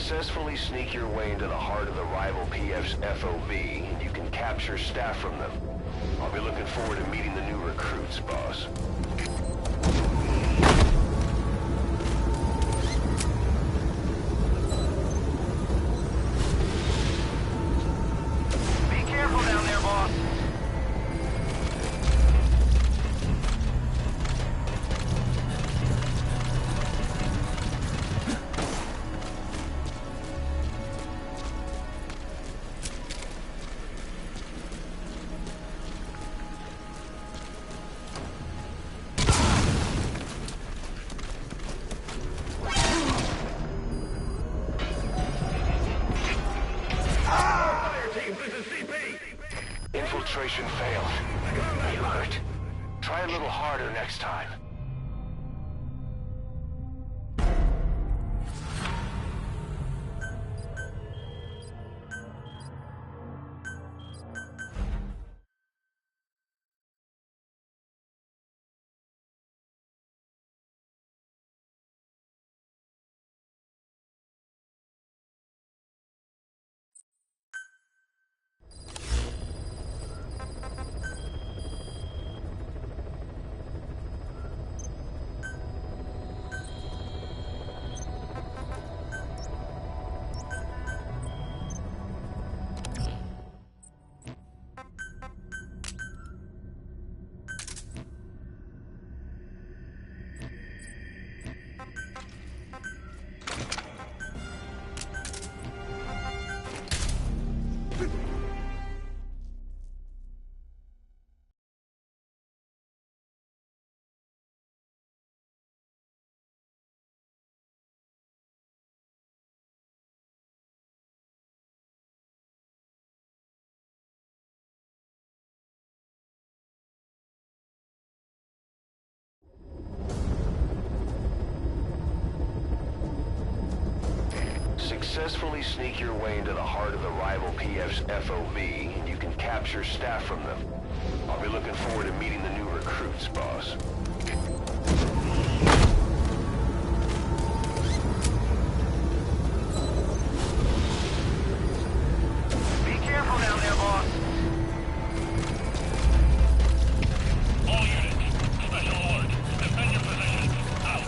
Successfully sneak your way into the heart of the rival PF's FOB, and you can capture staff from them. I'll be looking forward to meeting the new recruits, boss. Be careful down there, boss. Infiltration failed. You hurt. Try a little harder next time. Successfully sneak your way into the heart of the rival PF's FOB, and you can capture staff from them. I'll be looking forward to meeting the new recruits, boss. Be careful down there, boss. All units, special alert. Defend your position. Out.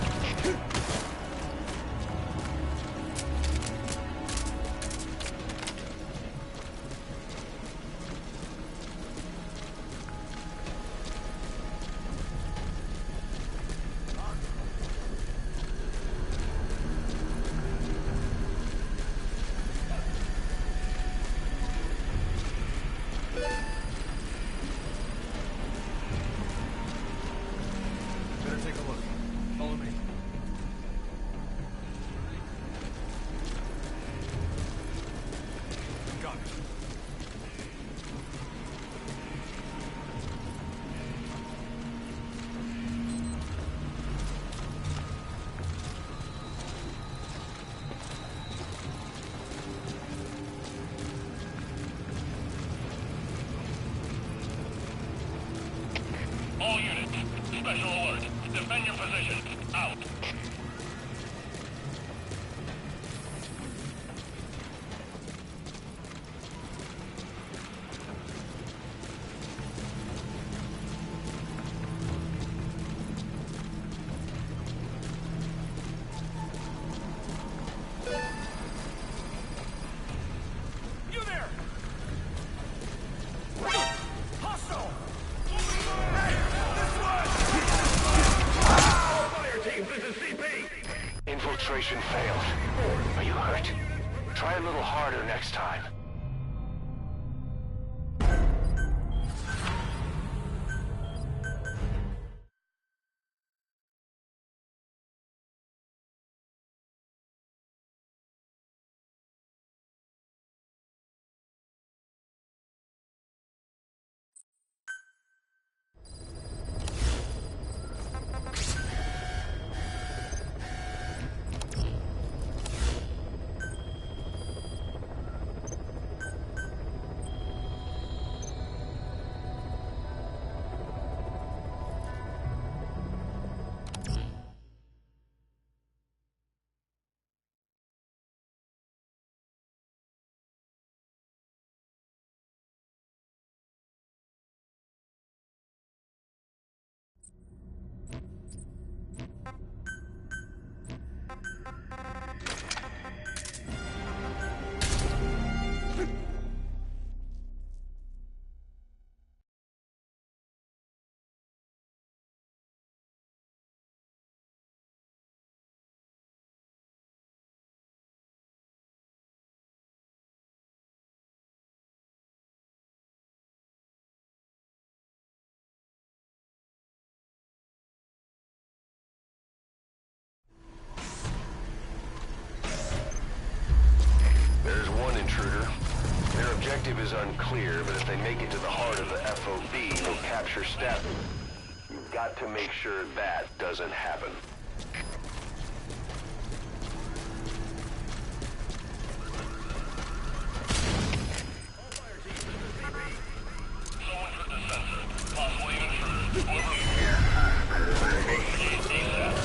Better take a look. Follow me. Got it. All units, special alert. Defend your position. Out. You there! Hostile! Fire team, this is CP! Infiltration failed. Are you hurt? Try a little harder next time. clear, but if they make it to the heart of the FOB, they'll capture staff. You've got to make sure that doesn't happen. Someone took the sensor. Possibly an intruder. Whoever proceed ASAP.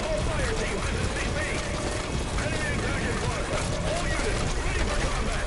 All fire teams, this is CP. Enemy attack in progress. All units, ready for combat.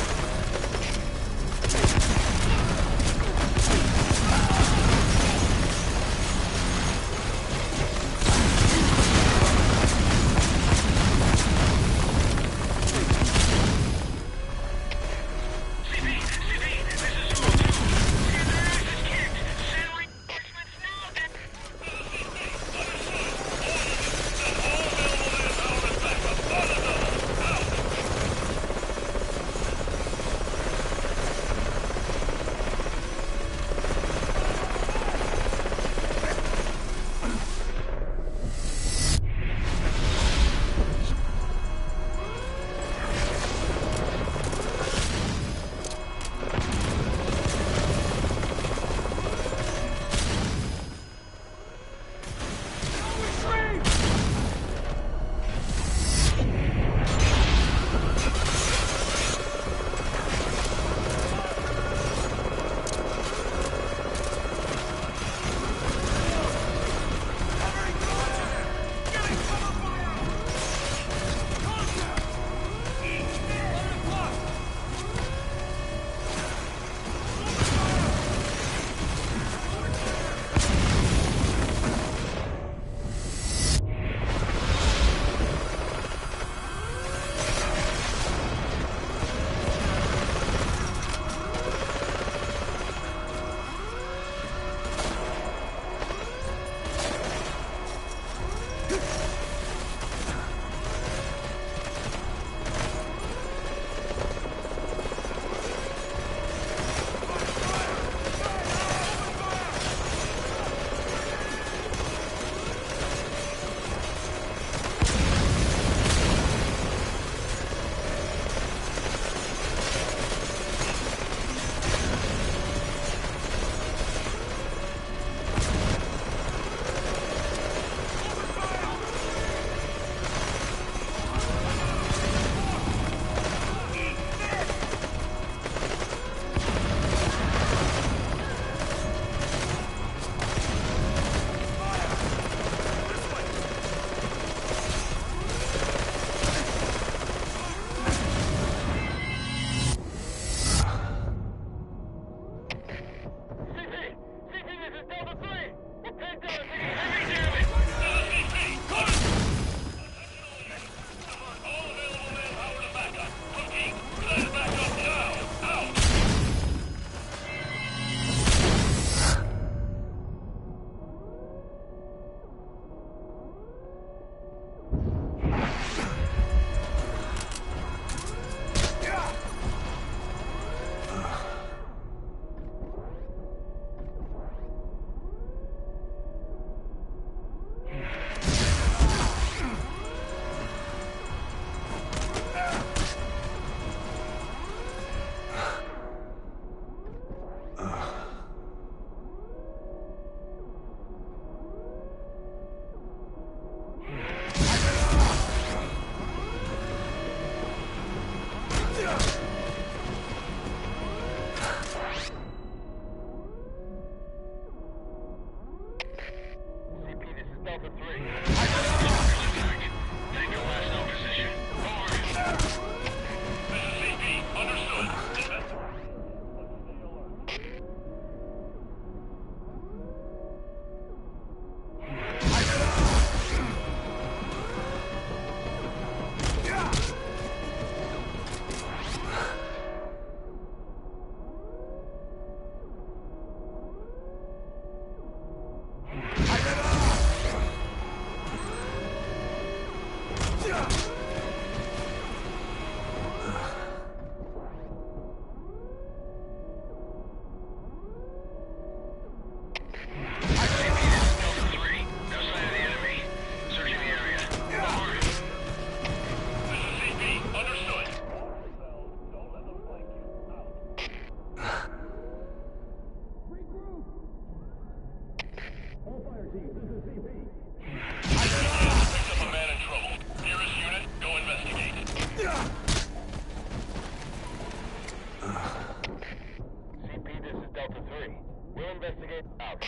CP, this is Delta 3. We'll investigate out.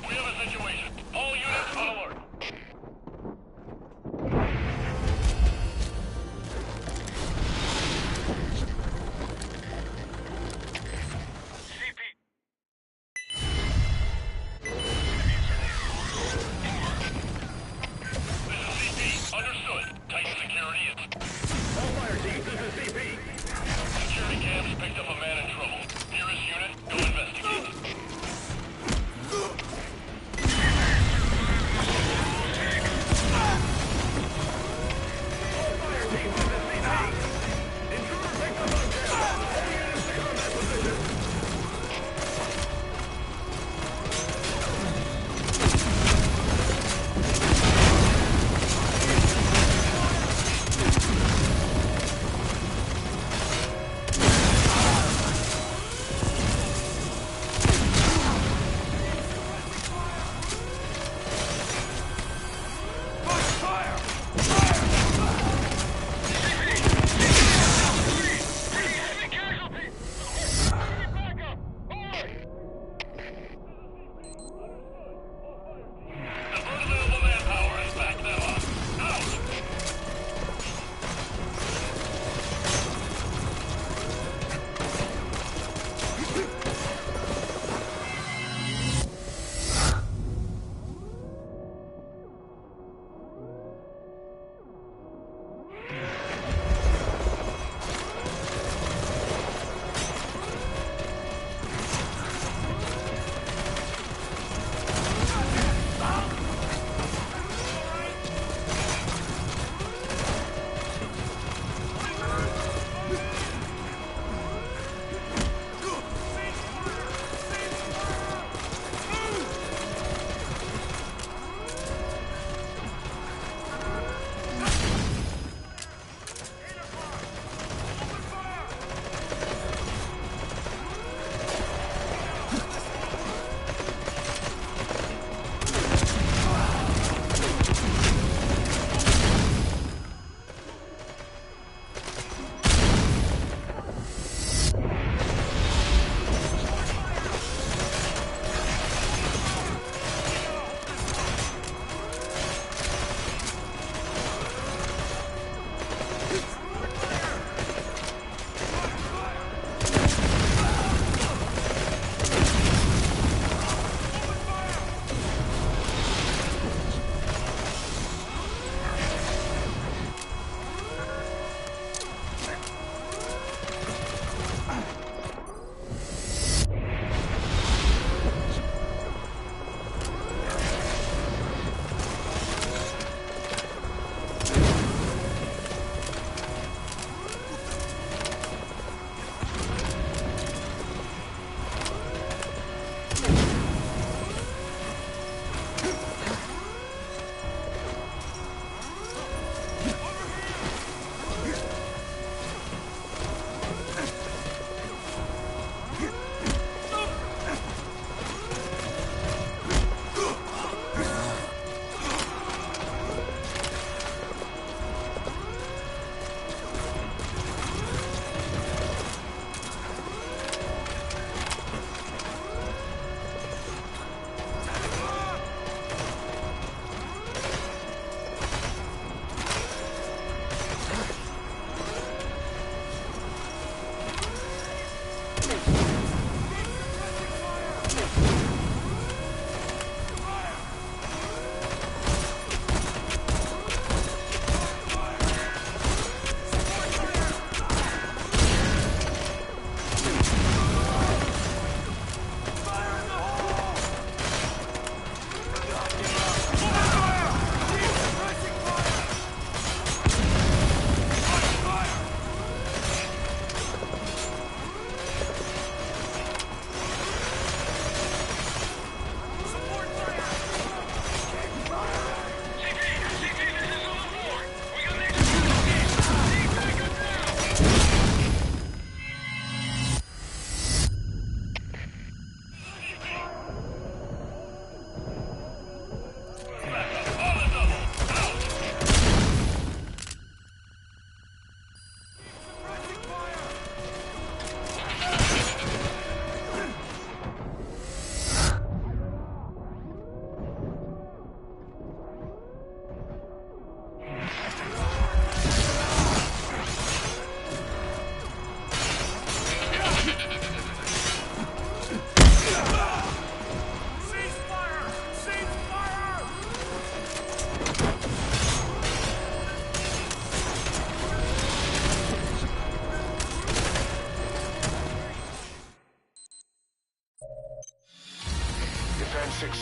We have a situation. All units on alert. This is CP. Understood. Titan security is...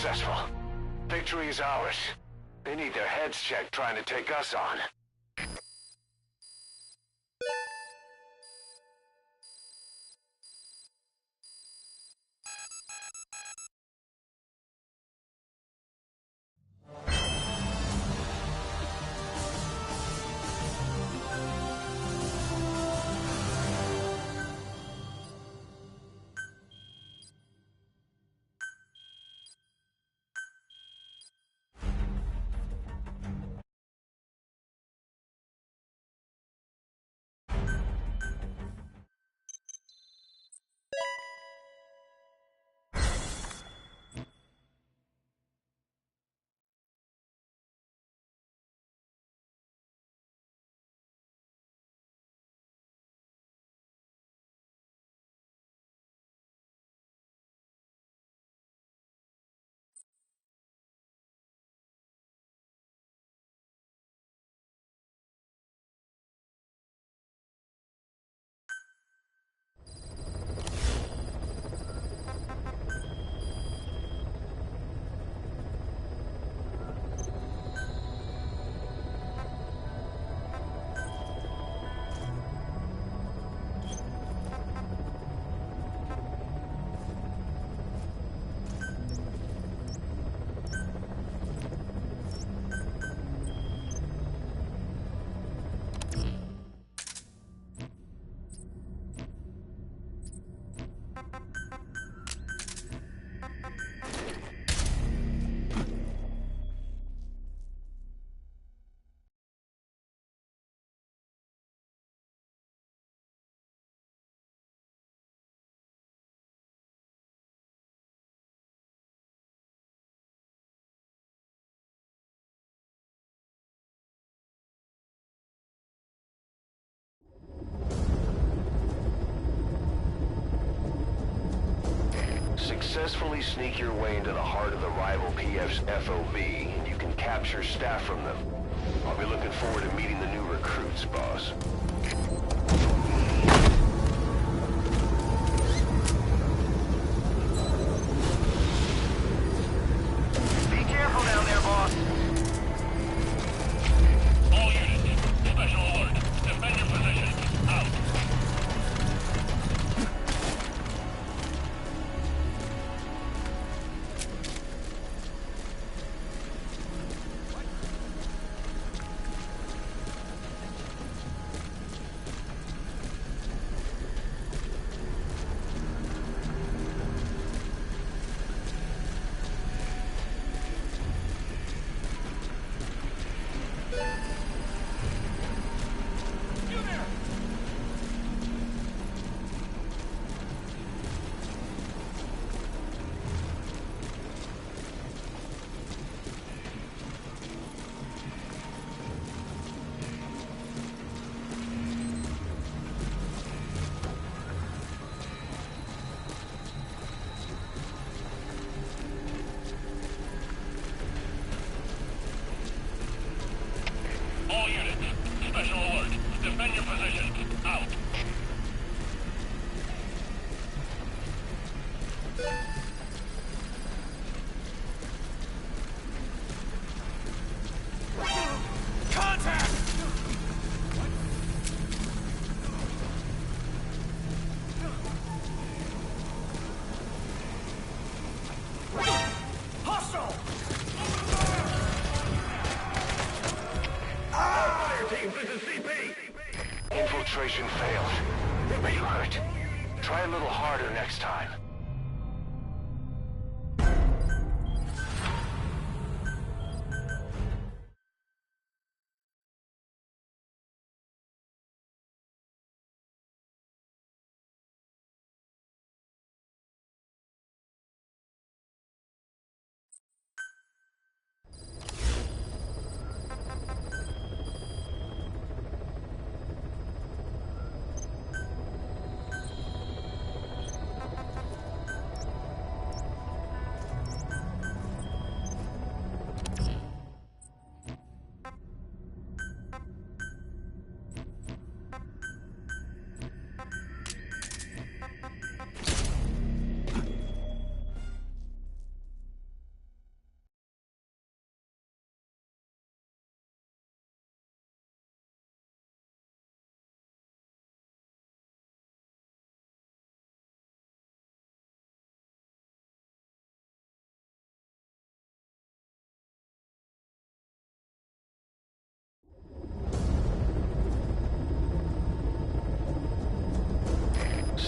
successful. Victory is ours. They need their heads checked trying to take us on. Successfully sneak your way into the heart of the rival PF's FOB, and you can capture staff from them. I'll be looking forward to meeting the new recruits, boss. Be careful down there, boss. All units, special alert. Defend your position. Out. All units, special alert. Defend your position. Out. Contact! Hostile! Fire team, this is CP. Infiltration failed. But you hurt. Try a little harder next time.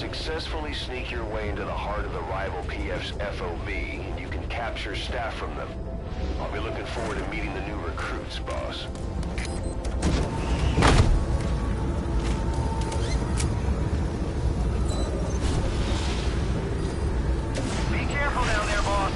Successfully sneak your way into the heart of the rival PF's FOB, and you can capture staff from them. I'll be looking forward to meeting the new recruits, boss. Be careful down there, boss.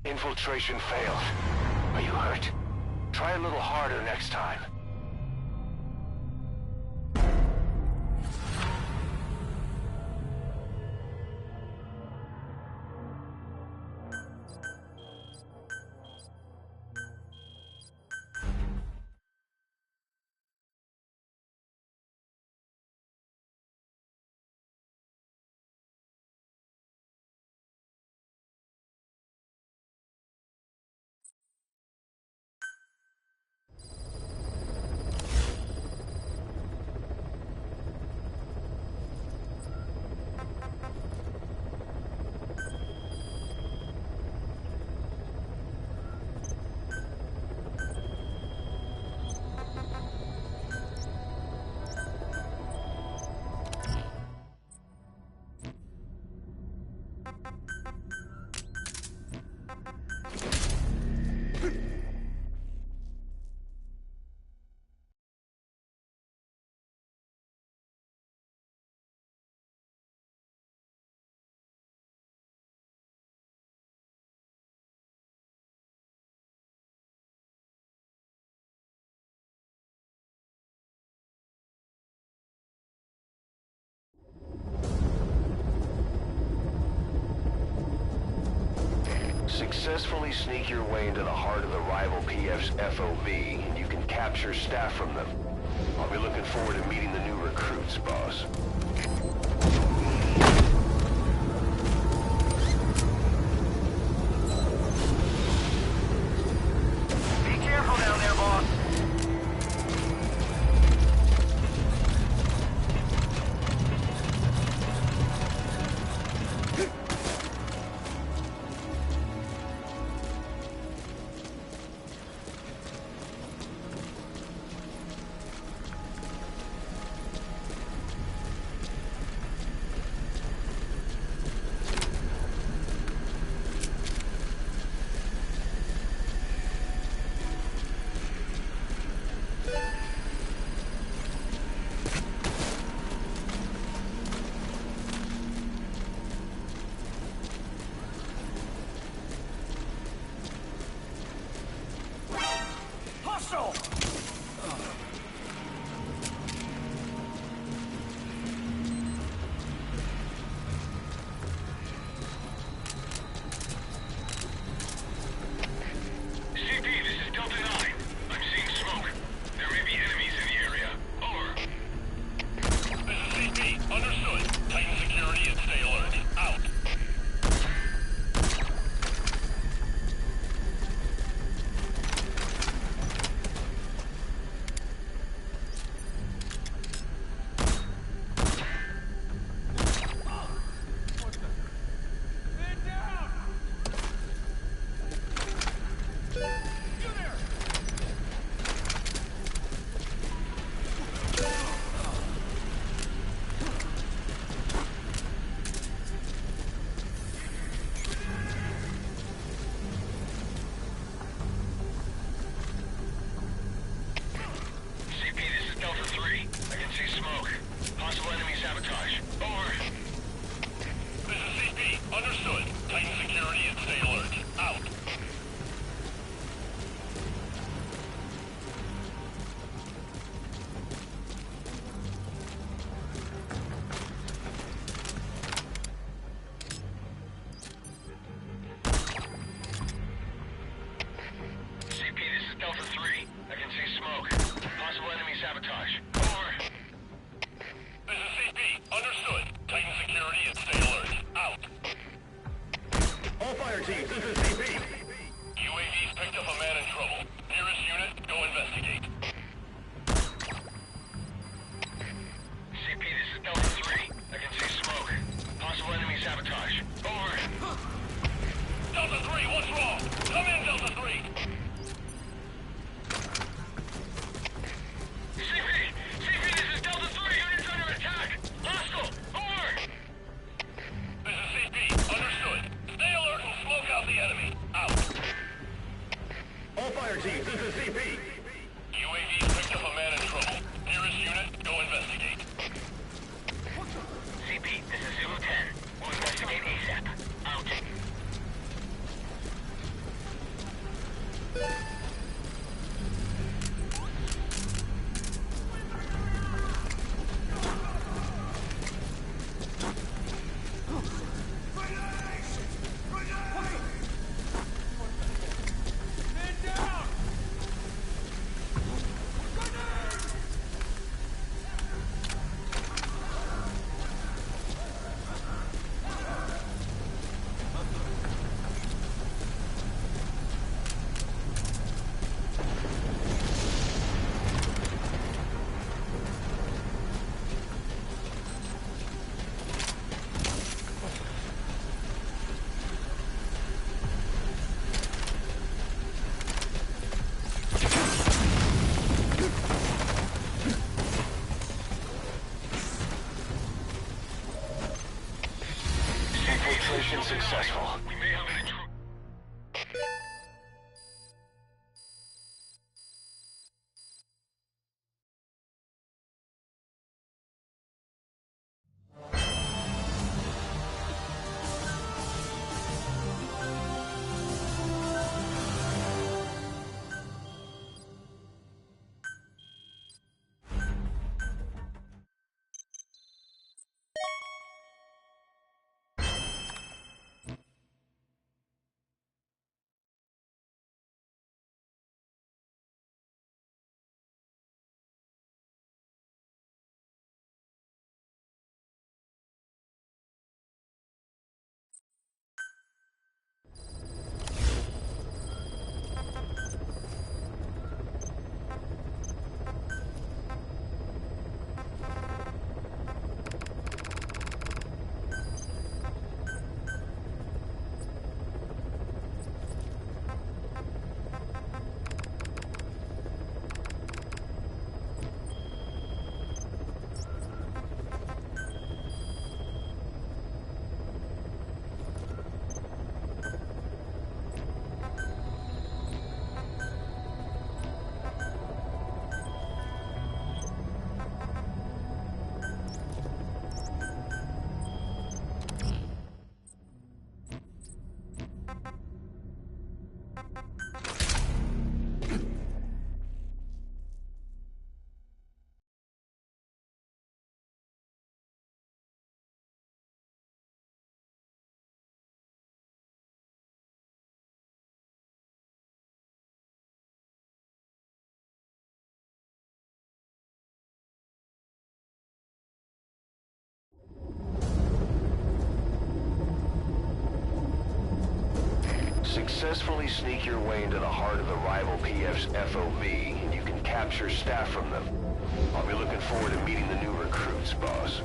Infiltration failed. Are you hurt? Try a little harder next time. Successfully sneak your way into the heart of the rival PF's FOB, and you can capture staff from them. I'll be looking forward to meeting the new recruits, boss. Be careful down there, boss. Hostile! CP, this is Delta 9. I'm seeing smoke. There may be enemies in the area. Over. This is CP. Understood. Tighten security and stay alert. Out. Man down! You there! CP, this is Delta 3. I can see smoke. Possible enemy sabotage. Over. This is CP. Understood. Tighten security and stay alert. Out. CP, this is Delta 3. I can see smoke. Possible enemy sabotage. Over. This is CP. Understood. Tighten security and stay alert. Out. All fire teams, this is CP. UAV's picked up a man in trouble. Nearest unit, go investigate. CP, this is Delta 3. I can see smoke. Possible enemy sabotage. Over. Delta 3, what's wrong? Come in, Delta 3. CP, this is Delta 3. Units under attack. Hostile. Over. This is CP. Understood. Stay alert and smoke out the enemy. Out. All fire teams, this is CP. UAV's picked up a man in trouble. Nearest unit, go investigate. CP, this is Zulu 10. We'll investigate ASAP. Out. Man down! Infiltration successful. We may have an intruder. Successfully sneak your way into the heart of the rival PF's FOB, and you can capture staff from them. I'll be looking forward to meeting the new recruits, boss.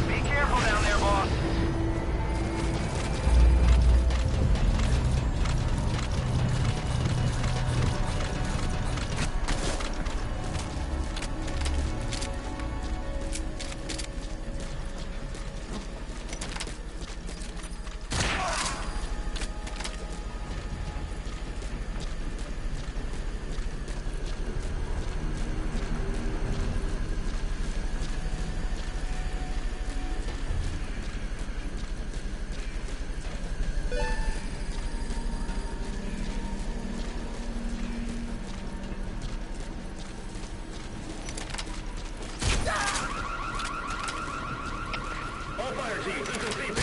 Be careful down there, boss. All fire teams, this is CP.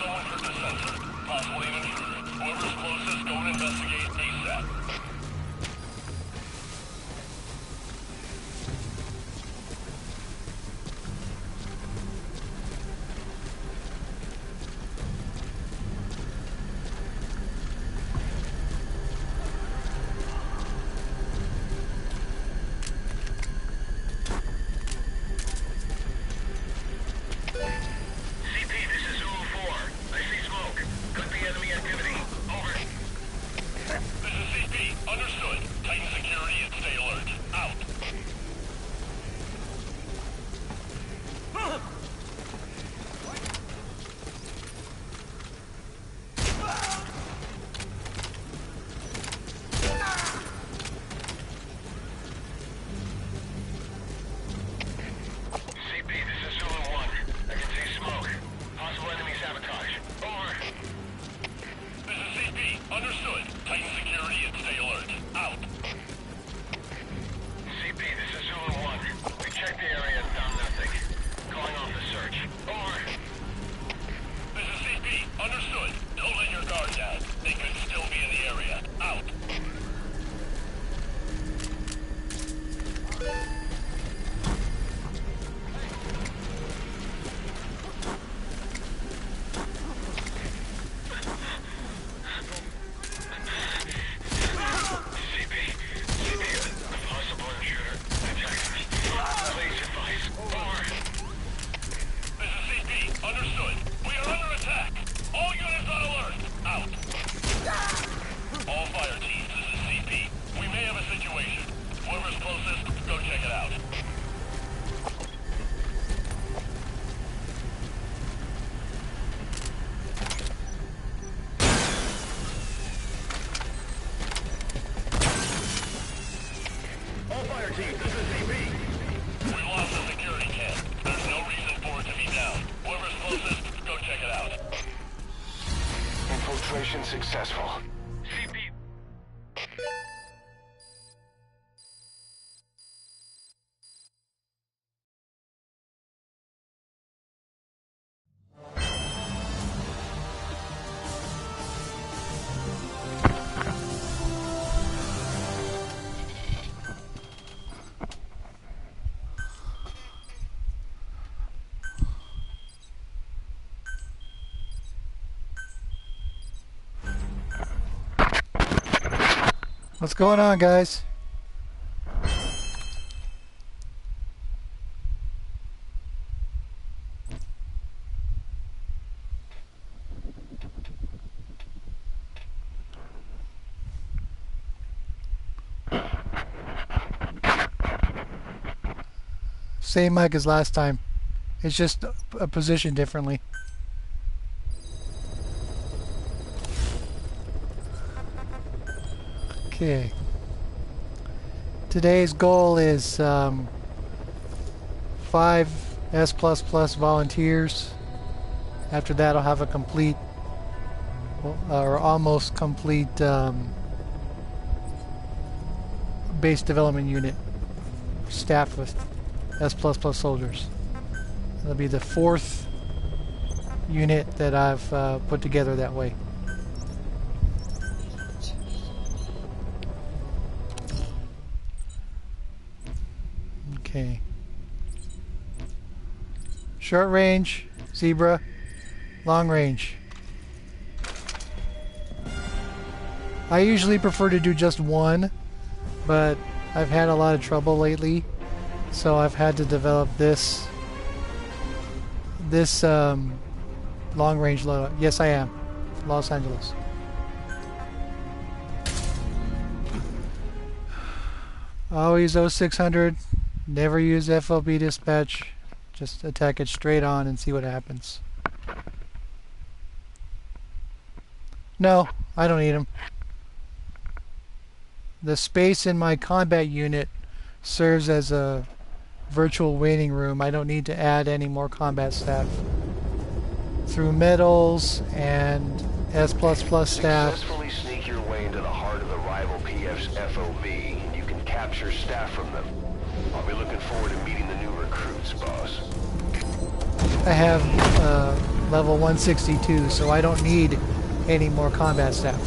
Someone took the sensor. Possibly an intruder. Whoever's closest, go and investigate ASAP. CP, this is Zulu 4. I see smoke. Could be enemy activity. Over. This is CP. Understood. Tighten security and stay alert. Out. CP, this is Zulu 1. I can see smoke. Possible enemy sabotage. Over. This is CP. Understood. Tighten security and stay alert. Out. CP, this is Zulu 1. We checked the area and found nothing. Calling off the search. Over. This is CP. Understood. Don't let your guard down. They could still be in the area. Out. CP, a possible intruder attacks me. Please advise. Over. This is CP. Understood. We are under attack. All units on alert. Out. All fire teams, this is CP. We may have a situation. Whoever's closest, go check it out. All fire teams, this is CP. We lost the security camp. There's no reason for it to be down. Whoever's closest, go check it out. Infiltration successful. CP. What's going on, guys? Same mic as last time. It's just a position differently. Okay. Today's goal is 5 S++ volunteers. After that, I'll have a complete or almost complete base development unit staffed with S++ soldiers. That'll be the 4th unit that I've put together that way. Okay. Short range, Zebra. Long range. I usually prefer to do just one, but I've had a lot of trouble lately, so I've had to develop this long range loadout. Yes, I am. Los Angeles. Always 0600. Never use FOB dispatch. Just attack it straight on and see what happens. No, I don't need them. The space in my combat unit serves as a virtual waiting room. I don't need to add any more combat staff. Through medals and S++ staff. Successfully sneak your way into the heart of the rival PF's FOB, and you can capture staff from them. I'll be looking forward to meeting the new recruits, boss. I have level 162, so I don't need any more combat staff.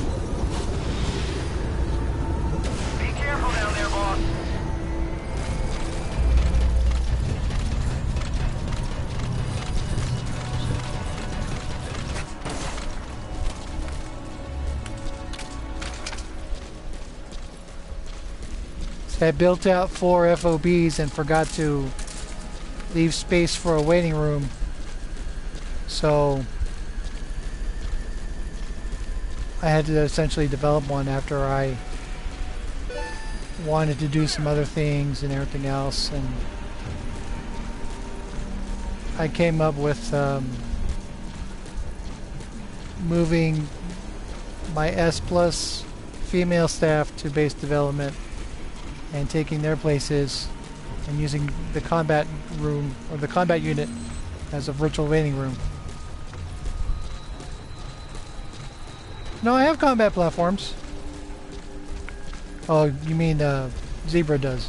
Be careful down there, boss. I built out 4 FOBs and forgot to leave space for a waiting room. So I had to essentially develop one after I wanted to do some other things and everything else. And I came up with moving my S+ female staff to base development and taking their places and using the combat room or the combat unit as a virtual waiting room. No, I have combat platforms. Oh, you mean Zebra does.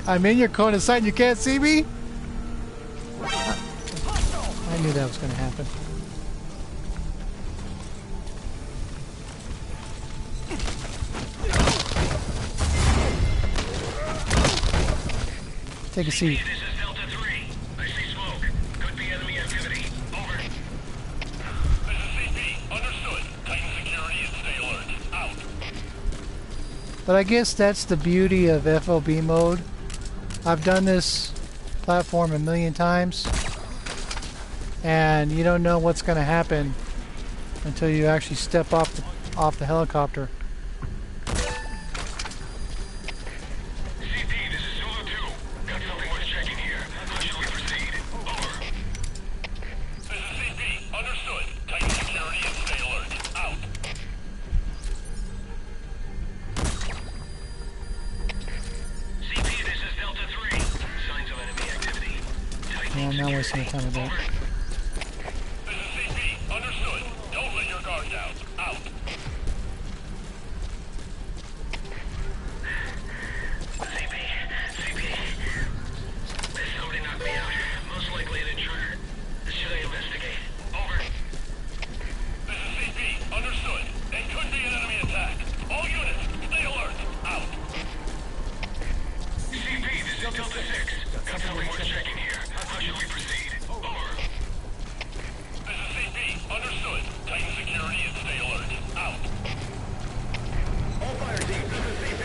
I'm in your cone of sight and you can't see me? I knew that was going to happen. Take a seat. This is Delta 3. I see smoke. Could be enemy activity. Over. This is CP. Understood. Tighten security and stay alert. Out. But I guess that's the beauty of FOB mode. I've done this platform a million times, and you don't know what's going to happen until you actually step off the helicopter. CP, this is Zulu 2. Got something worth checking here. How should we proceed? Over. This is CP. Understood. Tighten security and stay alert. Out. CP, this is Delta 3. Signs of enemy activity. Yeah, I'm not wasting my time with that. This is CP. Understood. Don't let your guard down. Out. CP. Somebody knocked me out. Most likely an intruder. Should I investigate? Over. This is CP. Understood. It could be an enemy attack. All units, stay alert. Out. CP, this is Delta 6. Got something worth checking here. How should we proceed? Over. This is CP. Understood. Tighten security and stay alert. Out. All fire teams, this is CP.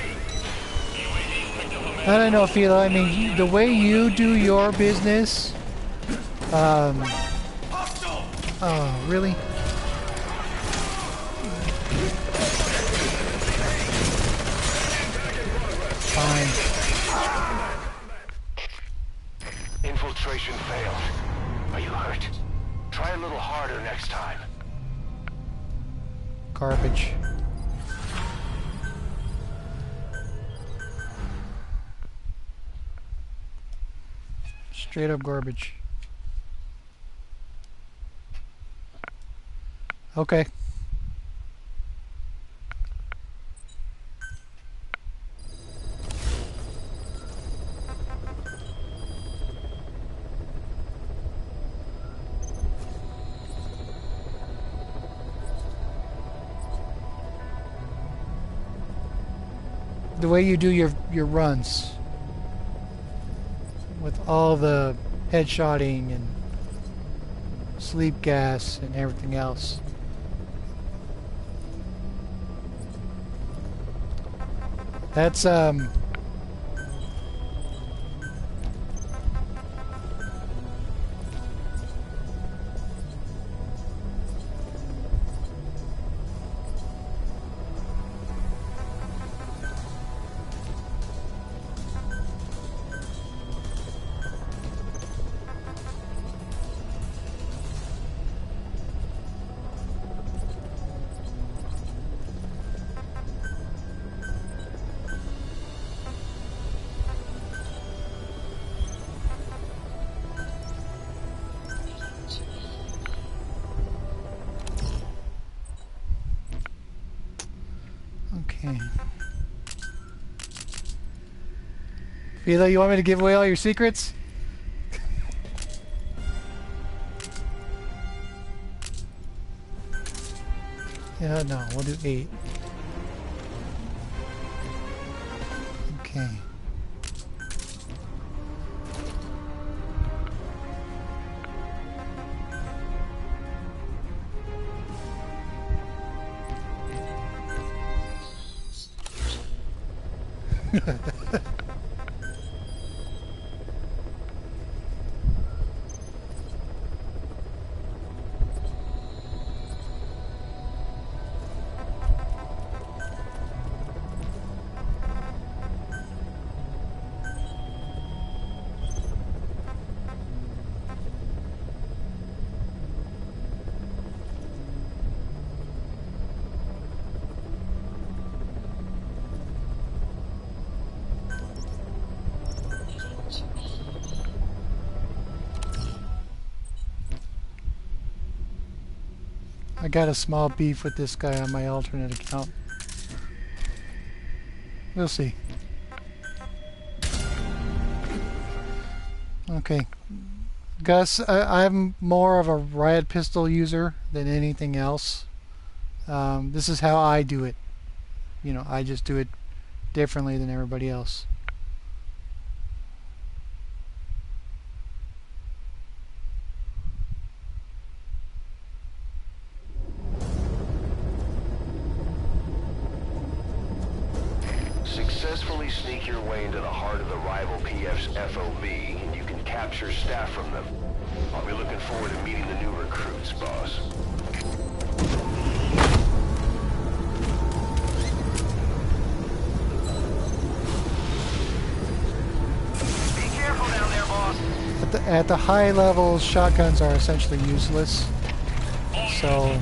UAV picked up a man. I don't know, Philo. I mean, the way you do your business, Hostile! oh, really? Fine. Infiltration failed. Are you hurt? Try a little harder next time. Garbage. Straight up garbage. Okay. The way you do your runs with all the headshotting and sleep gas and everything else. That's okay. Philo, you want me to give away all your secrets? Yeah, no, we'll do 8. Okay. I got a small beef with this guy on my alternate account. We'll see. Okay. Gus, I'm more of a riot pistol user than anything else. This is how I do it. You know, I just do it differently than everybody else. Successfully sneak your way into the heart of the rival PF's FOB, and you can capture staff from them. I'll be looking forward to meeting the new recruits, boss. Be careful down there, boss. At the high levels, shotguns are essentially useless. So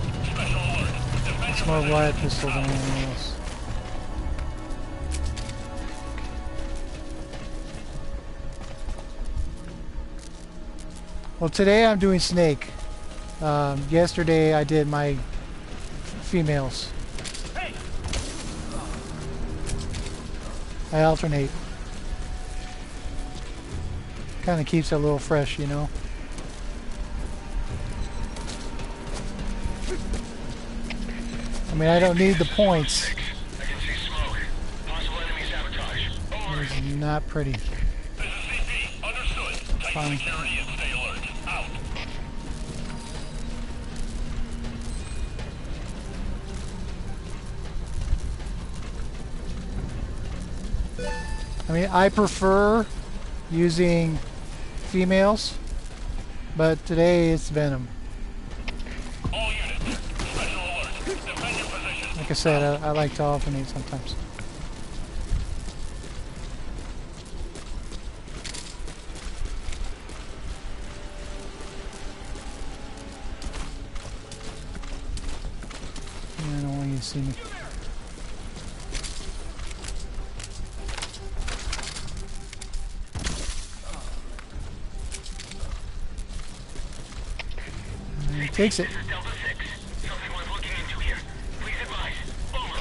it's more riot pistol than anything else. Well, today I'm doing snake. Yesterday I did my females. Hey! I alternate. Kind of keeps it a little fresh, you know. I mean, I don't need the points. I can see smoke. Possible enemy sabotage. Over. It's not pretty. This is CP. Understood. Tighten Fine. security and stay alert. Out. I mean, I prefer using females, but today it's Venom. All units. Special alert. Defend your position. Like I said, I like to alternate sometimes. see me. He takes it. This is Delta 6. Something worth looking into here. Please advise. Over.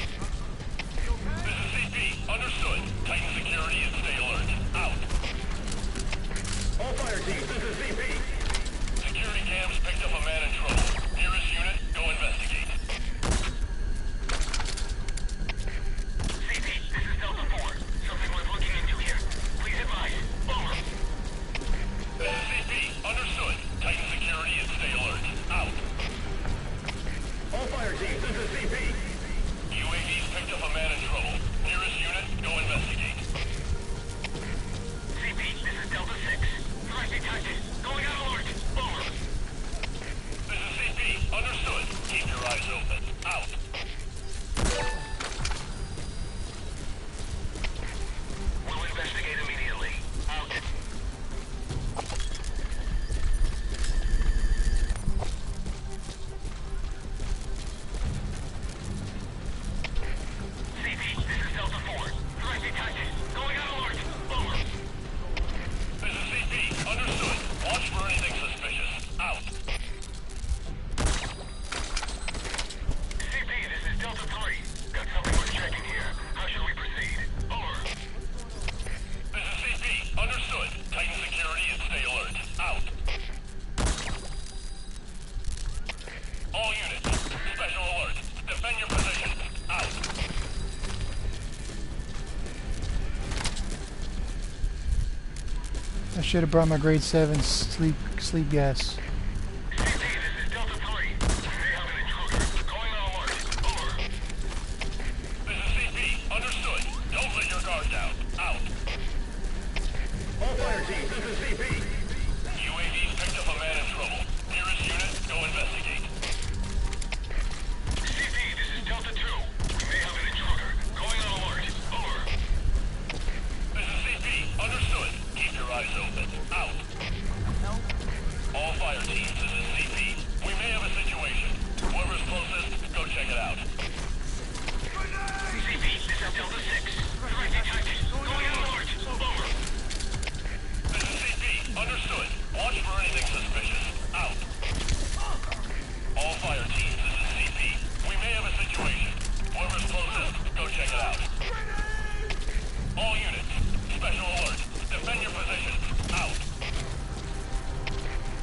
This is CP. Understood. Tighten security and stay alert. Out. All fire teams, this is CP. Security cams picked up a man in trouble. Nearest unit, go investigate. CP, this is Delta 4. Something worth looking into here. Please advise. Over. This is CP. Understood. Tighten security and stay alert. Out. All fire teams, this is CP. UAVs picked up a man in trouble. Nearest unit, go investigate. CP, this is Delta 6. Threat detected. Going on alert. Over. This is CP. Understood. Keep your eyes open. Out. We'll investigate immediately. Out. CP, this is Delta 4. Threat detected. Going on alert. Over. This is CP. Understood. Watch for anything suspicious. Out. CP, this is Delta 3. Got something worth checking here. How should we proceed? Over. This is CP. Understood. Tighten security and stay alert. Out. All units. Special alert. Defend your positions. Out. I should have brought my grade 7 sleep gas. CP, this is Delta 3. We may have an intruder. Going on alert. Over. This is CP. Understood. Don't let your guard down. Out. All fire teams, this is CP. UAVs picked up a man in trouble. Nearest unit, go investigate. CP, this is Delta 2. We may have an intruder. Going on alert. Over. This is CP. Understood. Keep your eyes open. Out. All fire teams, this is CP. We may have a situation. Whoever's closest, go check it out. CP, this is Delta 6. Threat detected. Going on alert. Over. This is CP. Understood. Watch for anything suspicious. Out. All fire teams, this is CP. We may have a situation. Whoever's closest, go check it out. All units, special alert. Defend your positions. Out.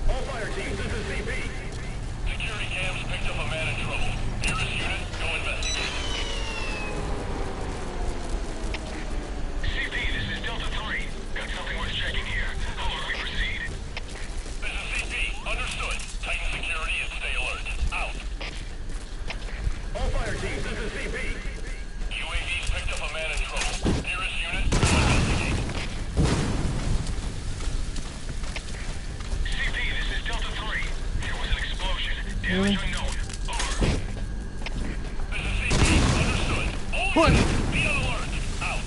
All fire teams, this is CP. Security cams picked up a man in trouble. Nearest unit, go investigate. CP, this is Delta 3. Got something worth checking here. How will we proceed? This is CP. Understood. Tighten security and stay alert. Out. All fire teams, this is CP. UAVs picked up a man in trouble. Nearest unit, go investigate. CP, this is Delta 3. There was an explosion. Damage unknown. Over. This is CP. Understood. All What? units, be on alert. Out.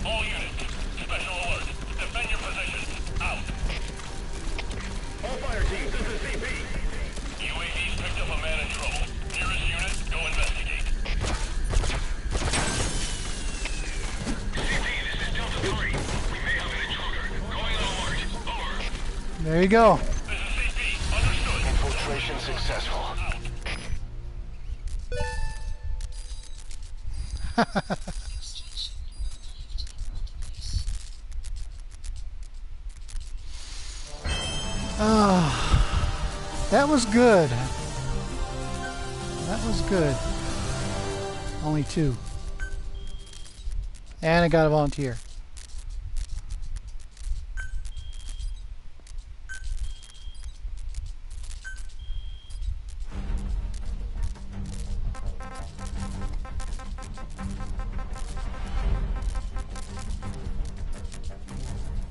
All units, special alert. Defend your positions. Out. All fire teams, this is CP. UAVs picked up a man in trouble. Nearest unit, go investigate. CP, this is Delta 3. We may have an intruder. Going on alert. Over. There you go. This is CP. Understood. Infiltration successful. That was good. That was good. Only 2. And I got a volunteer.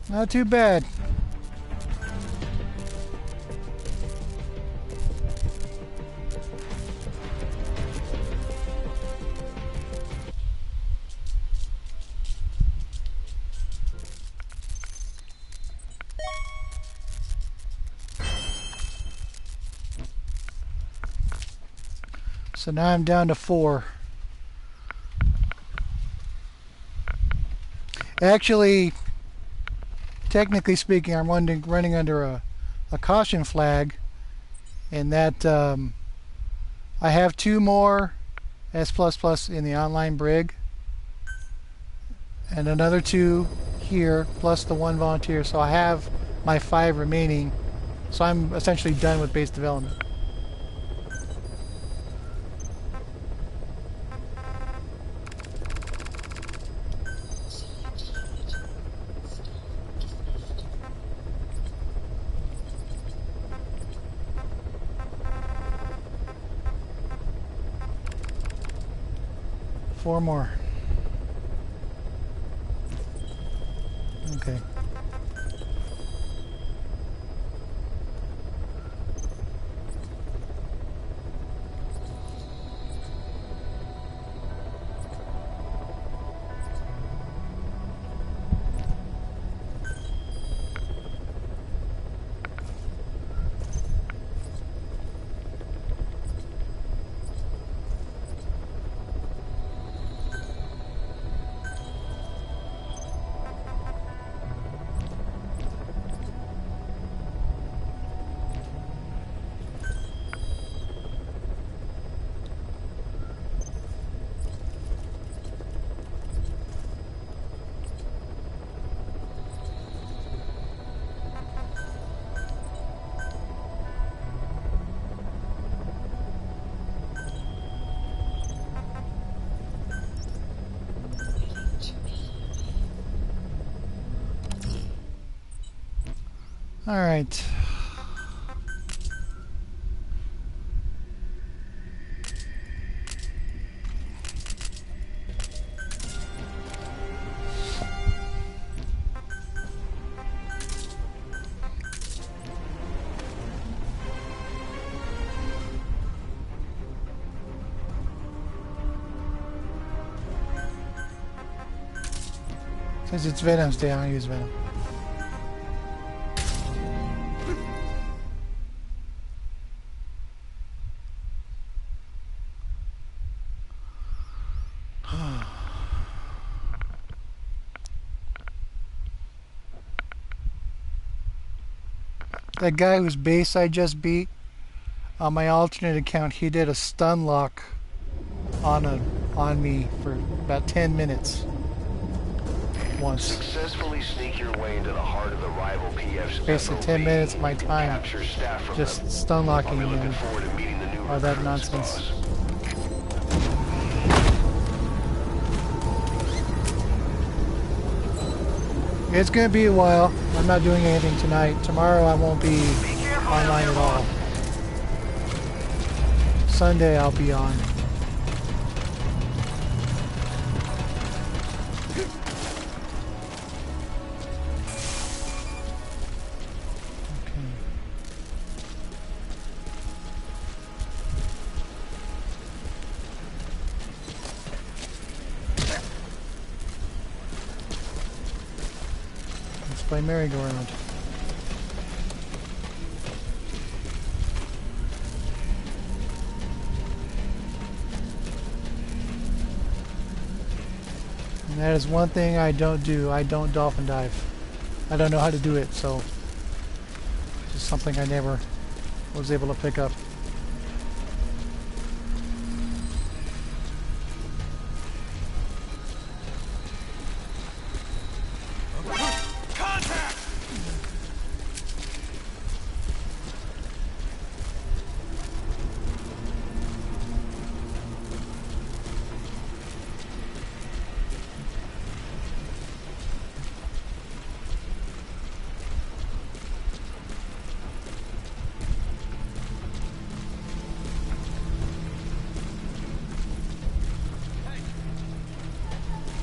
Not too bad. So now I'm down to 4. Actually, technically speaking, I'm running under a caution flag, and that I have 2 more S++ in the online brig, and another 2 here, plus the 1 volunteer. So I have my 5 remaining. So I'm essentially done with base development. Four more. Okay. All right. Since it's Venom's day, I'm gonna use Venom. That guy whose base I just beat, on my alternate account, he did a stun lock on me for about 10 minutes. Once. Successfully sneak your way into the heart of the rival PF's Basically FOB. 10 minutes of my time Capture staff from just them. stun locking I'll be looking and forward to meeting the new all that recruits, nonsense. boss. It's gonna be a while. I'm not doing anything tonight. Tomorrow I won't be online at all. Sunday I'll be on. Play merry-go-round. And that is one thing I don't do. I don't dolphin dive. I don't know how to do it, so it's just something I never was able to pick up.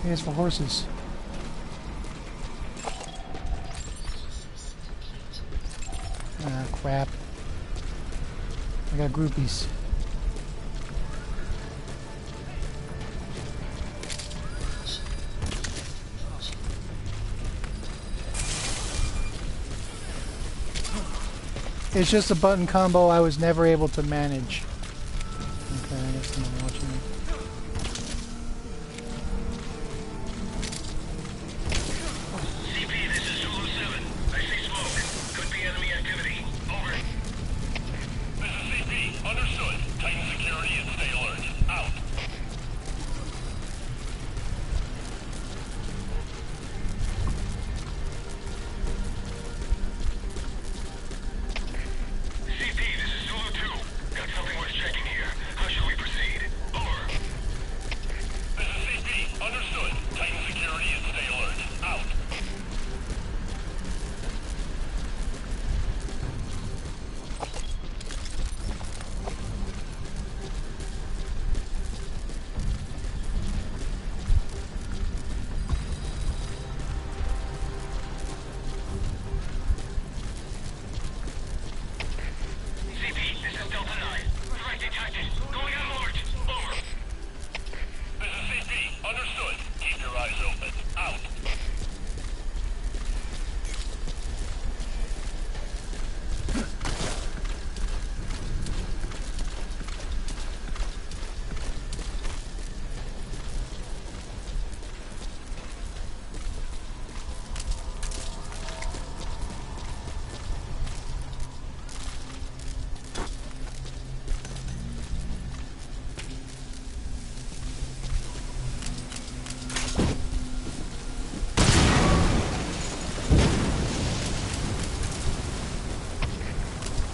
It's for horses. Ah, crap. I got groupies. It's just a button combo I was never able to manage. Okay, I guess I'm not watching it. CP, this is Zulu 7. I see smoke. Could be enemy activity. Over. This is CP. Understood. Tighten security and stay alert. Out. CP, this is Zulu 2. Got something worth checking here. How should we proceed? Over. This is CP. Understood. Tighten security and stay alert. Out. CP, this is Delta 9. Threat detected. Going on alert. Over. This is CP. Understood. Keep your eyes open. Out.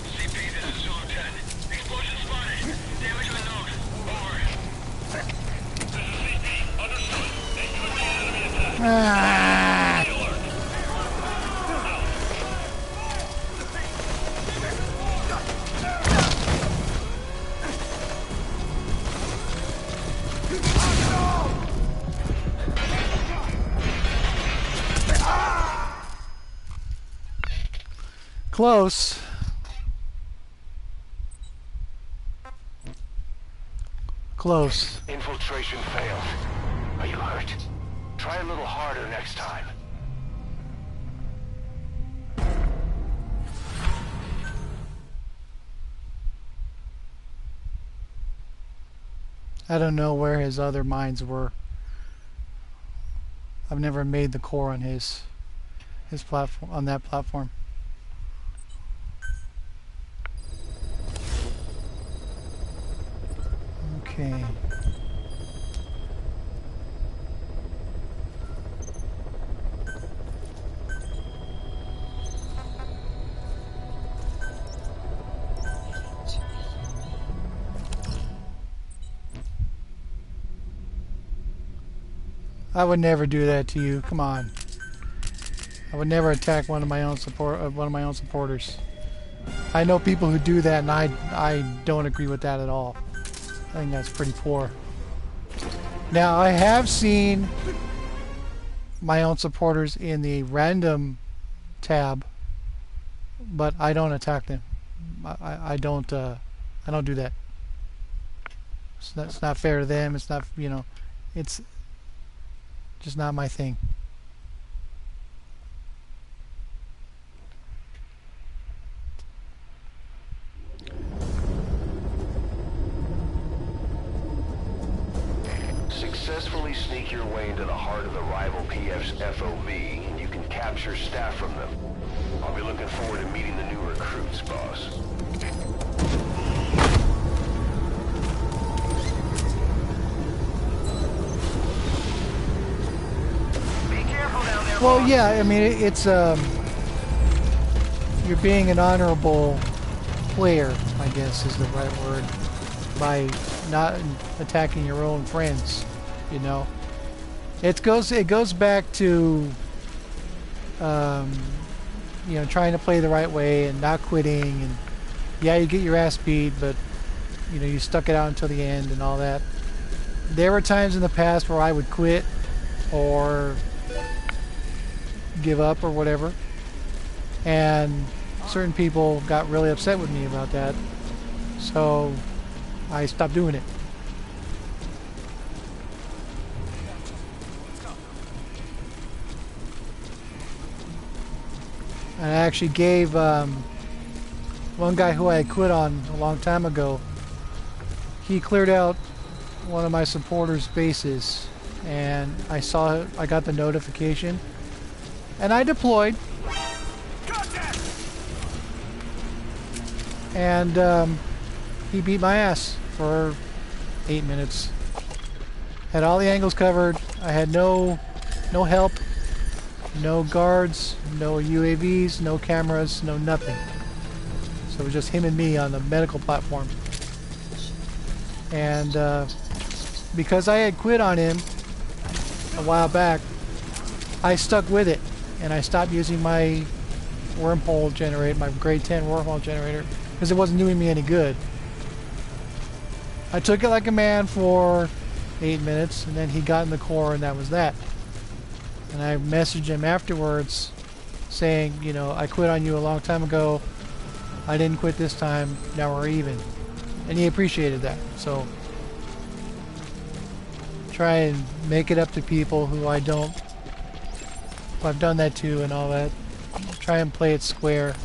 CP, this is Zulu 10. Explosion spotted. Damage unknown. Over. This is CP. Understood. They could be an enemy attack. Ah! Stay alert. Close. Close. Infiltration failed. Are you hurt? Try a little harder next time. I don't know where his other mines were. I've never made the core on his platform, on that platform. Okay. I would never do that to you. Come on. I would never attack one of my own supporters. I know people who do that, and I don't agree with that at all. I think that's pretty poor. Now, I have seen my own supporters in the random tab, but I don't attack them. I don't do that. It's not fair to them. It's not, you know, it's just not my thing. Successfully sneak your way into the heart of the rival PF's FOB, and you can capture staff from them. I'll be looking forward to meeting the new recruits, boss. Be careful down there, Well, boss. yeah, I mean, it's you're being an honorable player, I guess is the right word, by not attacking your own friends, you know. It goes back to you know, trying to play the right way and not quitting, and yeah, you get your ass beat, but you know, you stuck it out until the end and all that. There were times in the past where I would quit or give up or whatever, and certain people got really upset with me about that, so I stopped doing it. And I actually gave one guy who I had quit on a long time ago, he cleared out one of my supporters' bases, and I got the notification, and I deployed. Contact! And he beat my ass for 8 minutes. Had all the angles covered. I had no help, no guards, no UAVs, no cameras, no nothing. So it was just him and me on the medical platform. And because I had quit on him a while back, I stuck with it, and I stopped using my wormhole generator, my grade 10 wormhole generator, because it wasn't doing me any good. I took it like a man for 8 minutes, and then he got in the core, and that was that. And I messaged him afterwards saying, you know, I quit on you a long time ago. I didn't quit this time. Now we're even. And he appreciated that. So try and make it up to people who I've done that to and all that. Try and play it square.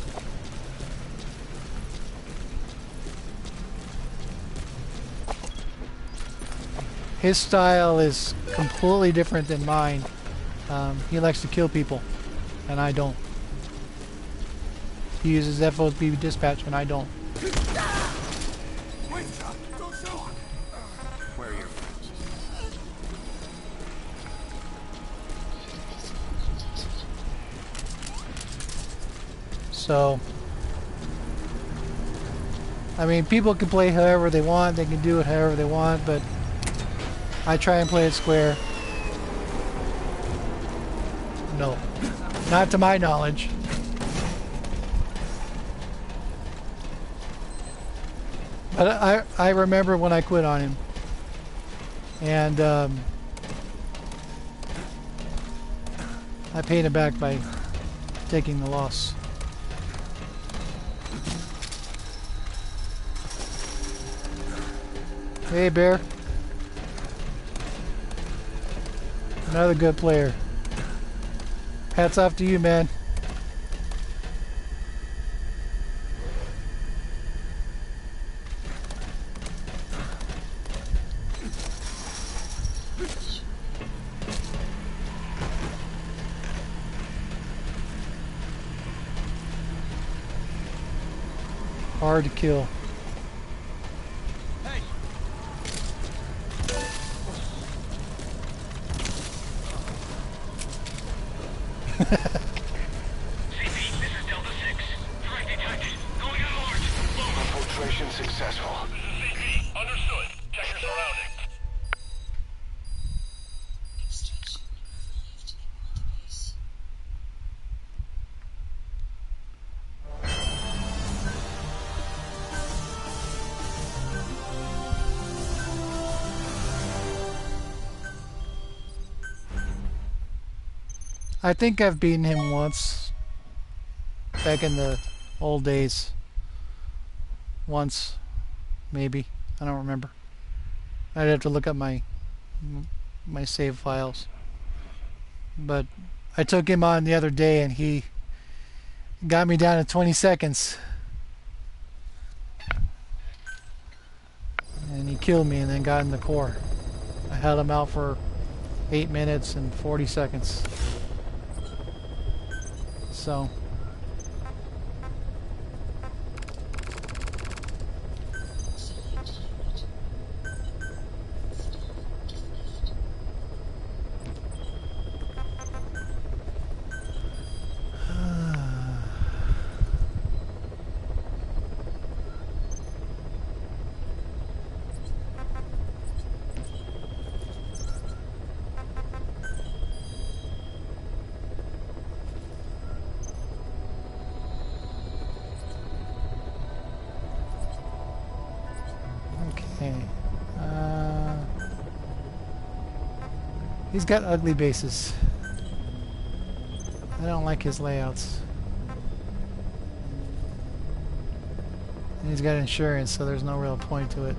His style is completely different than mine. He likes to kill people, and I don't. He uses FOB dispatch, and I don't. Wait, Chuck, don't shoot! Where are your friends? So, I mean, people can play however they want. They can do it however they want, but I try and play it square. No, not to my knowledge. But I remember when I quit on him, and I paid it back by taking the loss. Hey, Bear. Another good player. Hats off to you, man. Hard to kill. Hey! CP, this is Delta 6. Threat detected. Going at alert. Move. Infiltration successful. This is CP. Understood. Check your surroundings. Extraction revived in database. I think I've beaten him once. Back in the old days. Once. Maybe. I don't remember. I'd have to look up my save files. But I took him on the other day and he got me down to 20 seconds. And he killed me and then got in the core. I held him out for 8 minutes and 40 seconds. So okay. He's got ugly bases. I don't like his layouts. And he's got insurance, so there's no real point to it.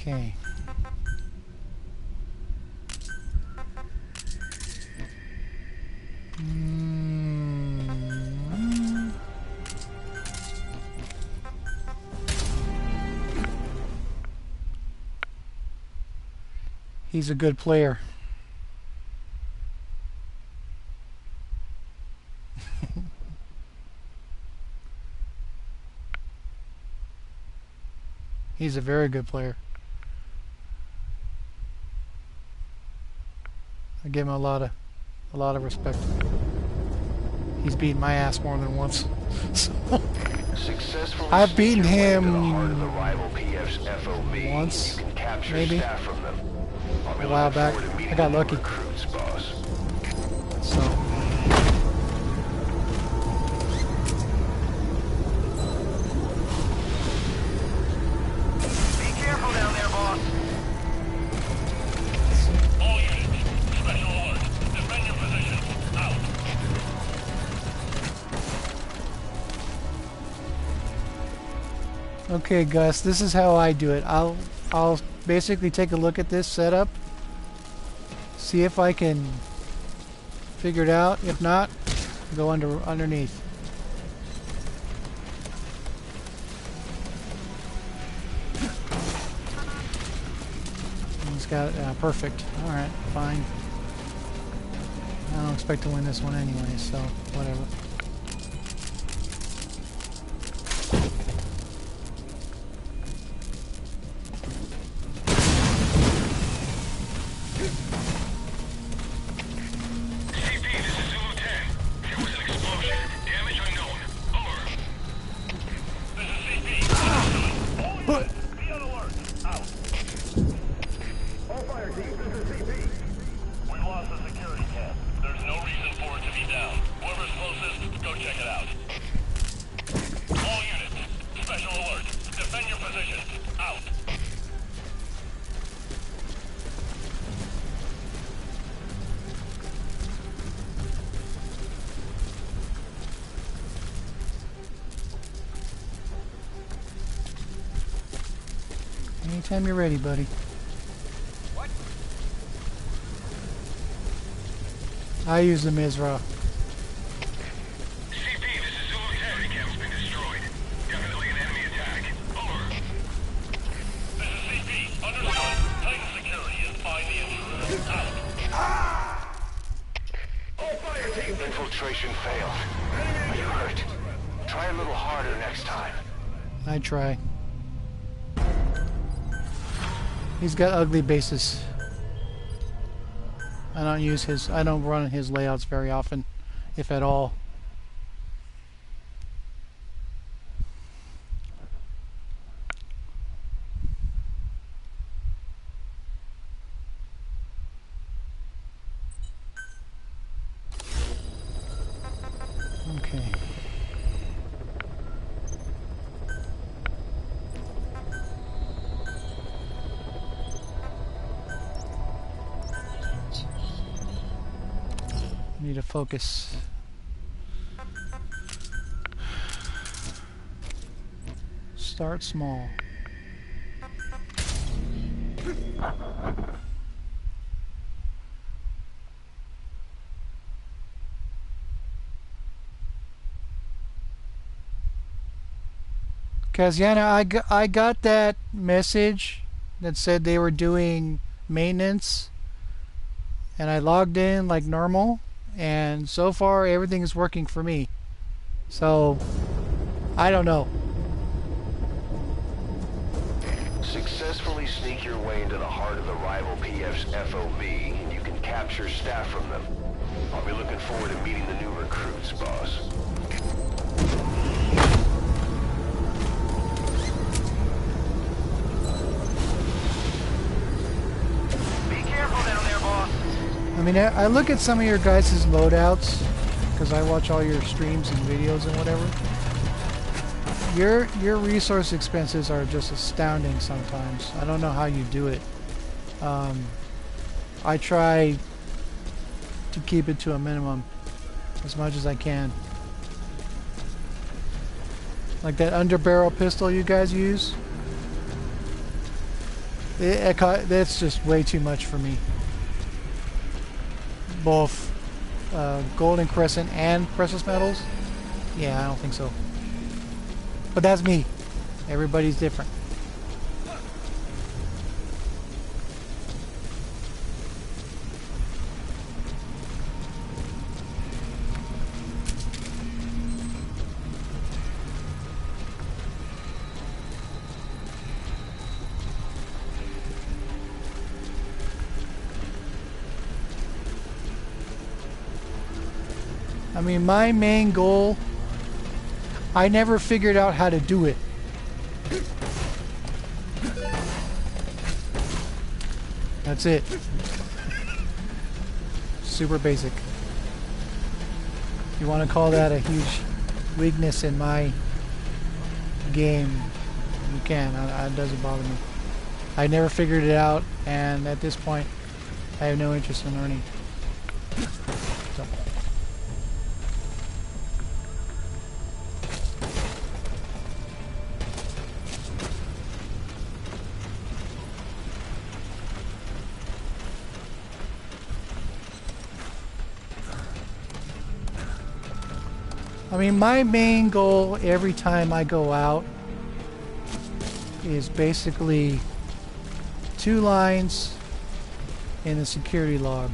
Okay. He's a good player. He's a very good player. I give him a lot of respect. He's beaten my ass more than once. So, I've beaten him once, maybe, a while back. I got lucky. So, Be careful down there, boss. All units, special alert. Defend your positions. Out. okay, Gus, this is how I do it. I'll basically take a look at this setup, see if I can figure it out. If not, go underneath. He's got it. Perfect. All right, fine. I don't expect to win this one anyway, so whatever. Anytime you're ready, buddy. What? I use the Mizra. CP, this is Zulu 10. Camp's been destroyed. Definitely an enemy attack. Over. This is CP. Understood. Titan security is by the intruder. Out. All fire teams. Infiltration failed. Are you hurt? Try a little harder next time. I try. He's got ugly bases. I don't run his layouts very often, if at all. Okay. Need to focus. Start small. Kaziana, I got that message that said they were doing maintenance, and I logged in like normal, and so far everything is working for me. So I don't know. Successfully sneak your way into the heart of the rival PF's FOB, and you can capture staff from them. I'll be looking forward to meeting the new recruits, boss. Be careful down there, boss. I mean, I look at some of your guys' loadouts because I watch all your streams and videos and whatever. Your resource expenses are just astounding sometimes. I don't know how you do it. I try to keep it to a minimum as much as I can. Like that underbarrel pistol you guys use. That's just way too much for me. Both golden crescent and precious metals? Yeah, I don't think so. But that's me. Everybody's different. I mean, my main goal, I never figured out how to do it. That's it. Super basic. If you want to call that a huge weakness in my game, you can. It doesn't bother me. I never figured it out, and at this point, I have no interest in learning. So. I mean, my main goal every time I go out is basically 2 lines in the security log.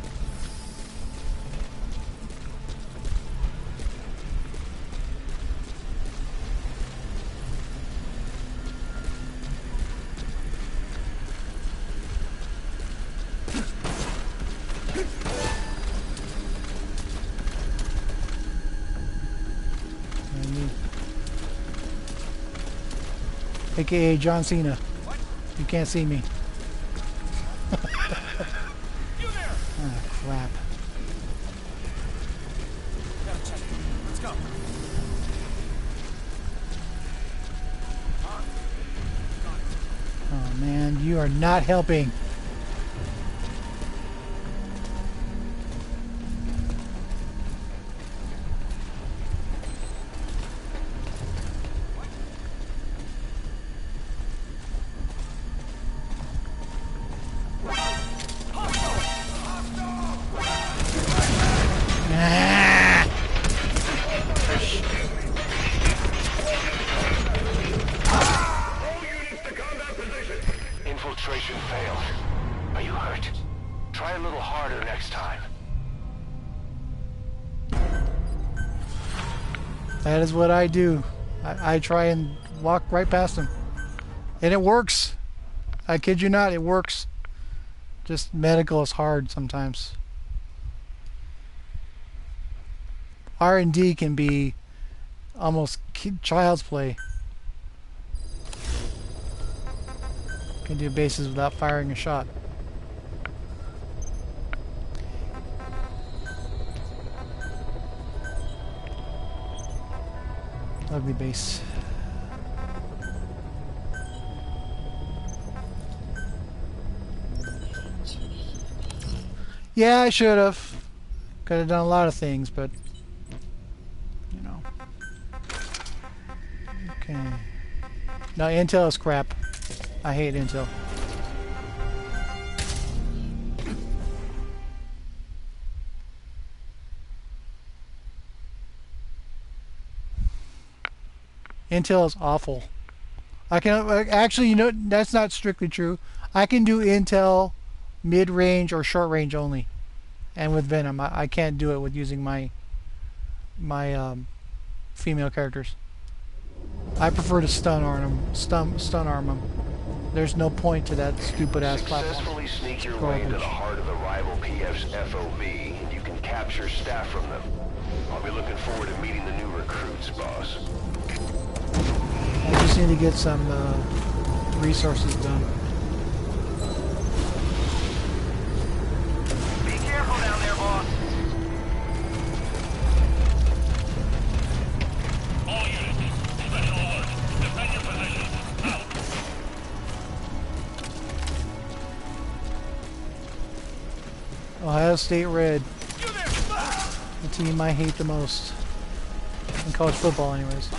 AKA John Cena. You can't see me. Ah, crap. Let's go. Oh man, you are not helping. Infiltration failed. Are you hurt? Try a little harder next time. That is what I do. I try and walk right past them. And it works. I kid you not, it works. Just medical is hard sometimes. R&D can be almost child's play. Can do bases without firing a shot. Lovely base. Yeah, I should have. Could have done a lot of things, but you know. Okay. No, Intel is crap. I hate Intel. Intel is awful. I can actually, you know, that's not strictly true. I can do Intel mid-range or short-range only, and with Venom, I can't do it with using my female characters. I prefer to stun arm them. There's no point to that stupid ass platform. Successfully sneak your way into the heart of the rival PF's FOB, and you can capture staff from them. I'll be looking forward to meeting the new recruits, boss. I just need to get some resources done. Be careful down there, boss. All units, special alert. Defend your positions. Out. Ohio State Red. The team I hate the most. In college football, anyways.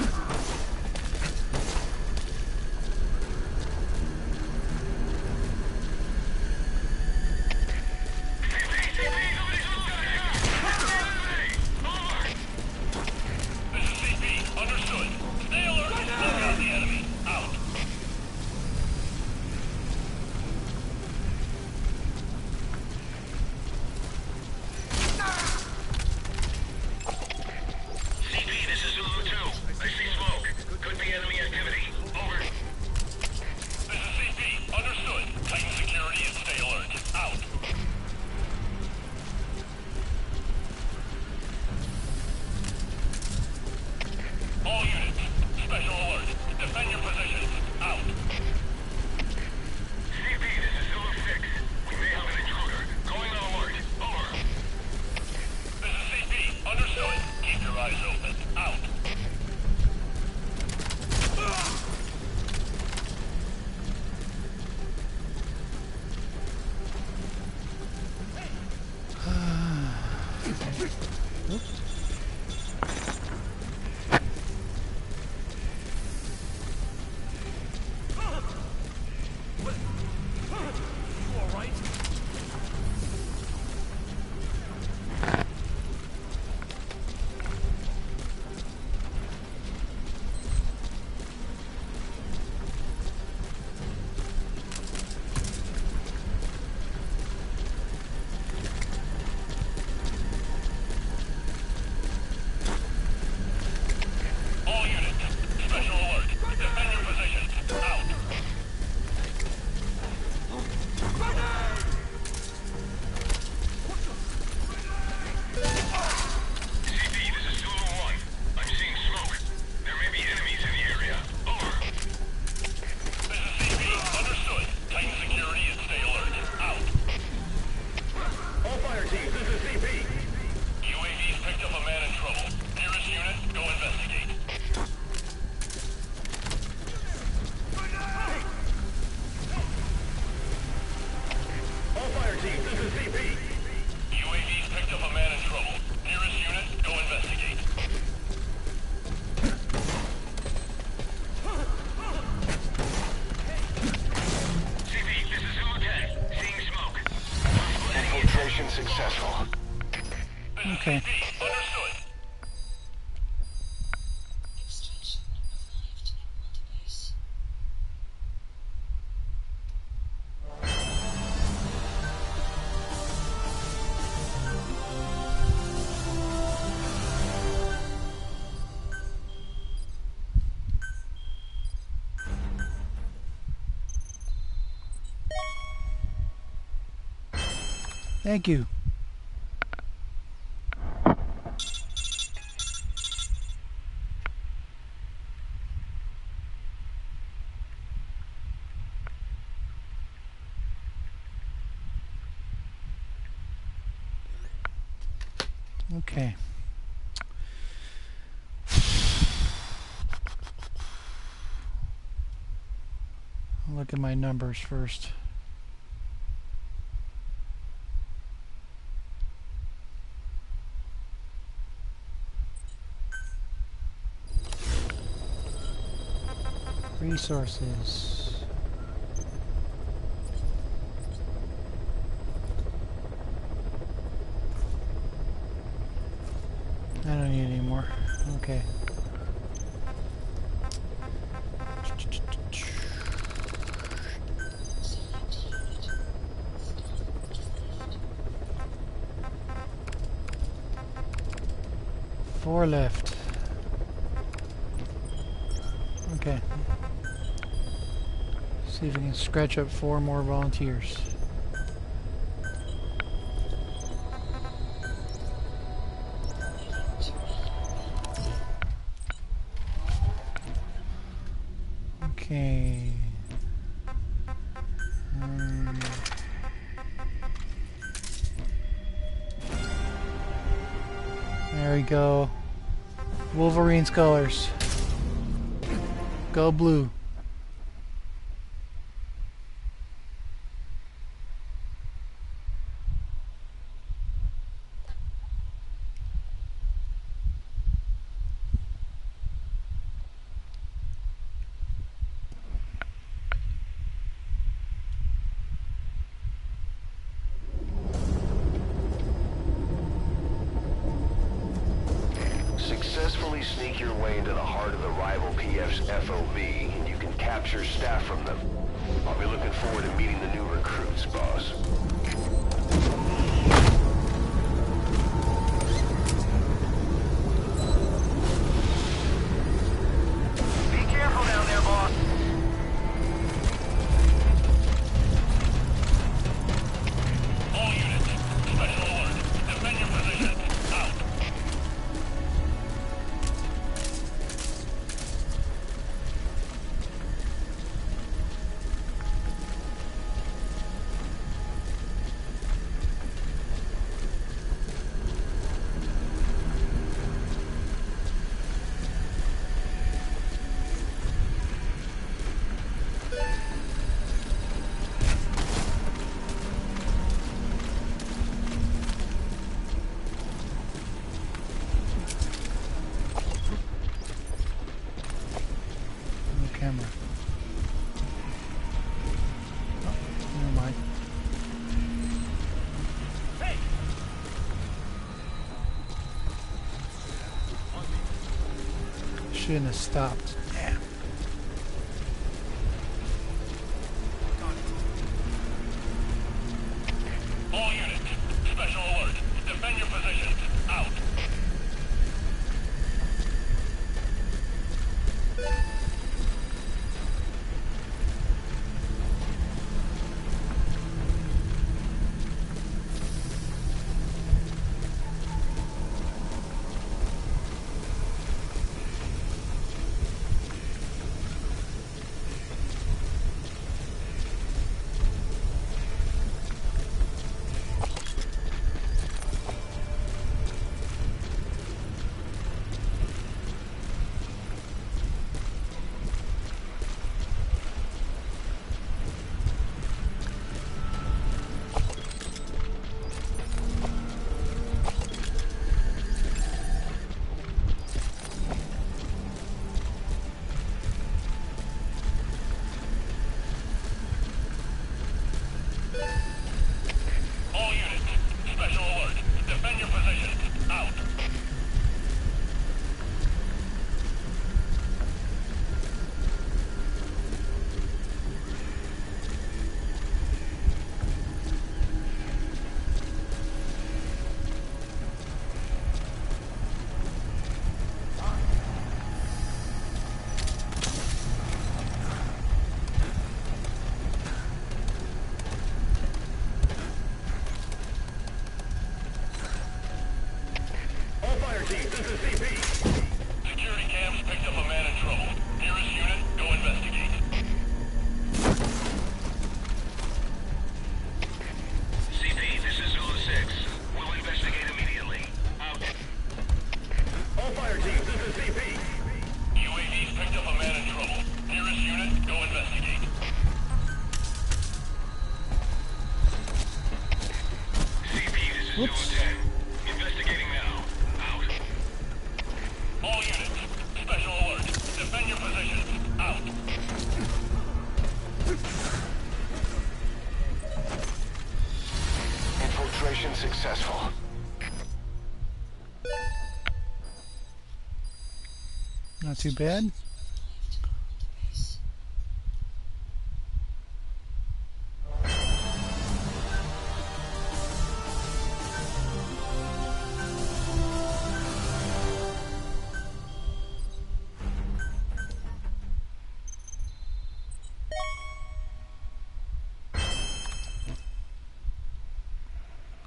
Okay. Understood. Extraction arrived at the base. Thank you. Okay. I'll look at my numbers first. Resources. I don't need any more. Okay. Select unit. Scan is left. 4 left. Okay. See if we can scratch up 4 more volunteers. Okay. There we go. Wolverine's colors. Go blue. Successfully sneak your way into the heart of the rival PF's FOB, and you can capture staff from them. I'll be looking forward to meeting the new recruits, boss. Be careful down there, boss. All units, special alert. Defend your position. Out. No camera. Oh, never mind. Hey! Shouldn't have stopped. Damn. All units, special alert. Defend your position. Out. Whoops. 210. Investigating now. Out. All units, special alert. Defend your positions. Out. Infiltration successful. Not too bad.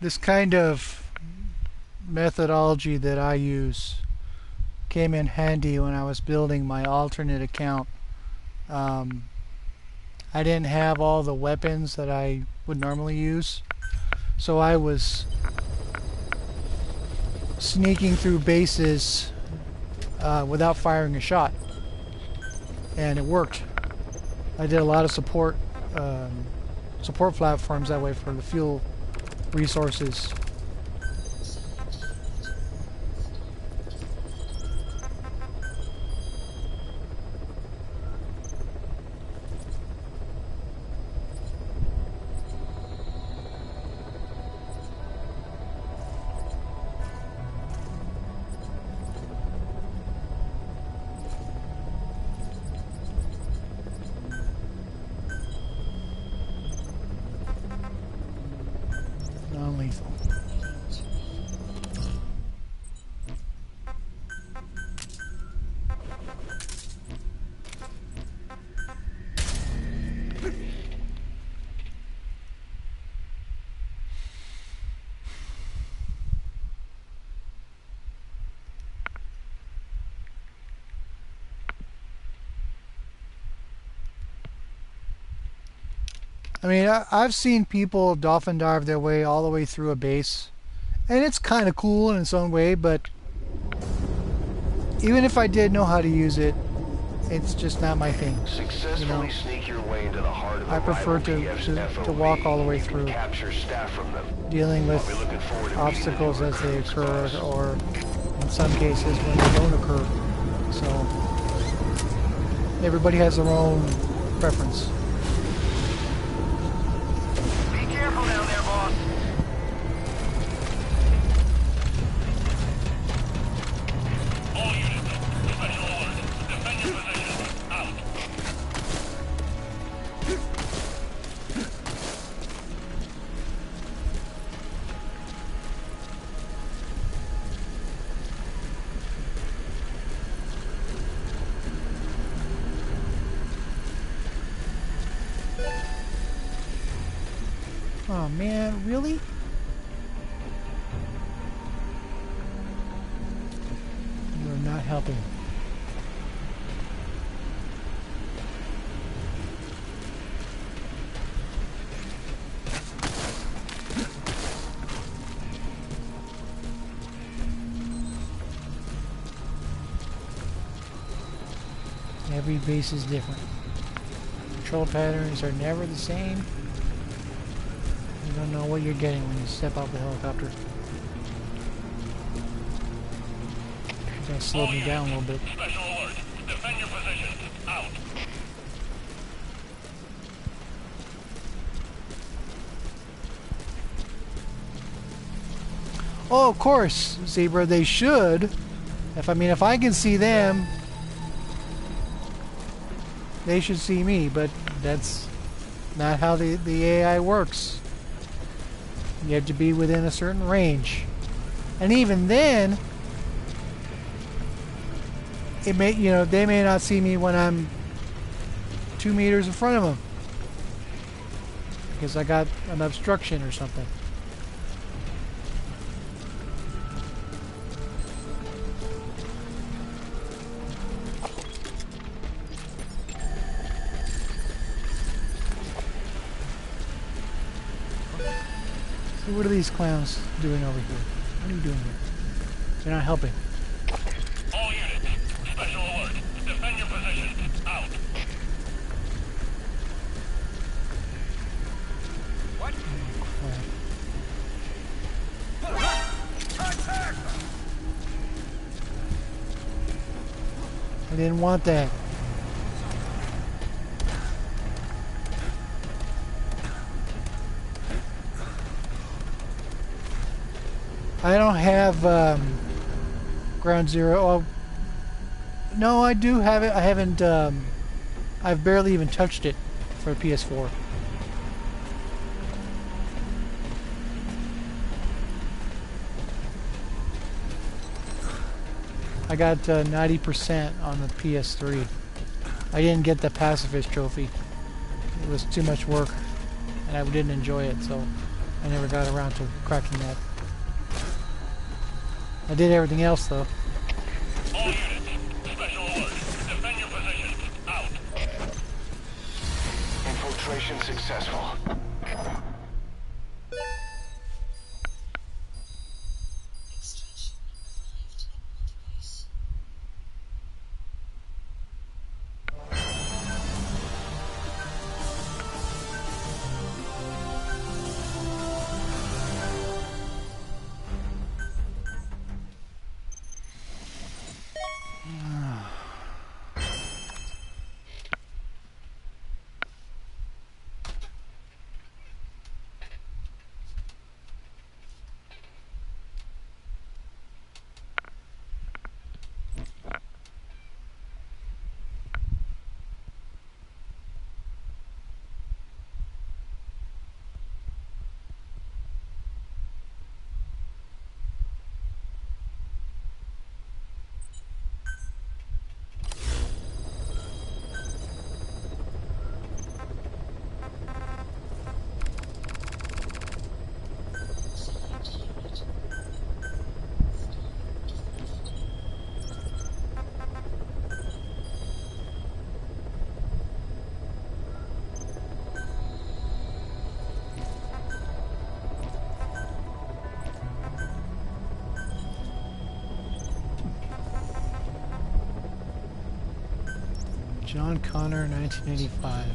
This kind of methodology that I use came in handy when I was building my alternate account. I didn't have all the weapons that I would normally use, so I was sneaking through bases without firing a shot, and it worked. I did a lot of support platforms that way for the fuel resources. Non-lethal. I mean, I've seen people dolphin dive their way all the way through a base, and it's kind of cool in its own way, but even if I did know how to use it, it's just not my thing. Successfully sneak your way into the heart of the I prefer rival PF's to FOB. walk all the way You can through, capture staff from them. dealing with I'll be looking forward to meeting the obstacles new as they recruits, occur, boss. or in some cases when they don't occur. So everybody has their own preference. Be careful down there, boss. All units, special alert. Defend your positions. Out. Oh man, really? You're not helping. Every base is different. Control patterns are never the same. You don't know what you're getting when you step off the helicopter. That slowed me down a little bit. Special alert. Defend your positions. Out. Oh, of course, Zebra, they should. If I can see them, they should see me, but that's not how the AI works. You have to be within a certain range. And even then, it may, they may not see me when I'm 2 meters in front of them, because I got an obstruction or something. So what are these clowns doing over here? What are you doing here? They're not helping. All units, special alert. Defend your positions. Out. What? Crap. didn't want that. I don't have Ground Zero. Oh, no, I do have it. I haven't. I've barely even touched it for PS4. I got 90% on the PS3. I didn't get the pacifist trophy. It was too much work, and I didn't enjoy it, so I never got around to cracking that. I did everything else, though. All units, special alert. Defend your positions. Out. Infiltration successful. Extraction arrived at base. Select unit. John Connor, 1985.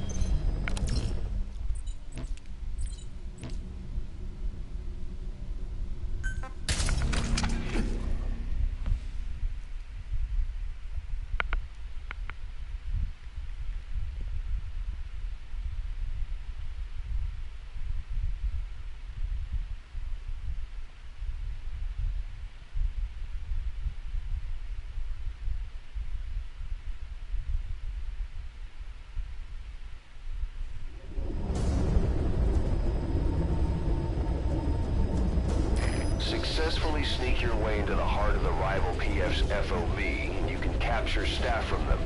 Successfully sneak your way into the heart of the rival PF's FOB, and you can capture staff from them.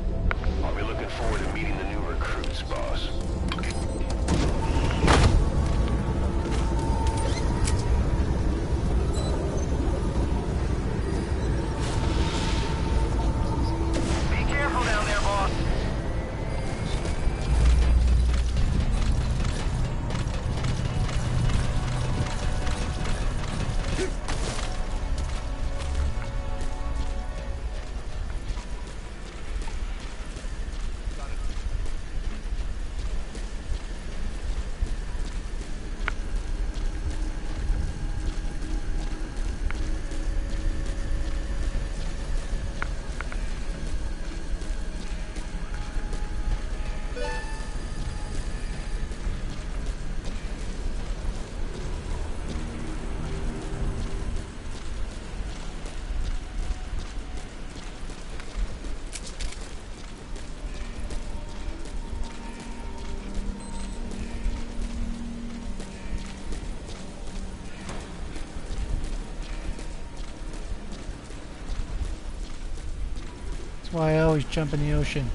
I'll be looking forward to meeting the new recruits, boss. Be careful down there, boss. That's why I always jump in the ocean.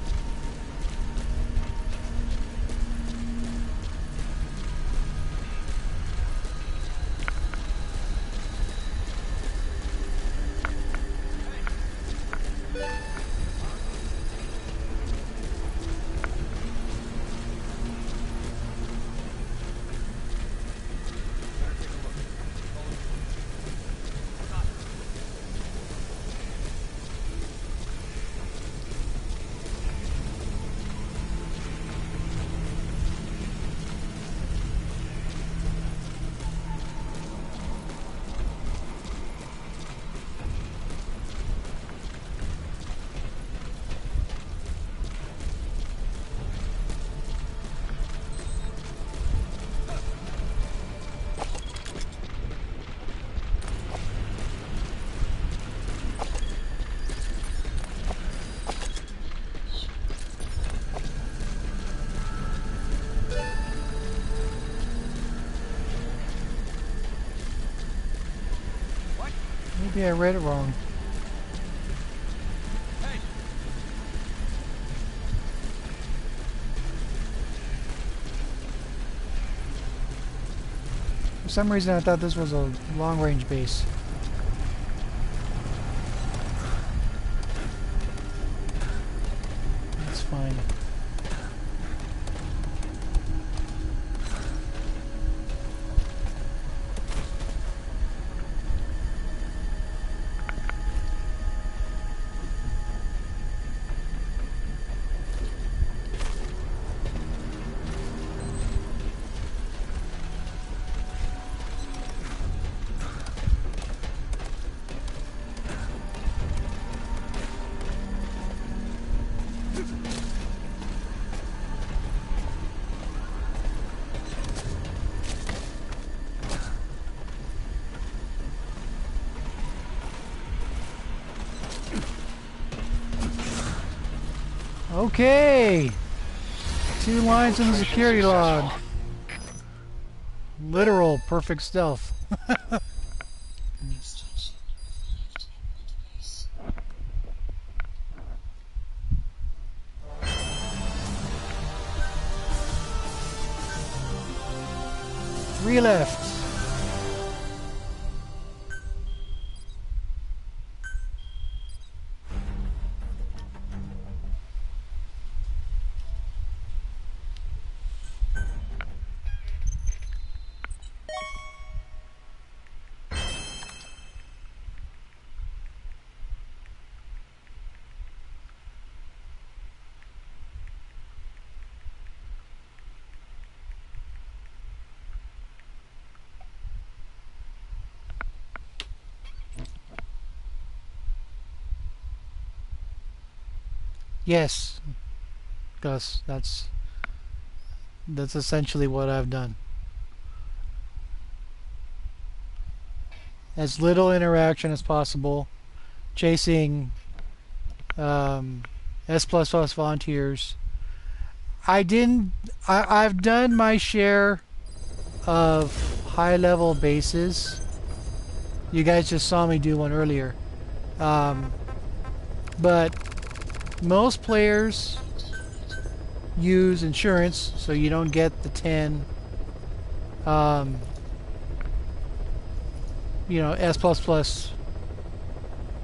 Maybe I read it wrong. For some reason I thought this was a long-range base. That's fine. Okay! 2 lines in the security log. Literal perfect stealth. New station arrived at base. 3 left. Yes, Gus, that's essentially what I've done. As little interaction as possible, chasing S++ volunteers. I've done my share of high-level bases. You guys just saw me do one earlier. But most players use insurance, so you don't get the 10 you know, S++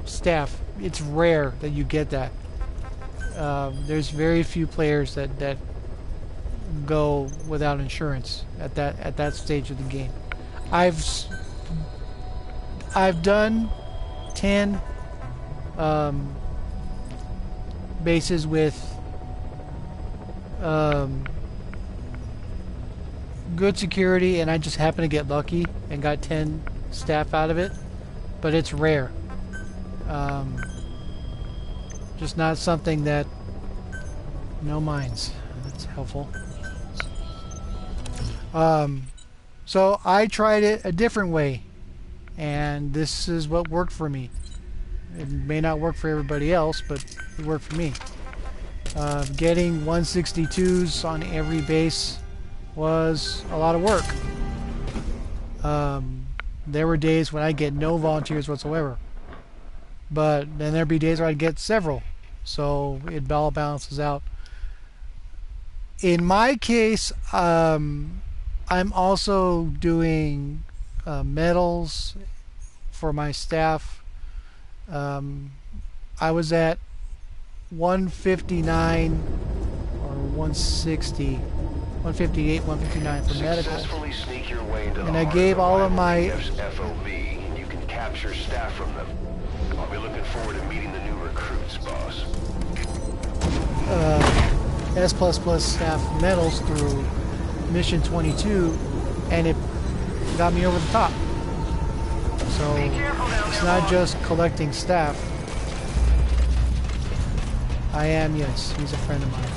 staff. It's rare that you get that. There's very few players that go without insurance at that stage of the game. I've done 10 bases with good security, and I just happened to get lucky and got 10 staff out of it, but it's rare. Just not something that... No mines. That's helpful. So I tried it a different way, and this is what worked for me. It may not work for everybody else, but it worked for me. Getting 162s on every base was a lot of work. There were days when I'd get no volunteers whatsoever, but then there'd be days where I'd get several, so it all balances out. In my case, I'm also doing medals for my staff. I was at 159 or 160, 158, 159 for medical. Successfully sneak your way into And the I heart gave of the all of rival my PF's FOB, and you can capture staff from them. I'll be looking forward to meeting the new recruits, boss. S++ staff medals through mission 22, and it got me over the top. So it's not just collecting staff. I am, yes, he's a friend of mine.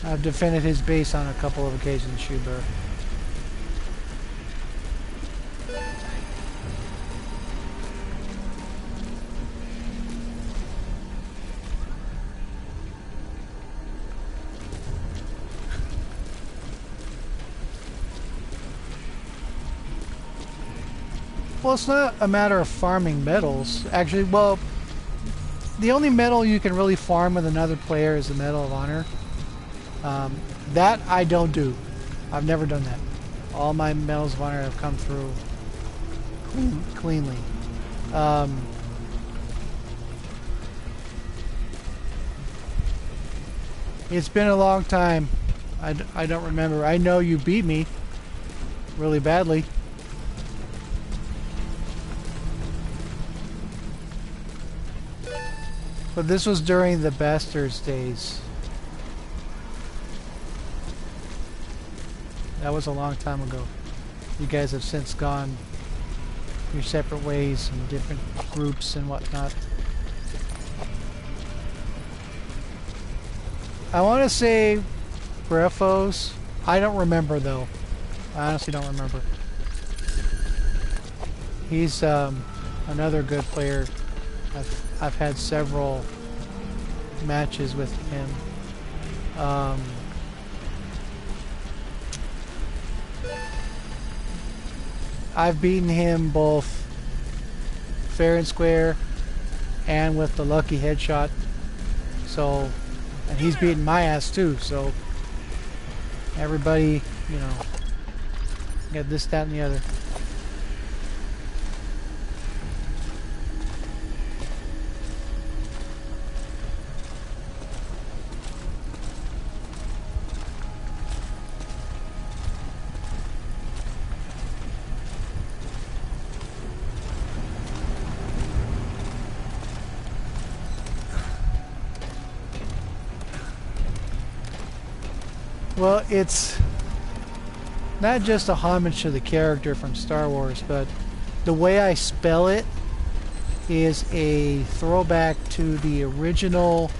I've defended his base on a couple of occasions, Schubert. Well, it's not a matter of farming medals. Actually, well, the only medal you can really farm with another player is the Medal of Honor. That I don't do. I've never done that. All my Medals of Honor have come through cleanly. It's been a long time. I don't remember. I know you beat me really badly. But this was during the Bastards days. That was a long time ago. You guys have since gone your separate ways in different groups and whatnot. I want to say for FOs, I don't remember though. I honestly don't remember. He's another good player. I've had several matches with him. I've beaten him both fair and square and with the lucky headshot. So, and he's beaten my ass too. So everybody, you know, got this, that, and the other. Well, it's not just a homage to the character from Star Wars, but the way I spell it is a throwback to the original.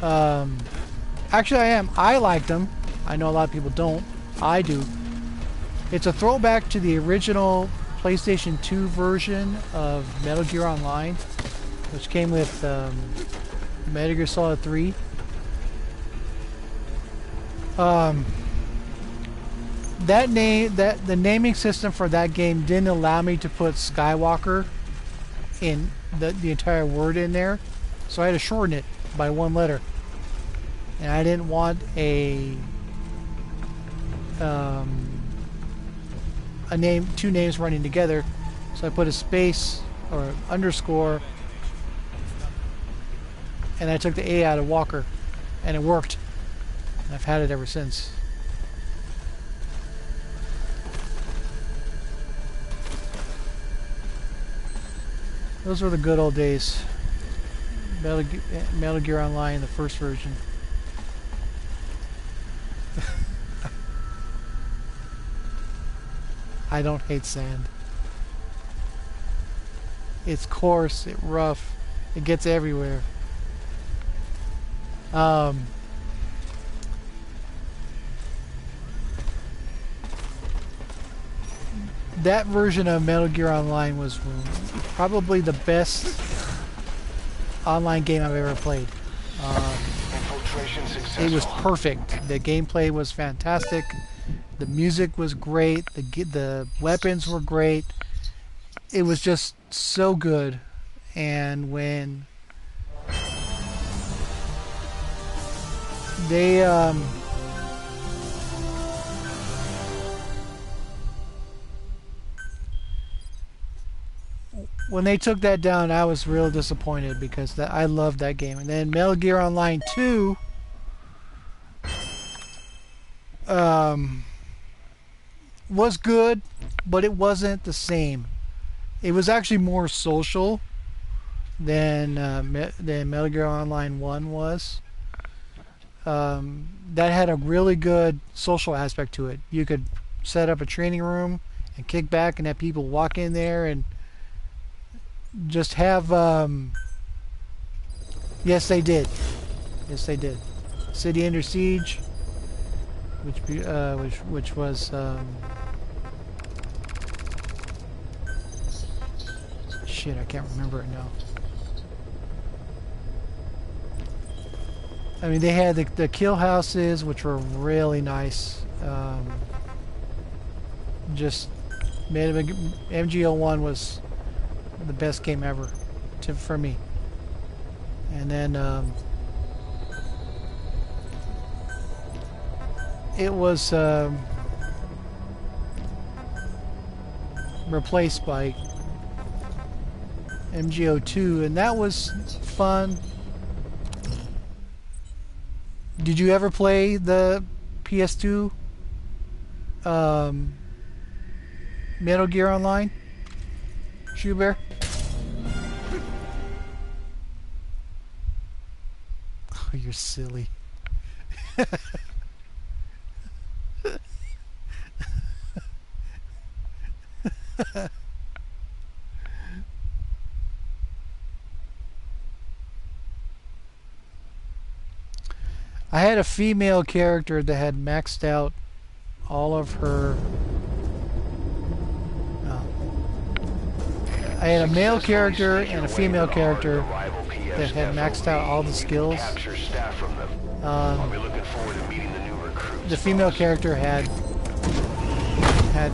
Actually, I liked them. I know a lot of people don't. I do. It's a throwback to the original PlayStation 2 version of Metal Gear Online, which came with Metal Gear Solid 3. The naming system for that game didn't allow me to put Skywalker in the entire word in there, so I had to shorten it by one letter. And I didn't want a name, two names running together, so I put a space or underscore, and I took the A out of Walker, and it worked. I've had it ever since. Those were the good old days. Metal Gear Online, the first version. I don't hate sand. It's coarse, it's rough, it gets everywhere. That version of Metal Gear Online was probably the best online game I've ever played. Infiltration successful. It was perfect. The gameplay was fantastic. The music was great. The weapons were great. It was just so good. And when they when they took that down, I was real disappointed because I loved that game. And then Metal Gear Online 2 was good, but it wasn't the same. It was actually more social than Metal Gear Online 1 was. That had a really good social aspect to it. You could set up a training room and kick back and have people walk in there and just have yes they did City Under Siege, which was shit, I can't remember it now. I mean, they had the kill houses, which were really nice. Just MGO1 was the best game ever for me. And then it was replaced by MGO2, and that was fun. Did you ever play the PS2 Metal Gear Online, Shoe Bear? Oh, you're silly. I had a female character that had maxed out all of her... I had a male character and a female character that had maxed out all the skills. The female character had a...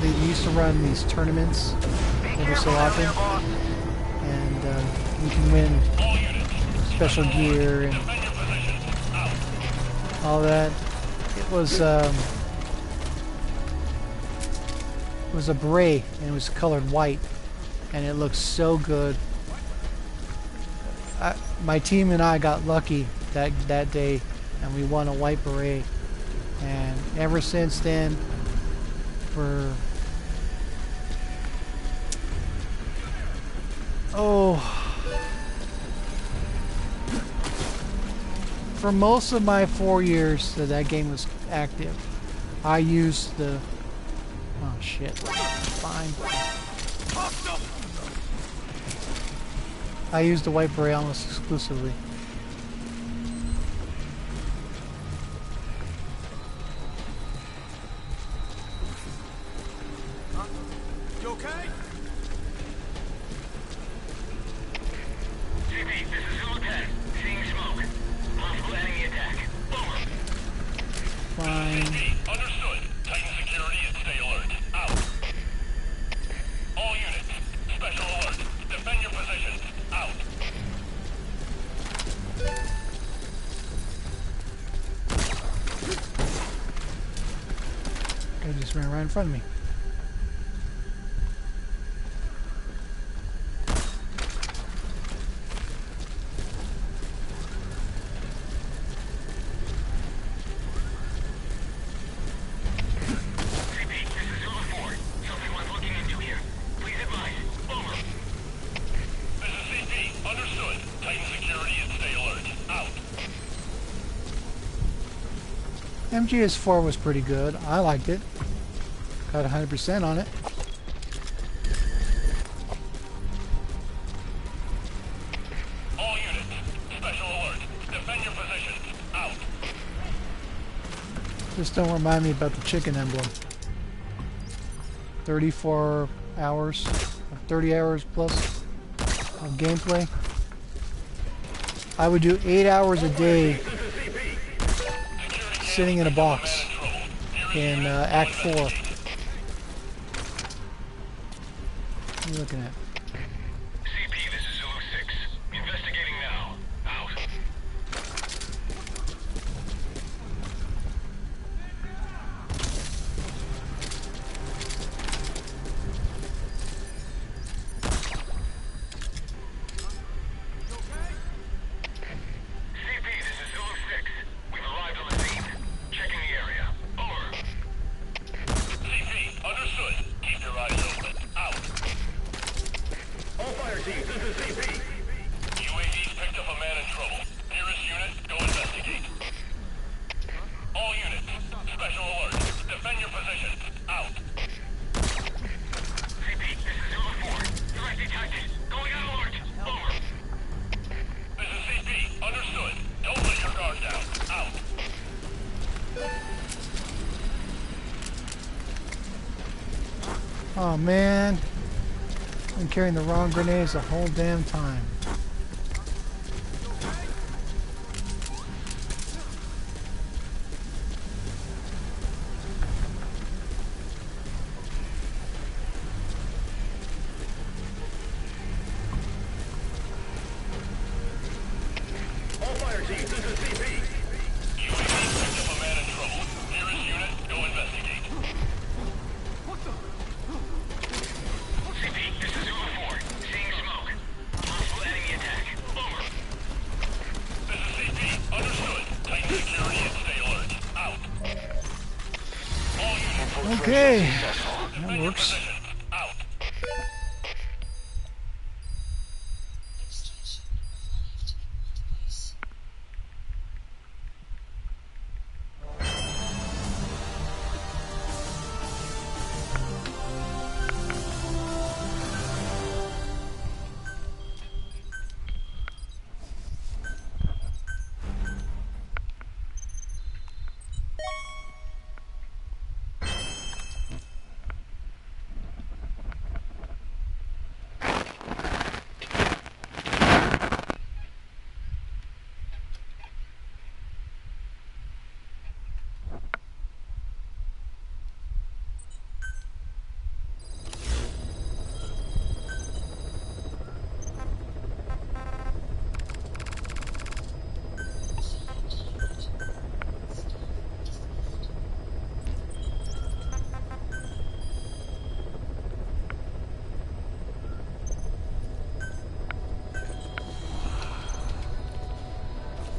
they used to run these tournaments every so often, and you can win special gear and all that. It was a beret, and it was colored white, and it looked so good. My team and I got lucky that day, and we won a white beret. And ever since then, for most of my 4 years that game was active, I used the... Oh shit. Fine. I used the white beret almost exclusively. You okay? CP, this is Zulu 10. Seeing smoke. Possible enemy attack. Over. Fine. CP, understood. Tighten security and stay alert. Out. All units, special alert. Defend your positions. Out. Guy just ran right in front of me. MGS4 was pretty good. I liked it. Got 100% on it. All units, special alert. Defend your positions. Out. Just don't remind me about the chicken emblem. 34 hours, 30 hours plus of gameplay. I would do 8 hours a day sitting in a box in Act 4. What are you looking at? CP, this is Zulu 6. Investigating now. Out. CP, this is Zulu 6. We've arrived on the scene. Checking the area. Over. CP, understood. Keep your eyes open. Out. All fire teams, this is CP. UAV's picked up a man in trouble. Nearest unit, go investigate. All units, special alert. Defend your positions. Out. CP, this is Zulu 4. Direct detected. Going on alert. Over. This is CP. Understood. Don't let your guard down. Out. Oh man, I'm carrying the wrong grenades the whole damn time. Okay, successful. that works. Out. Extraction arrived on device.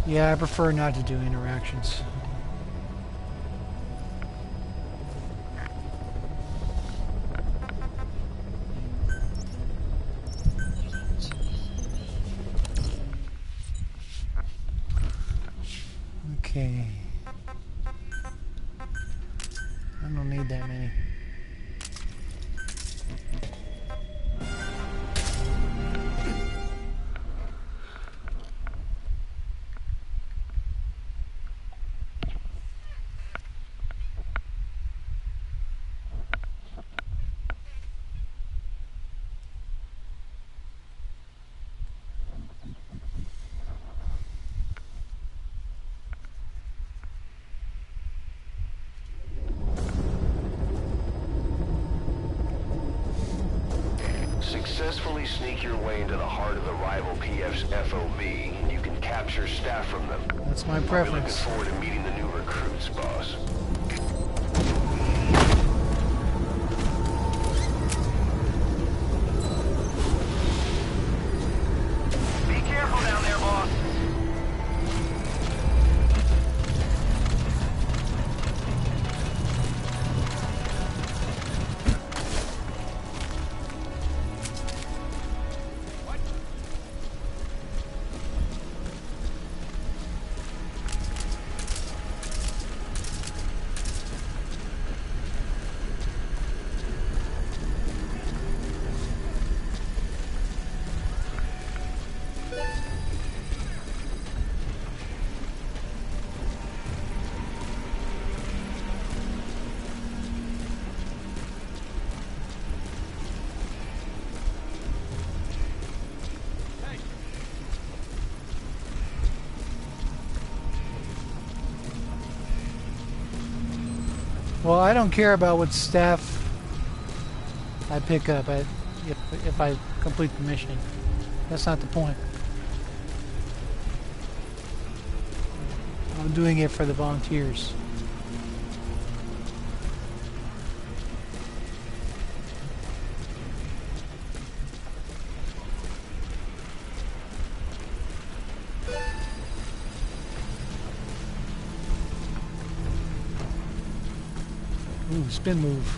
Yeah, I prefer not to do interactions. Okay. I don't need that many. Successfully sneak your way into the heart of the rival PF's FOB, and you can capture staff from them. That's my I'll be looking preference. forward to meeting the new recruits, boss. Be careful down there, boss. Well, I don't care about what staff I pick up if I complete the mission. That's not the point. I'm doing it for the volunteers. Ooh, spin move.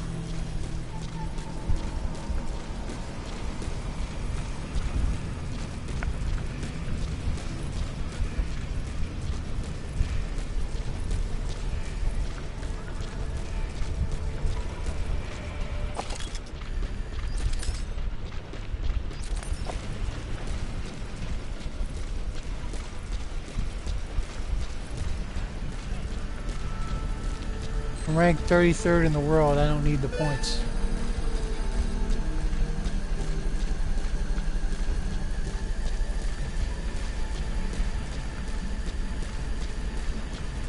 I'm ranked 33rd in the world. I don't need the points.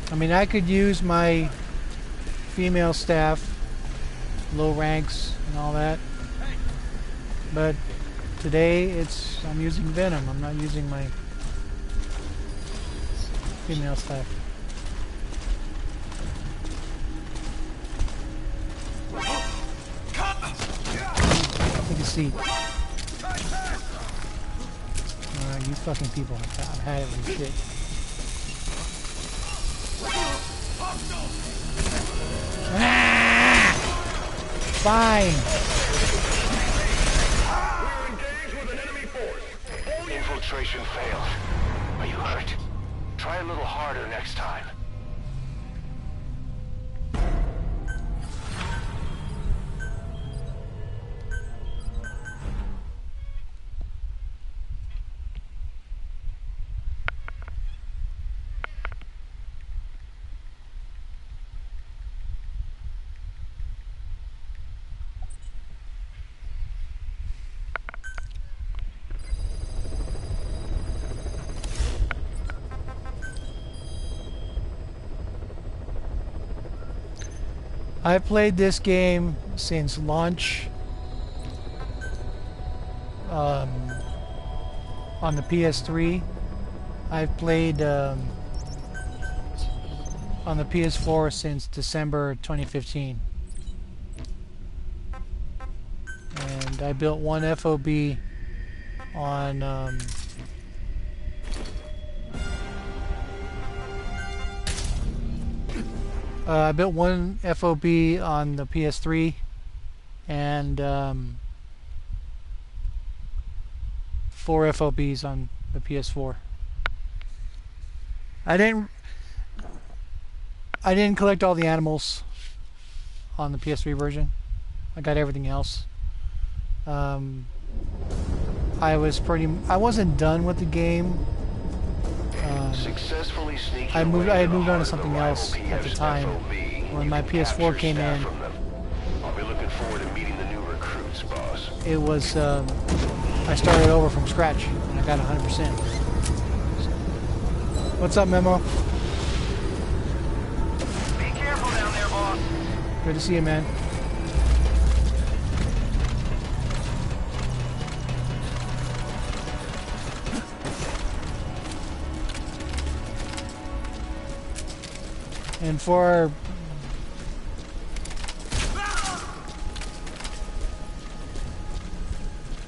I mean, I could use my female staff, low ranks and all that, but today I'm using Venom. I'm not using my female staff. Take a seat. Alright, you fucking people, I've had it with shit. Ah! fine. We're engaged with an enemy force. All units. Infiltration failed. Are you hurt? Try a little harder next time. I played this game since launch on the PS3. I've played on the PS4 since December 2015. And I built one FOB on I built one FOB on the PS3 and 4 FOBs on the PS4. I didn't collect all the animals on the PS3 version. I got everything else. I wasn't done with the game. Successfully sneak I your way had into the moved on to heart of the something rival else at the PF's time. FOB, When you my can PS4 capture came staff in, from them. I'll be looking forward to meeting the new recruits, boss. it was I started over from scratch and I got 100%. What's up, Memo? Be careful down there, boss. Good to see you, man. And for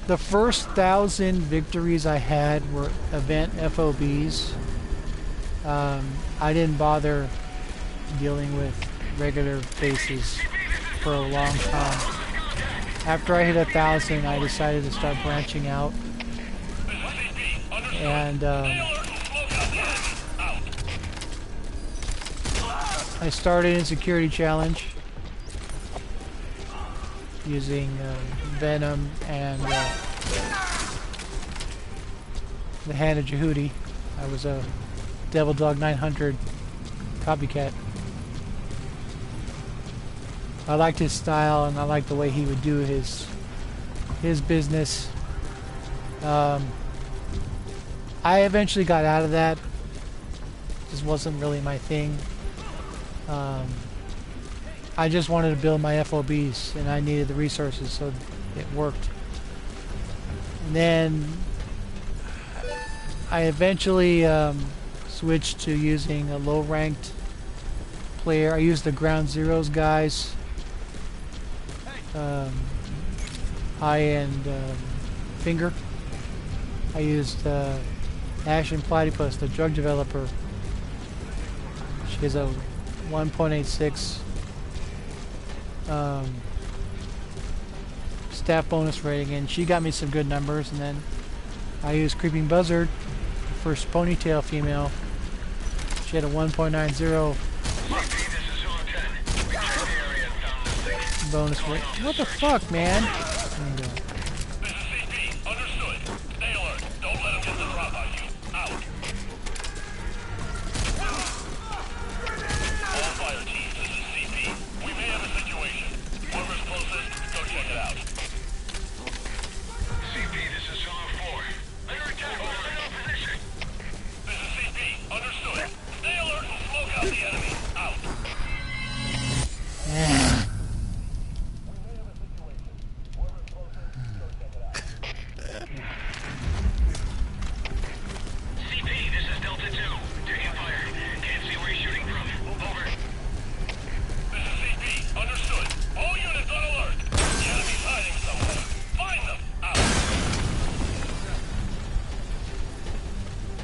the first 1,000 victories I had were event FOBs. I didn't bother dealing with regular faces for a long time. After I hit 1,000, I decided to start branching out. And I started in Security Challenge using Venom and the Hand of Jehudi. I was a Devil Dog 900 copycat. I liked his style and I liked the way he would do his business. I eventually got out of that. Just wasn't really my thing. I just wanted to build my FOBs and I needed the resources, so it worked. And then I eventually switched to using a low-ranked player. I used the Ground Zeroes guys, high-end Finger. I used Ash and Platypus, the drug developer. She has a 1.86 staff bonus rating, and she got me some good numbers. And then I used Creeping Buzzard, the first ponytail female. She had a 1.90 bonus rate. What the fuck, man? And,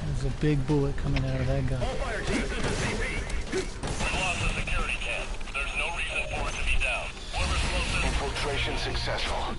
there's a big bullet coming out of that gun. All fire teams, this is CP. We lost the security camp. There's no reason for it to be down. Whoever's closest, Infiltration successful.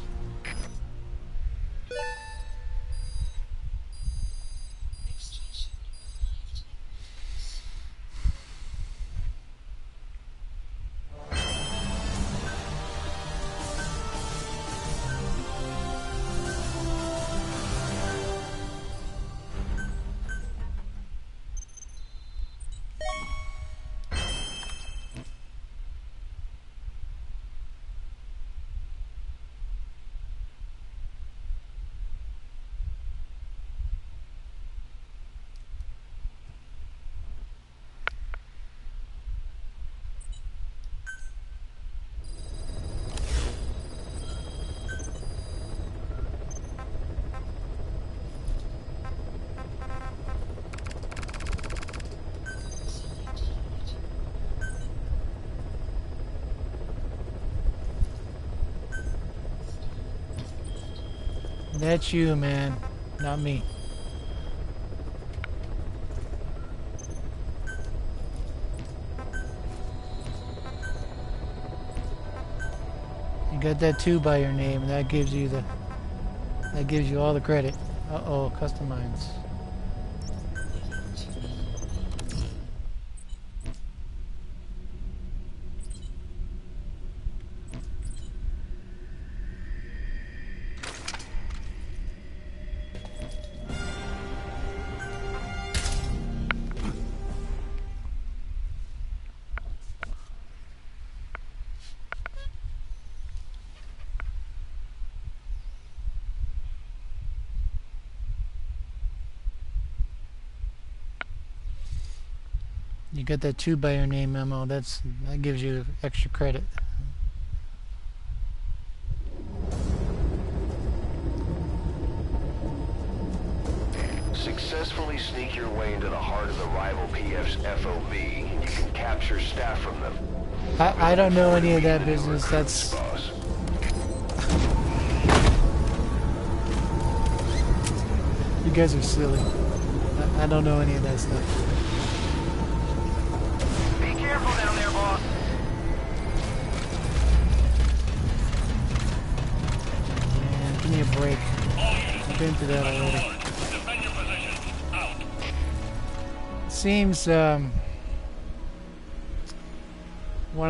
Extraction in 5 to 8 minutes. Assigned target. That's you, man. Not me. You got that 2 by your name, and that gives you all the credit. Uh-oh, custom mines. Moving to main. You got that 2 by your name memo, that gives you extra credit. Successfully sneak your way into the heart of the rival PF's FOB, and you can capture staff from them. I don't know any of that business. That's Boss. you guys are silly. I don't know any of that stuff. Be careful down there, boss. Man, give me a break. I've been through that already. Defend your position. Out. Seems one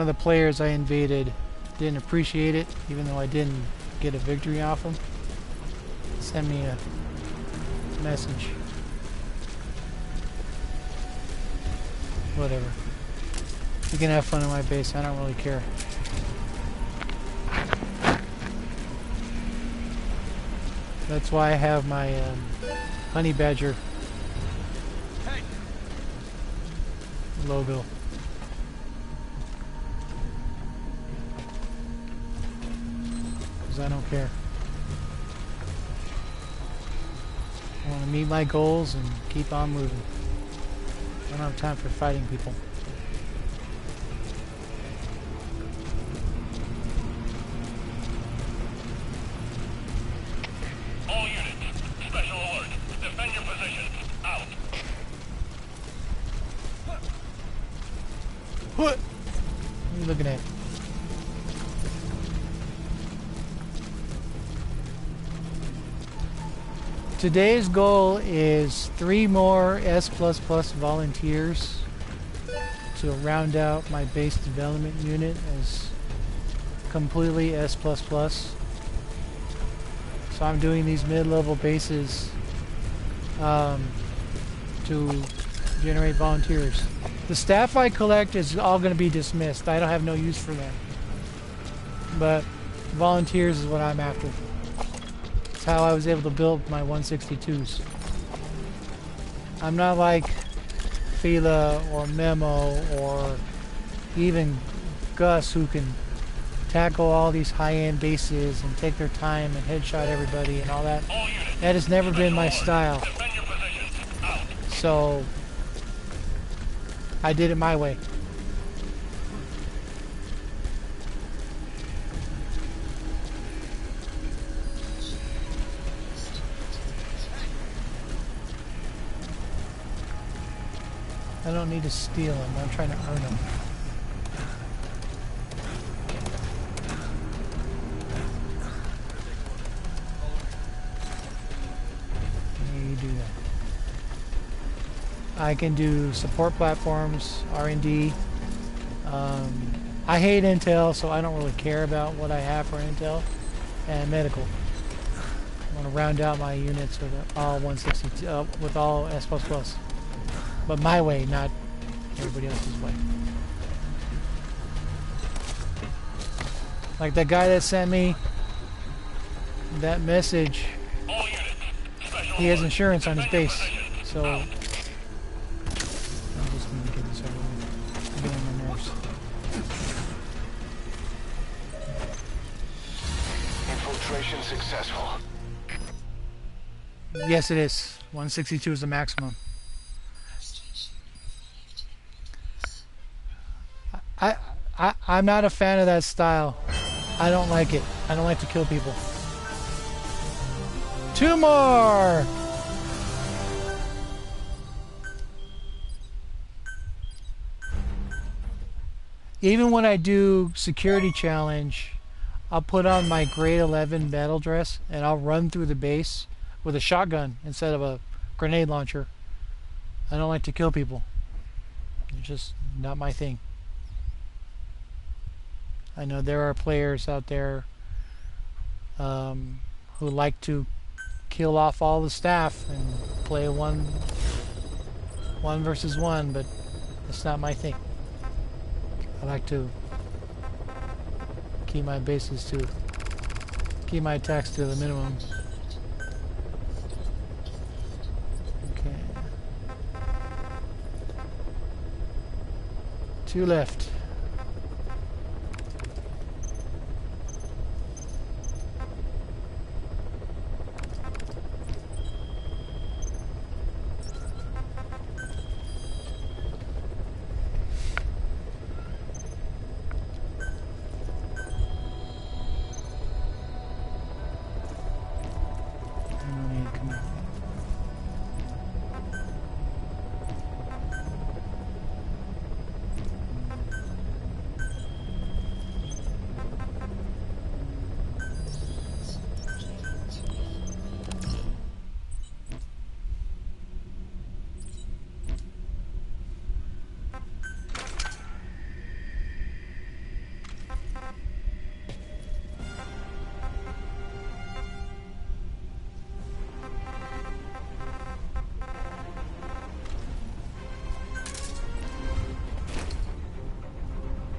of the players I invaded didn't appreciate it, even though I didn't get a victory off him. Send me a message. Whatever. You can have fun in my base. I don't really care. That's why I have my honey badger logo. Because I don't care. I want to meet my goals and keep on moving. I don't have time for fighting people. All units. Special alert. Defend your position. Out. What are you looking at? Today's goal is 3 more S++ volunteers to round out my base development unit as completely S++. So I'm doing these mid-level bases to generate volunteers. The staff I collect is all going to be dismissed. I don't have no use for them. But volunteers is what I'm after. That's how I was able to build my 162s. I'm not like Fila or Memo or even Gus, who can tackle all these high-end bases and take their time and headshot everybody and all that. All units. That has never been my style. Defend your position. Out. So I did it my way. I don't need to steal them. I'm trying to earn them. do that. I can do support platforms, R&D. I hate Intel, so I don't really care about what I have for Intel. And medical. I want to round out my units with all 162, with all S++. But my way, not everybody else's way. Like that guy that sent me that message, All units. Special he has alert. insurance on his Defend your base, position. so Out. I just need to get this over with. I'm getting on my nerves. Infiltration successful. Yes, it is. 162 is the maximum. I'm not a fan of that style. I don't like it. I don't like to kill people. 2 more! Even when I do security challenge, I'll put on my grade 11 battle dress and I'll run through the base with a shotgun instead of a grenade launcher. I don't like to kill people. It's just not my thing. I know there are players out there who like to kill off all the staff and play one versus one, but it's not my thing. I like to keep my bases to keep my attacks to the minimum. Okay. 2 left.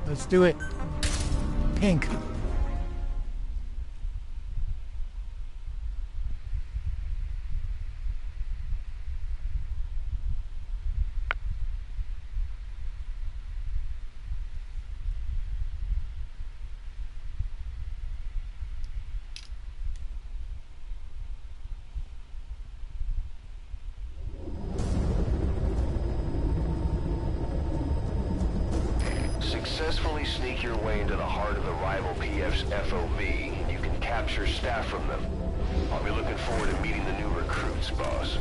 Let's do it. Pink. Successfully sneak your way into the heart of the rival PF's FOB, and you can capture staff from them. I'll be looking forward to meeting the new recruits, boss.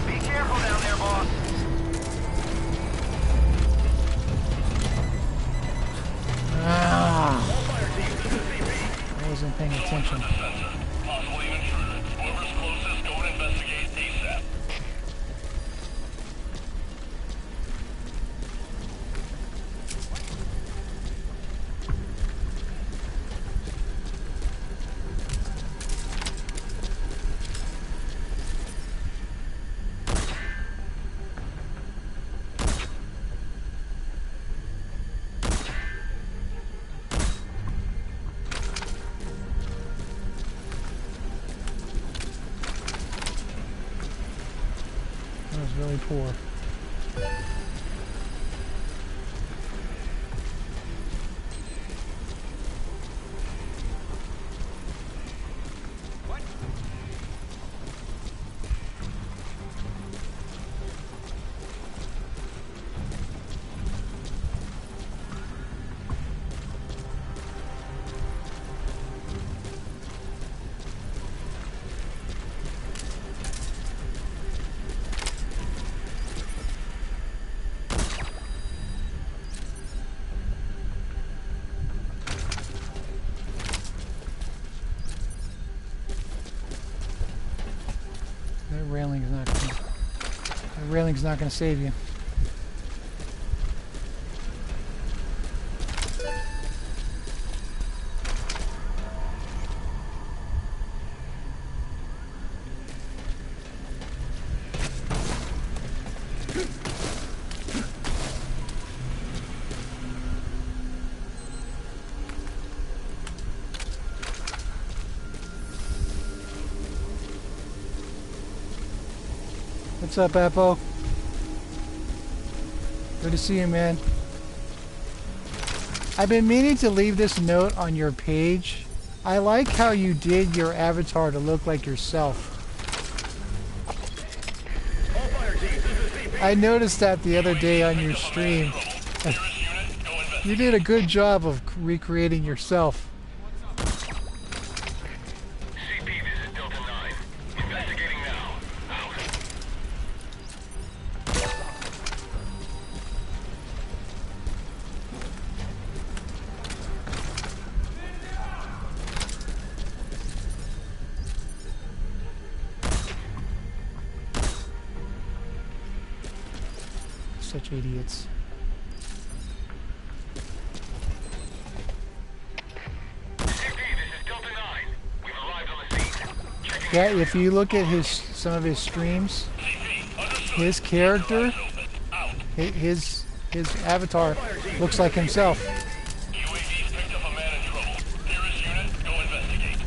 Be careful down there, boss. Ah, All fire teams to the CP. I wasn't paying attention. Possibly an intruder. Whoever's closest, go and investigate ASAP. That was really poor. railing's not going to save you. What's up, Appo? Good to see you, man. I've been meaning to leave this note on your page. I like how you did your avatar to look like yourself. All fire teams, this is CP. I noticed that the other day on your stream. You did a good job of recreating yourself. CP, this is Delta 9. Investigating now. Out. Such idiots. CP, this is Delta 9. We've arrived on the scene. Checking Yeah, if you look at some of his streams, his character, his avatar looks like himself. UAV's picked up a man in trouble. Nearest unit, go investigate.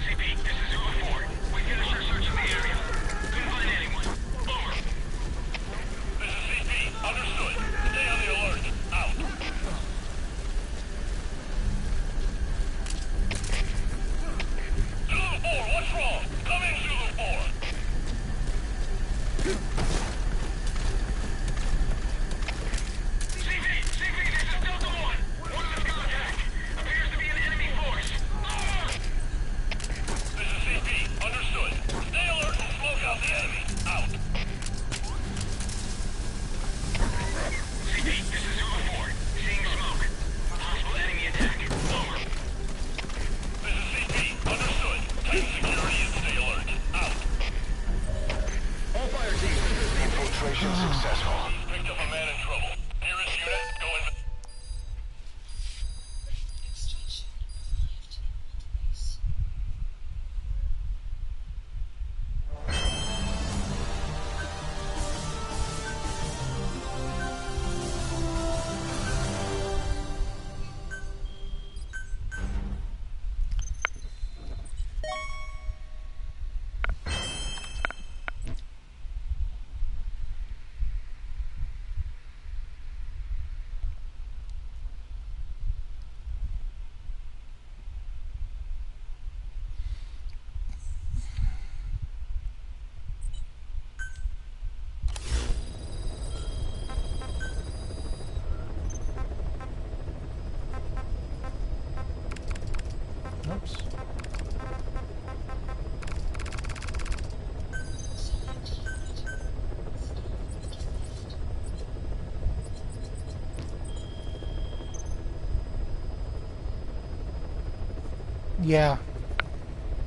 CP, this is Zulu 4. We finished our search of the area. Couldn't find anyone. Over. This is CP. Understood. Stay on the alert. Out. Zulu 4, what's wrong? Come in, Zulu 4. CP, this is Delta 1. One of us contact. Appears to be an enemy force. Over. This is CP. Understood. Stay alert and smoke out the enemy. Out. CP, this is Zulu 4. Seeing smoke. Possible enemy attack. Over. This is CP. Understood. Tighten security and stay alert. Out. All fire teams, this is CP. Infiltration successful. Picked up a man in trouble. Nearest unit, go in. Extraction 5 to place. Oops. 17 meter. Yeah,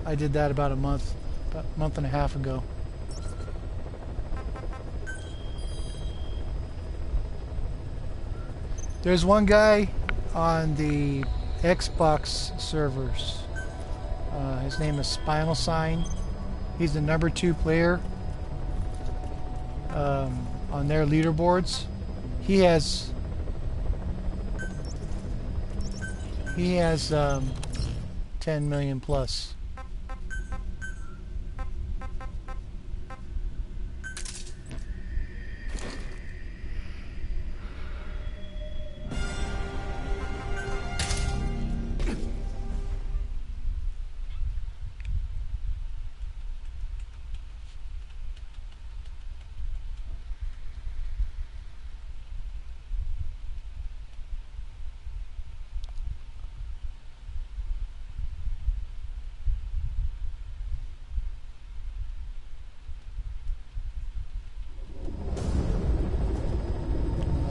I did that about a month and a half ago. There's one guy on the Xbox servers. His name is Spinal Sign. He's the number 2 player on their leaderboards. He has 10 million plus.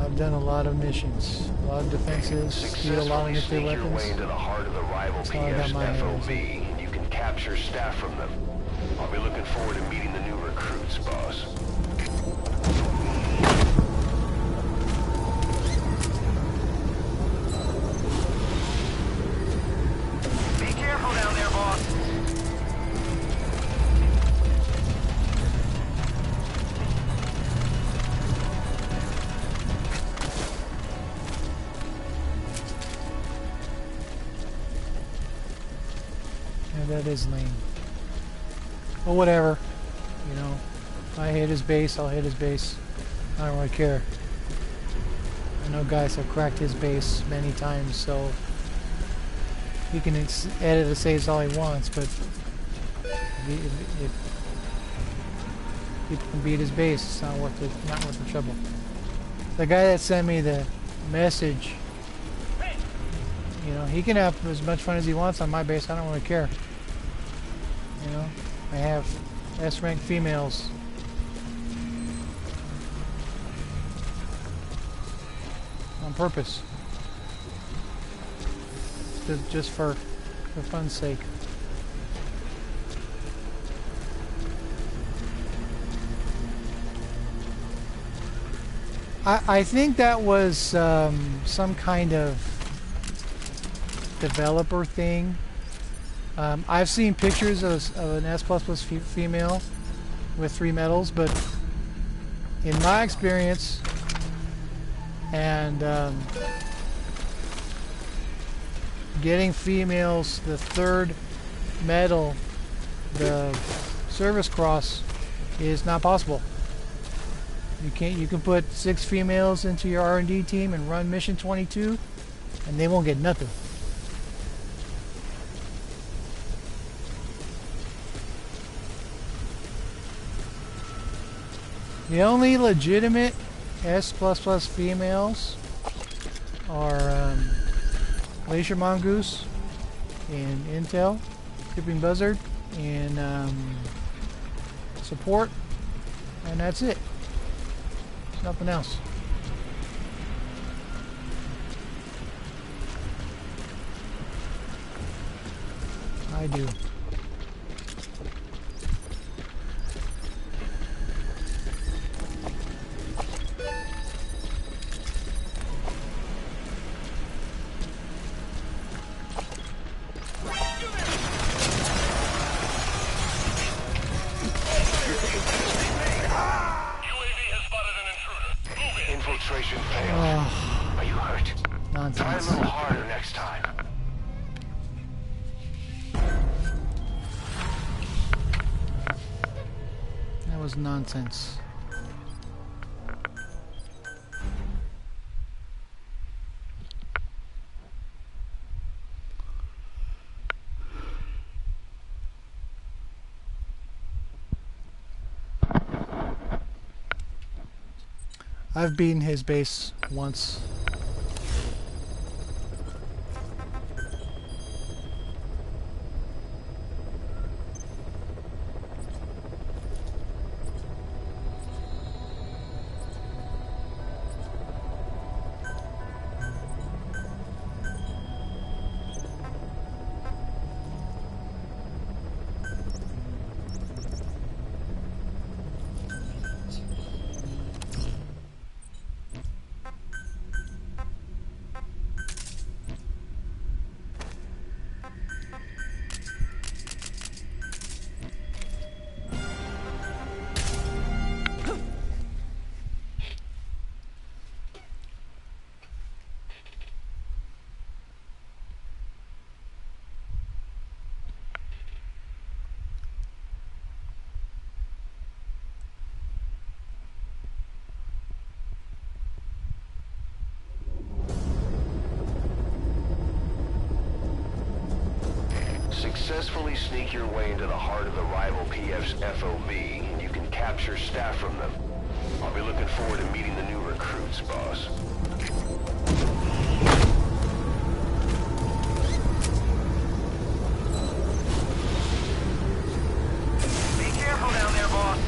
I've done a lot of missions, a lot of defenses, steal a lot of Successfully nuclear sneak your way weapons. into the heart of the rival That's all I got PF's my hands FOB, and you can capture staff from them. I'll be looking forward to meeting the new recruits, boss. Be careful down there, boss. Yeah, that is lame. Well, whatever. You know, if I hit his base, I'll hit his base. I don't really care. I know guys have cracked his base many times, so he can edit the saves all he wants, but if people can beat his base, it's not worth the trouble. The guy that sent me the message, you know, he can have as much fun as he wants on my base. I don't really care. You know, I have S-rank females. On purpose. Just for fun's sake. I think that was some kind of developer thing. I've seen pictures of an S++ female with 3 medals, but in my experience, and getting females the 3rd medal, the service cross, is not possible. You can put 6 females into your R&D team and run mission 22, and they won't get nothing. The only legitimate S++ females are Glacier Mongoose and Intel, Creeping Buzzard, and support, and that's it. There's nothing else. I do. Infiltration failed. Are you hurt? Try a Nonsense. little harder next time. That was nonsense. I've beaten his base once. Successfully sneak your way into the heart of the rival PF's FOB, and you can capture staff from them. I'll be looking forward to meeting the new recruits, boss. Be careful down there, boss.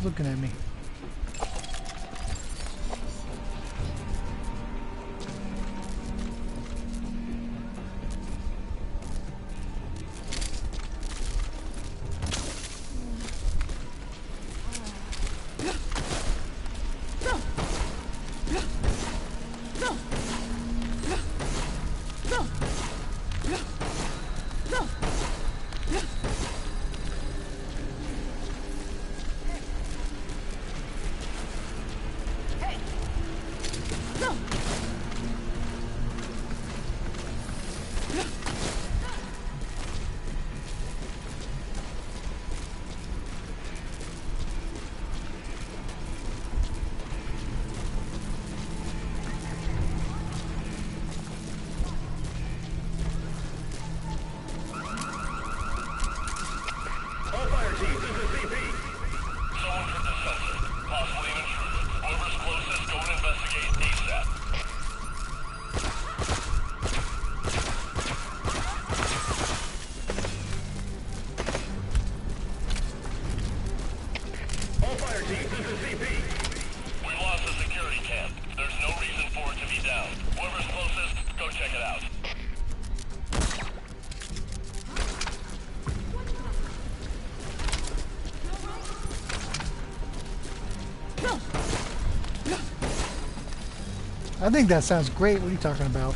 looking at me. All fire teams, this is CP. Someone from the shelter. Possibly an intruder. Whoever's closest, go and investigate ASAP. All fire teams, this is CP. We lost the security camp. There's no reason for it to be down. Whoever's closest, go check it out. I think that sounds great. What are you talking about?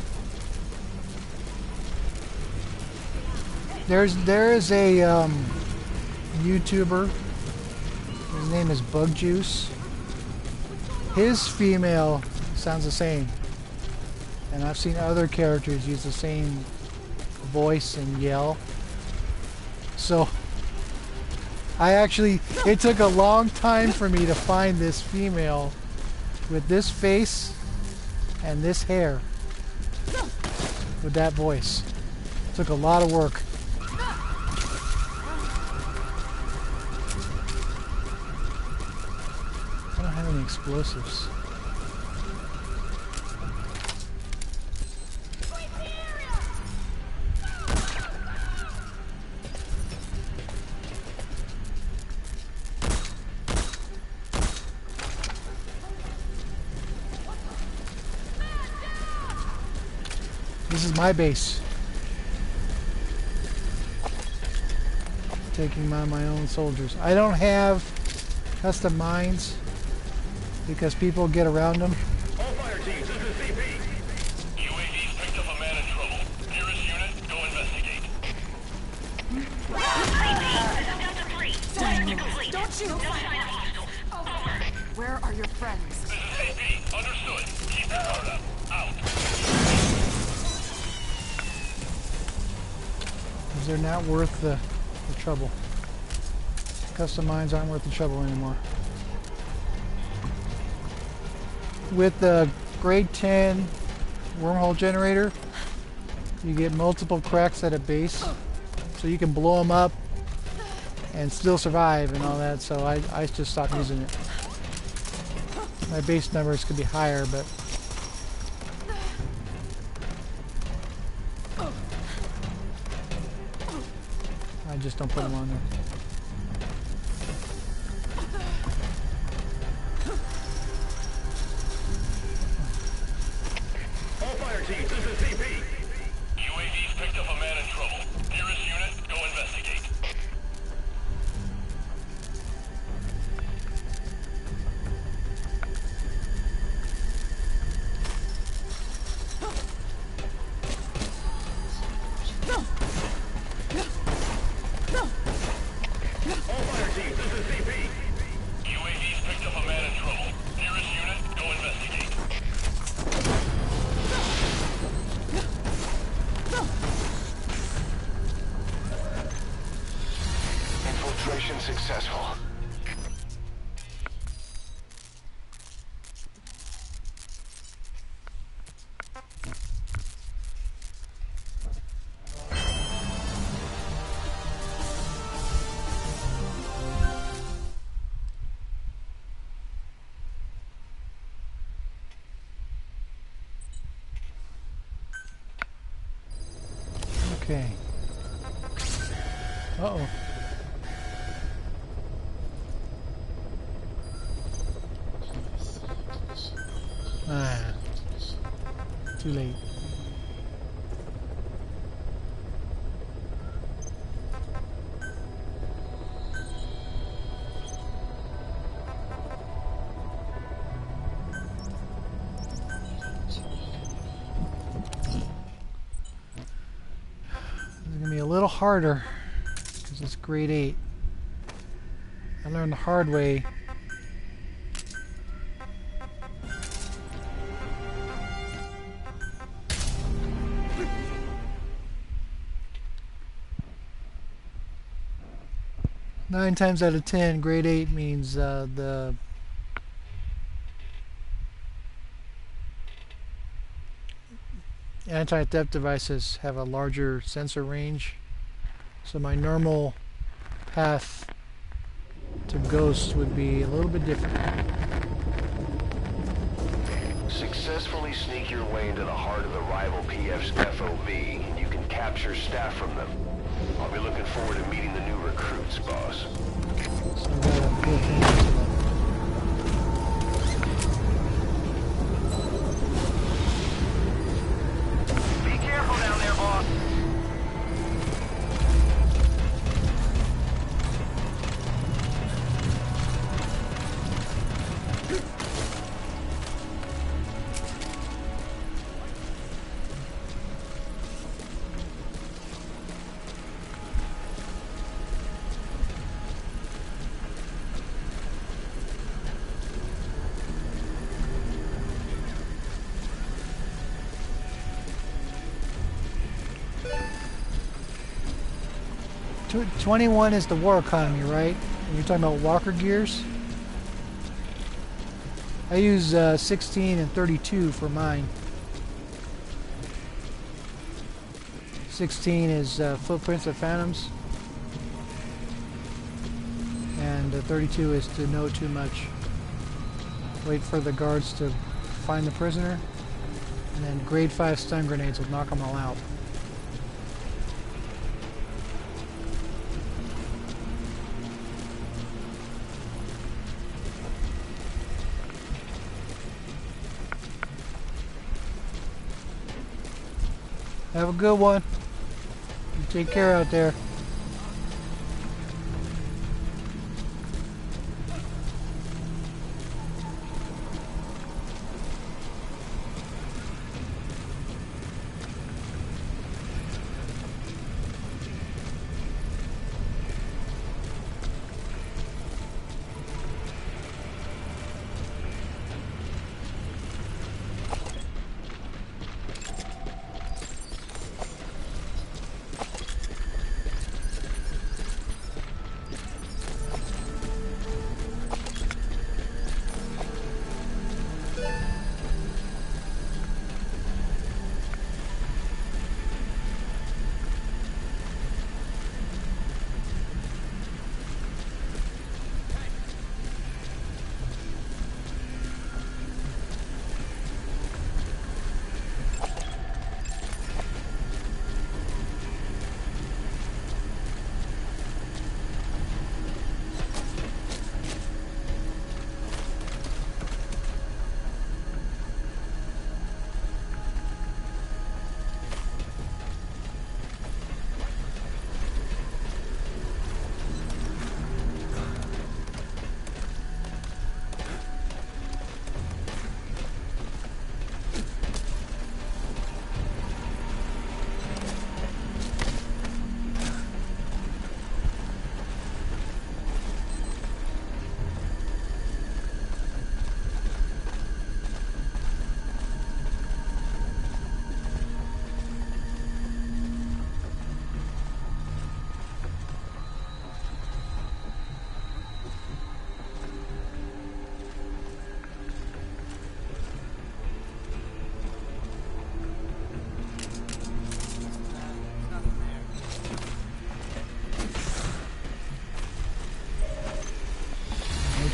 There is a YouTuber. His name is Bug Juice. His female sounds the same, and I've seen other characters use the same voice and yell. So it took a long time for me to find this female with this face and this hair with that voice. It took a lot of work. I don't have any explosives. This is my base. Taking on my own soldiers. I don't have custom mines because people get around them. All fire teams, this is CP. UAV's picked up a man in trouble. Nearest unit, go investigate. Don't shoot! Over. Where are your friends? This is CP. Understood. Keep your guard up. Out. Because they're not worth the trouble. Custom mines aren't worth the trouble anymore. With the grade 10 wormhole generator, you get multiple cracks at a base, so you can blow them up and still survive and all that, so I just stopped using it. My base numbers could be higher, but I just don't put them on there. All fire teams, this is CP. UAV's picked up a man in trouble. Nearest unit, go investigate. All fire teams, this is CP. UAV's picked up a man in trouble. Nearest unit, go investigate. Infiltration successful. Okay. Uh-oh. Too late. It's gonna be a little harder because it's grade 8. I learned the hard way. Nine times out of 10, grade 8 means the anti-theft devices have a larger sensor range. So my normal path to ghost would be a little bit different. Successfully sneak your way into the heart of the rival PF's FOB, and you can capture staff from them. I'll be looking forward to meeting the new recruits, boss. So I gotta pay attention to that. Be careful down there, boss. Tw 21 is the war economy, right? And you're talking about walker gears? I use 16 and 32 for mine. 16 is footprints of phantoms, and 32 is to know too much. Wait for the guards to find the prisoner, and then grade 5 stun grenades will knock them all out. Have a good one. You take care out there.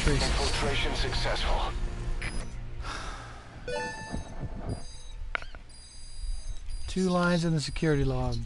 Infiltration successful. Two lines in the security log.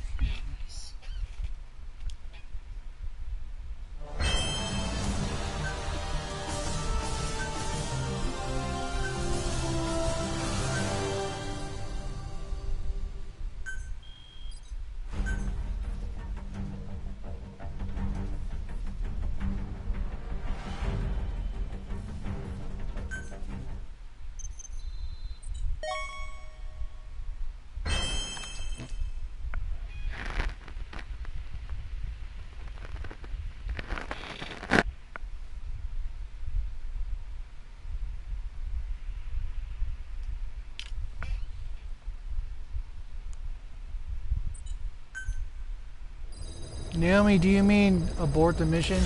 Naomi, do you mean abort the mission?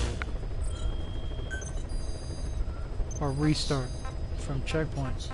Or restart from checkpoints?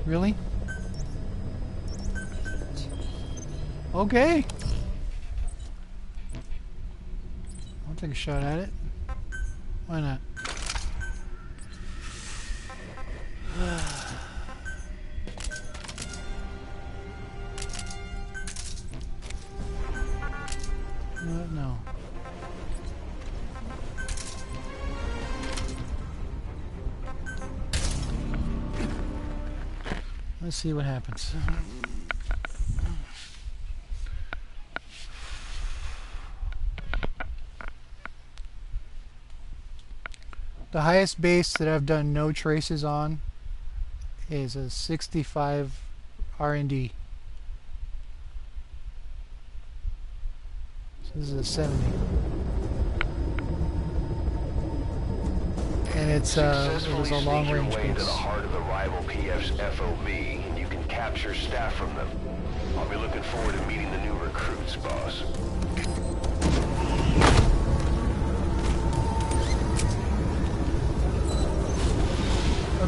Really? Okay. I'll take a shot at it. Why not? No. Let's see what happens. The highest base that I've done no traces on is a 65 R&D. So this is a 70. And it was a long range way into base. the heart of the rival PF's FOB, and you can capture staff from them. I'll be looking forward to meeting the new recruits, boss.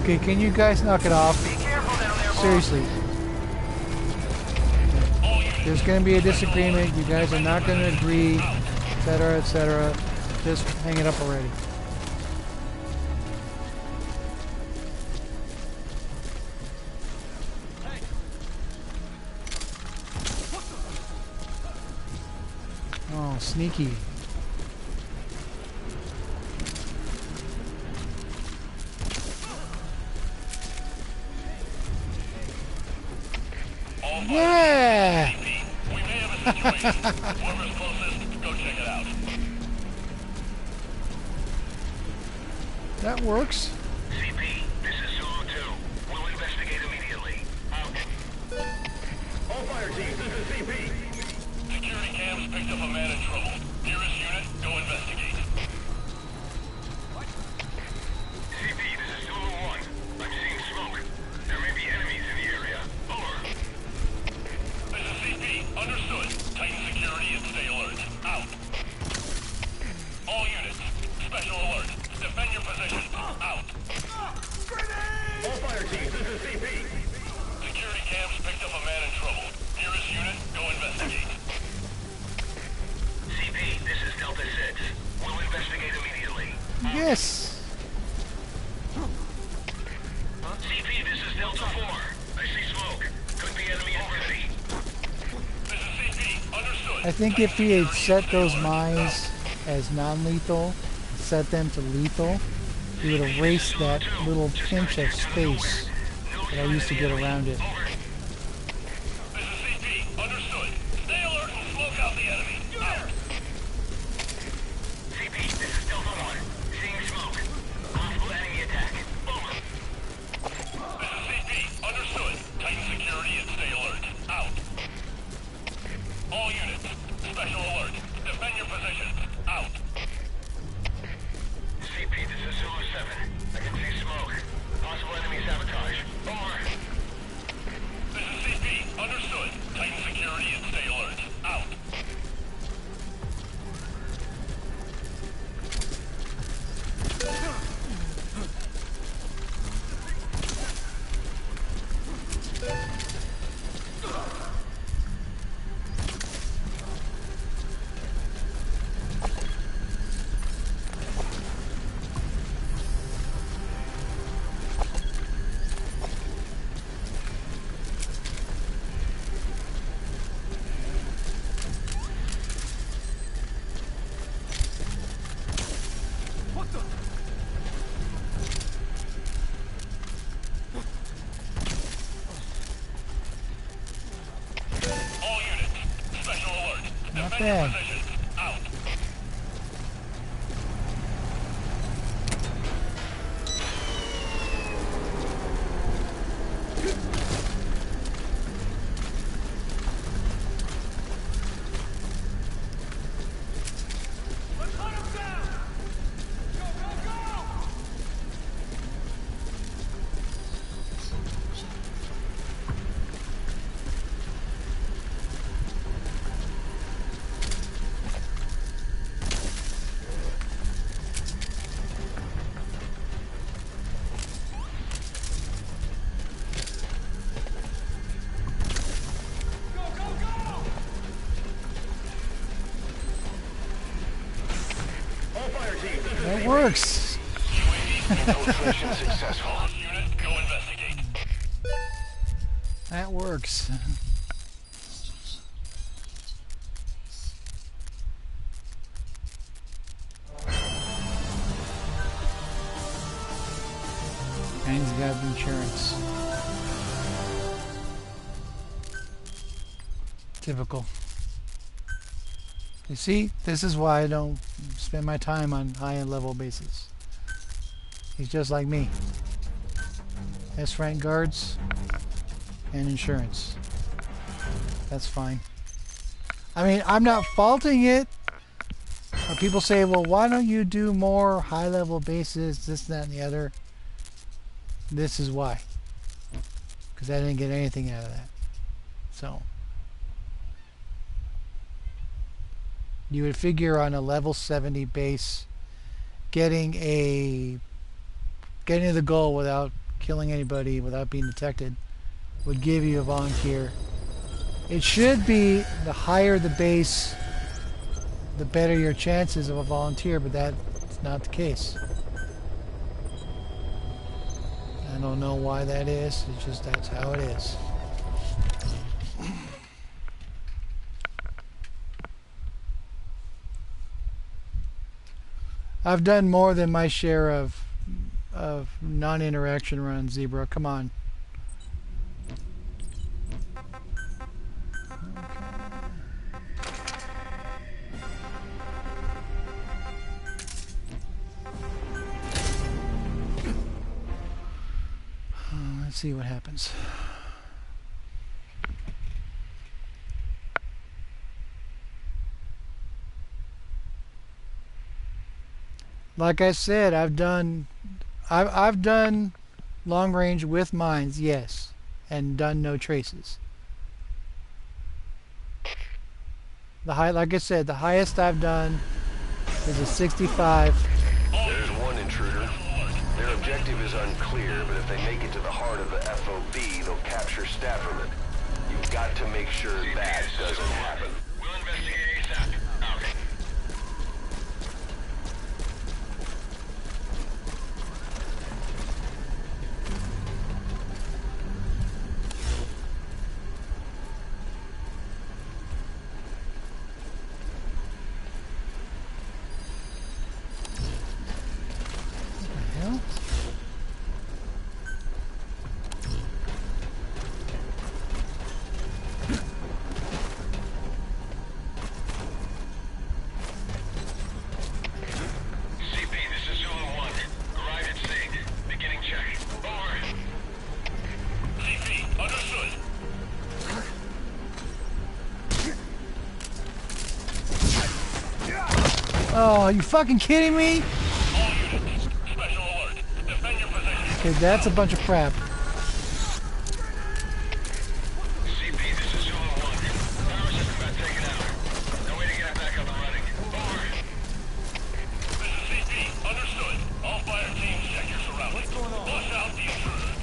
Okay, can you guys knock it off? Be careful down there, boss. Seriously. There's going to be a disagreement. You guys are not going to agree, etc., etc. Just hang it up already. Oh, sneaky. Yeah! We may have a situation. Whoever's closest, go check it out. That works. CP, this is Zulu 2. We'll investigate immediately. Out. All fire teams, this is CP. Security cams picked up a man in trouble. Nearest unit, go investigate. CP, this is Zulu 1. I'm seeing smoke. There may be enemies in the area. Over. This is CP. Understood. Tighten security and stay alert. Out. All units. Special alert. Defend your position. Out. All fire teams, this is CP. Security cams picked up a man in trouble. Nearest unit, go investigate. CP, this is Delta 6. We'll investigate immediately. Yes. CP, this is Delta 4. I see smoke. Could be enemy activity. This is CP. Understood. I think if he had set those mines as non-lethal, set them to lethal, he would erase that little pinch of space that I used to get around it. Over. This is CP. Understood. Stay alert and smoke out the enemy. Out. CP, this is Delta 1. Seeing smoke. Possible enemy attack. Over. This is CP. Understood. Tighten security and stay alert. Out. All units. Special alert. Defend your positions. Out. CP, this is Zulu 7. I can see smoke. Possible enemy sabotage. Over. Dang. Out. Let's hunt him down! Go, go, go! Go, go, go! All fire teams, this is That works. Infiltration successful. unit, go investigate. That works. And he's got insurance. Typical. You see, this is why I don't spend my time on high-end level bases. He's just like me. S-rank guards and insurance. That's fine. I mean, I'm not faulting it. People say, well, why don't you do more high-level bases, this, that, and the other? This is why. Because I didn't get anything out of that. So. You would figure on a level 70 base, getting to the goal without killing anybody, without being detected, would give you a volunteer. It should be the higher the base, the better your chances of a volunteer, but that's not the case. I don't know why that is. It's just that's how it is. I've done more than my share of non-interaction runs, Zebra. Come on. Let's see what happens. Like I said, I've done long range with mines, yes, and done no traces. Like I said, the highest I've done is a 65. There's one intruder. Their objective is unclear, but if they make it to the heart of the FOB, they'll capture staff from it. You've got to make sure that doesn't happen. We'll investigate ASAP. Out. Hell? CP, this is Zulu 1. Arrived at scene. Beginning check. Over. CP, understood. Oh, are you fucking kidding me? All units, special alert. Defend your position. Okay, that's a bunch of crap. CP, this is Zulu 1. Power system got taken out. No way to get it back up and running. Over. This is CP, understood. All fire teams, check your surroundings. Flush out the intruder.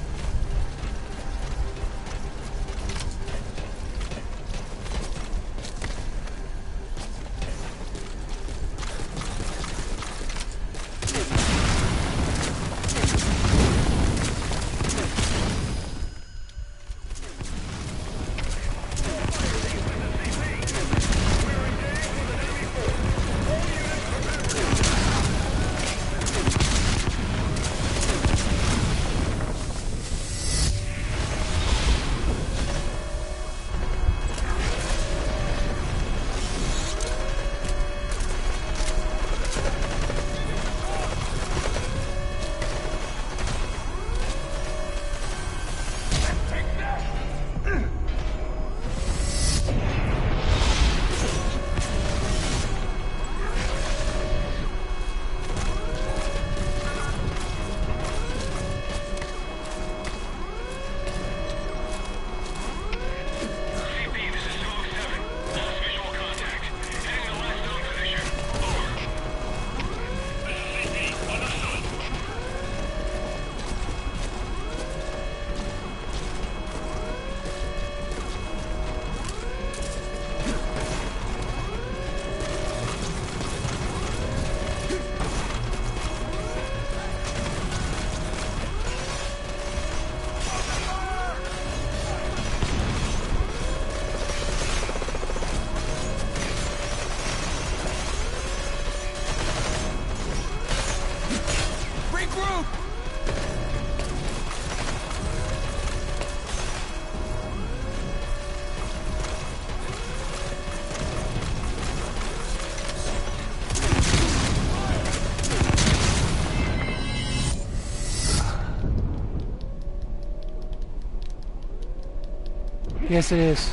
Regroup! Yes, it is.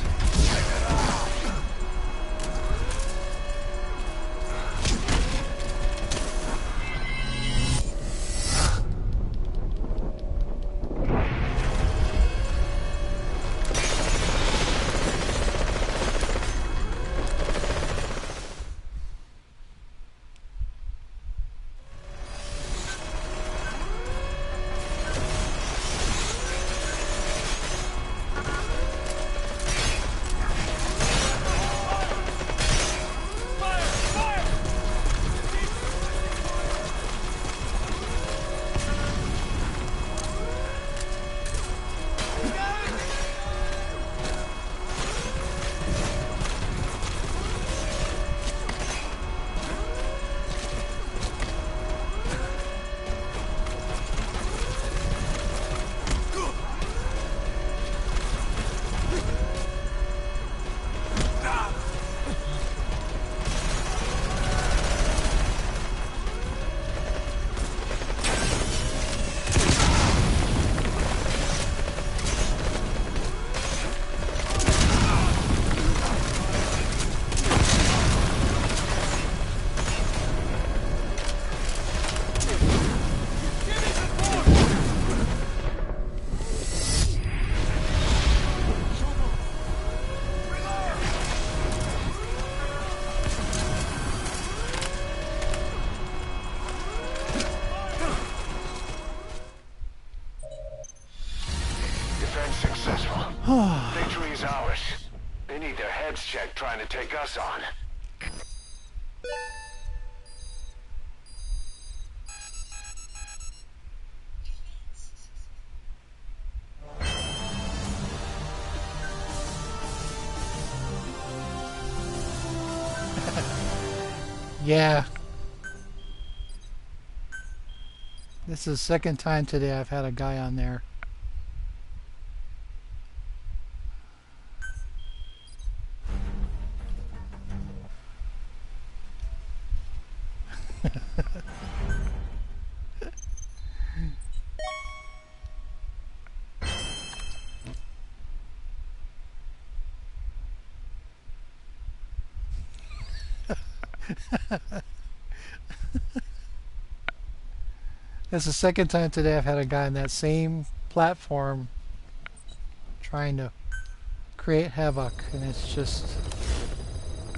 Defense successful. Victory is ours. They need their heads checked trying to take us on. Yeah. This is the second time today I've had a guy on there. That's the second time today I've had a guy on that same platform trying to create havoc, and it's just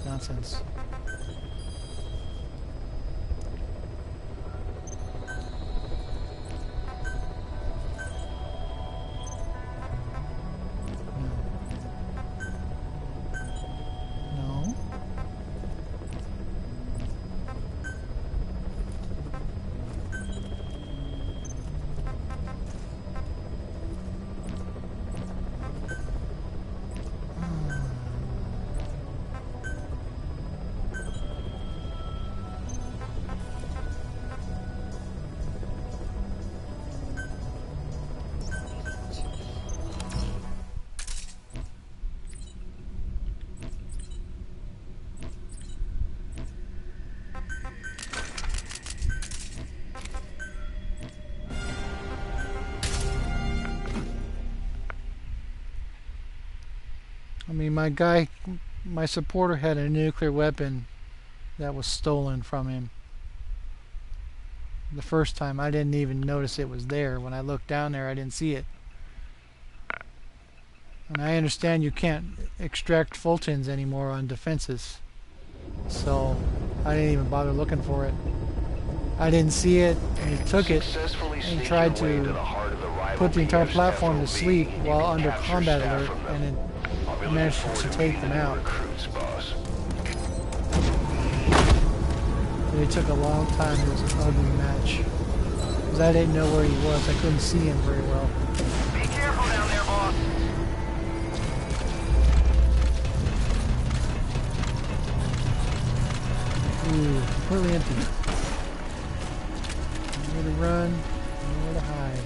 nonsense. No. I mean, my supporter had a nuclear weapon that was stolen from him. The first time I didn't even notice it was there. When I looked down there, I didn't see it. And I understand you can't extract Fultons anymore on defenses. So I didn't even bother looking for it. I didn't see it, and he took it and tried to put the entire platform to sleep while under combat alert, and then managed to take them out. But it took a long time. It was an ugly match. Because I didn't know where he was. I couldn't see him very well. Be careful down there, boss. Ooh, completely empty. Really run, nowhere to hide.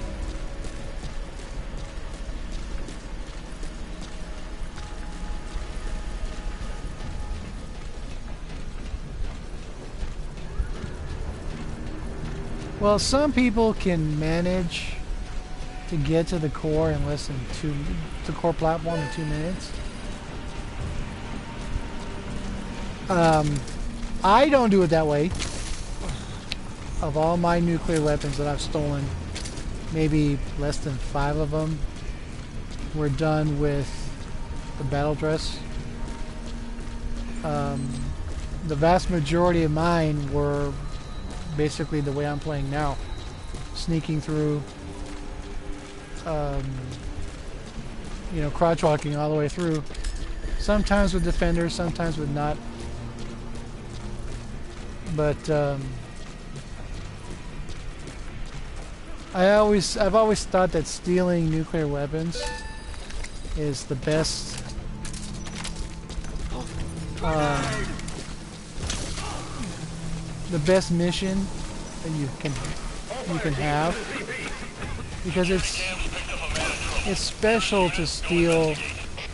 Well, some people can manage to get to the core in less than the core platform in 2 minutes. I don't do it that way. Of all my nuclear weapons that I've stolen, maybe less than 5 of them were done with the battle dress. The vast majority of mine were basically the way I'm playing now, sneaking through, you know, crouch walking all the way through. Sometimes with defenders, sometimes with not. But I've always thought that stealing nuclear weapons is the best mission that you can have, because it's special to steal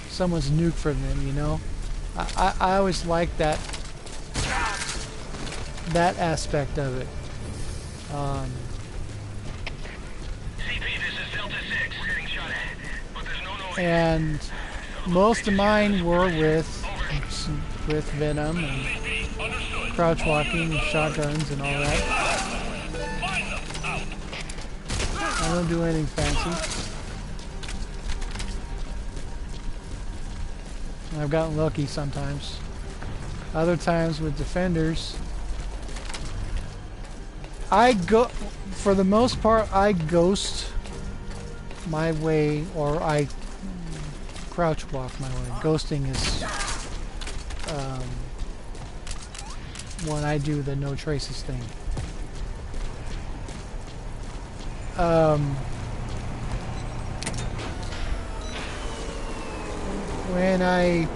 someone's nuke from them, you know. I always like that aspect of it. And most of mine were with Venom and crouch walking and shotguns and all that. I don't do anything fancy. I've gotten lucky sometimes. Other times with defenders, for the most part, I ghost my way, or I crouch walk my way. Ghosting is when I do the no traces thing. When I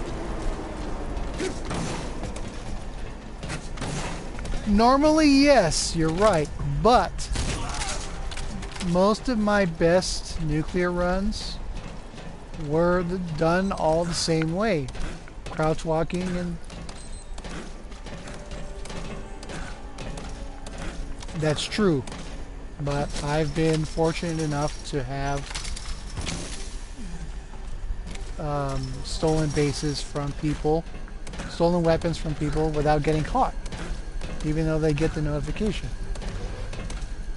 normally, yes, you're right, but most of my best nuclear runs were done all the same way. Crouch walking, and that's true. But I've been fortunate enough to have stolen bases from people, stolen weapons from people without getting caught, even though they get the notification.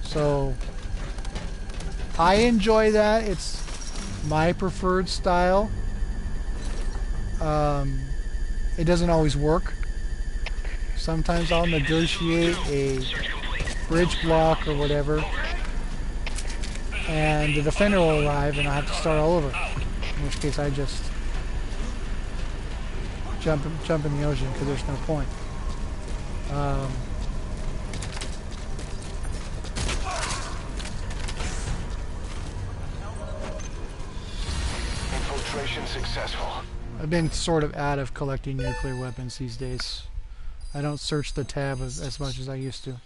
So I enjoy that. It's my preferred style. It doesn't always work. Sometimes I'll negotiate a bridge block or whatever, and the defender will arrive and I'll have to start all over. In which case I just jump in the ocean, because there's no point. Infiltration successful. I've been sort of out of collecting nuclear weapons these days. I don't search the tab as much as I used to.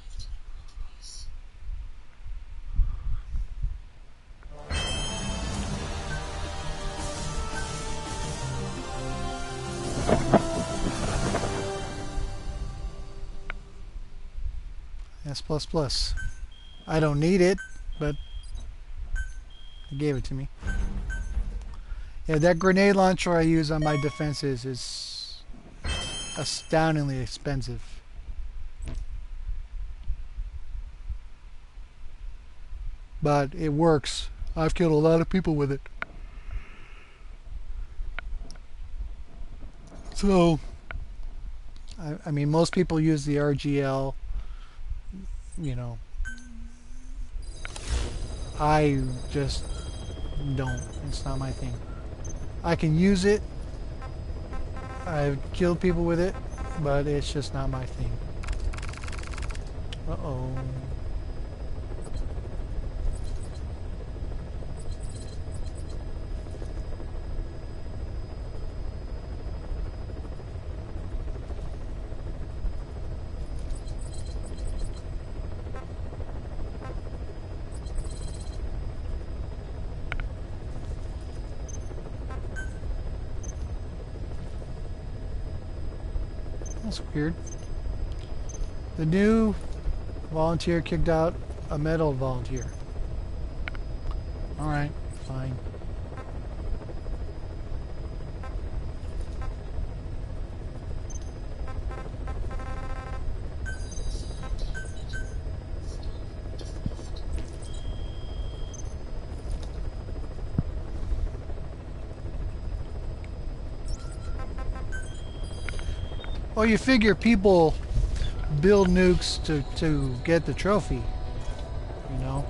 S++. I don't need it, but they gave it to me. Yeah, that grenade launcher I use on my defenses is astoundingly expensive. But it works. I've killed a lot of people with it. So, I mean, most people use the RGL, you know. I just don't. It's not my thing. I can use it. I've killed people with it, but it's just not my thing. Uh-oh. That's weird. The new volunteer kicked out a metal volunteer. Alright, fine. Well, you figure people build nukes to get the trophy, you know?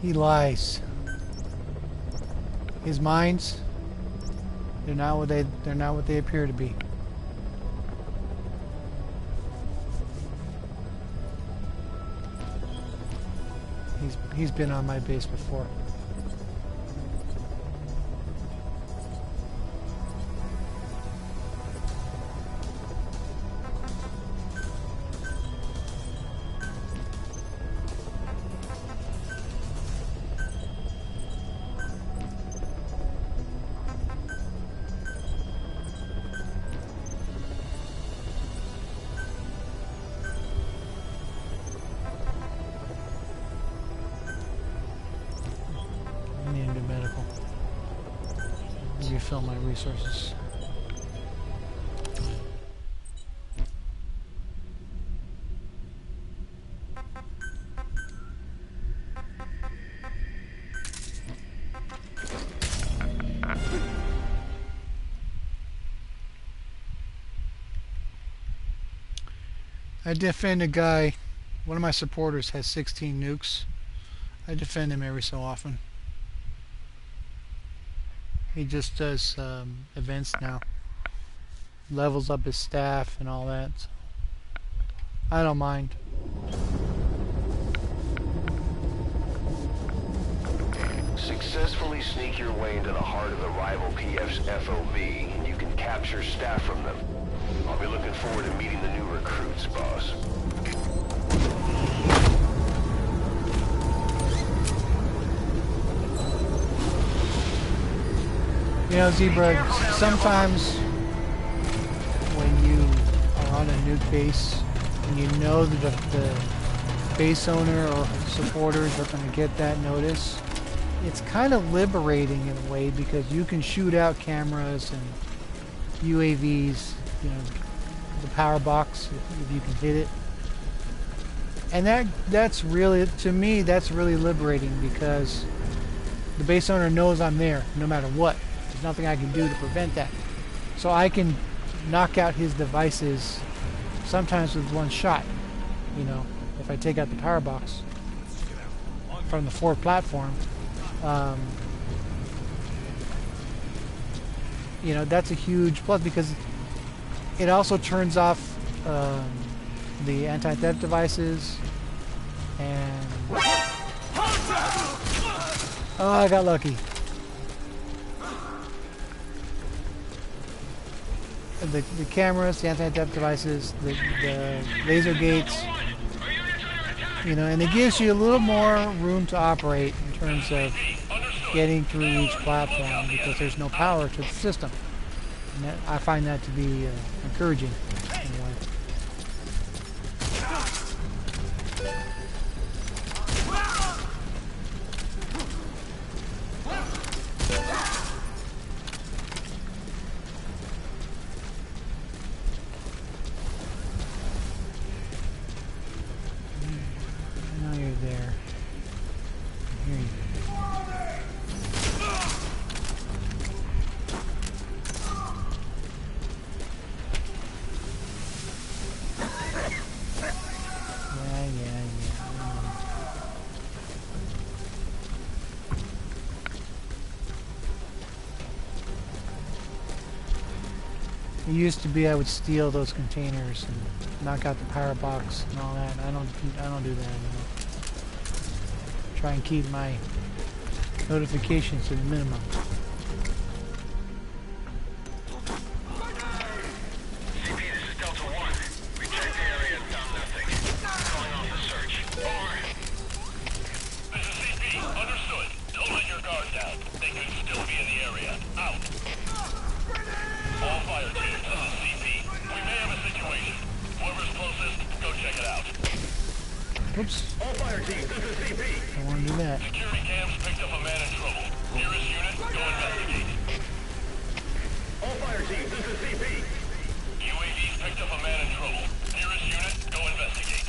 He lies. His minds, they're not what they appear to be. He's been on my base before. Refill my resources. I defend a guy, one of my supporters has 16 nukes. I defend him every so often. He just does events now. Levels up his staff and all that. So I don't mind. Successfully sneak your way into the heart of the rival PF's FOB, and you can capture staff from them. I'll be looking forward to meeting the new recruits, boss. You know, Zebra, sometimes when you are on a nuke base and you know that the base owner or supporters are going to get that notice, it's kind of liberating in a way because you can shoot out cameras and UAVs, you know, the power box if you can hit it. And that's really, to me, that's really liberating because the base owner knows I'm there no matter what. There's nothing I can do to prevent that. So I can knock out his devices sometimes with one shot, you know, if I take out the power box from the forward platform. You know, that's a huge plus because it also turns off the anti-theft devices and... Oh, I got lucky. The cameras, the anti-theft devices, the laser gates, you know, and it gives you a little more room to operate in terms of getting through each platform because there's no power to the system. And that, I find that to be encouraging in a way. It used to be I would steal those containers and knock out the power box and all that. I don't do that anymore. Try and keep my notifications to the minimum. CP, this is Delta 1. We checked the area and found nothing. Calling off the search. Over. area. Out. All fire teams, this is CP. We may have a situation. Whoever's closest, go check it out. Oops. All fire teams, this is CP. Don't want to do that. Security cams picked up a man in trouble. Nearest unit, go investigate. All fire teams, this is CP. UAVs picked up a man in trouble. Nearest unit, go investigate.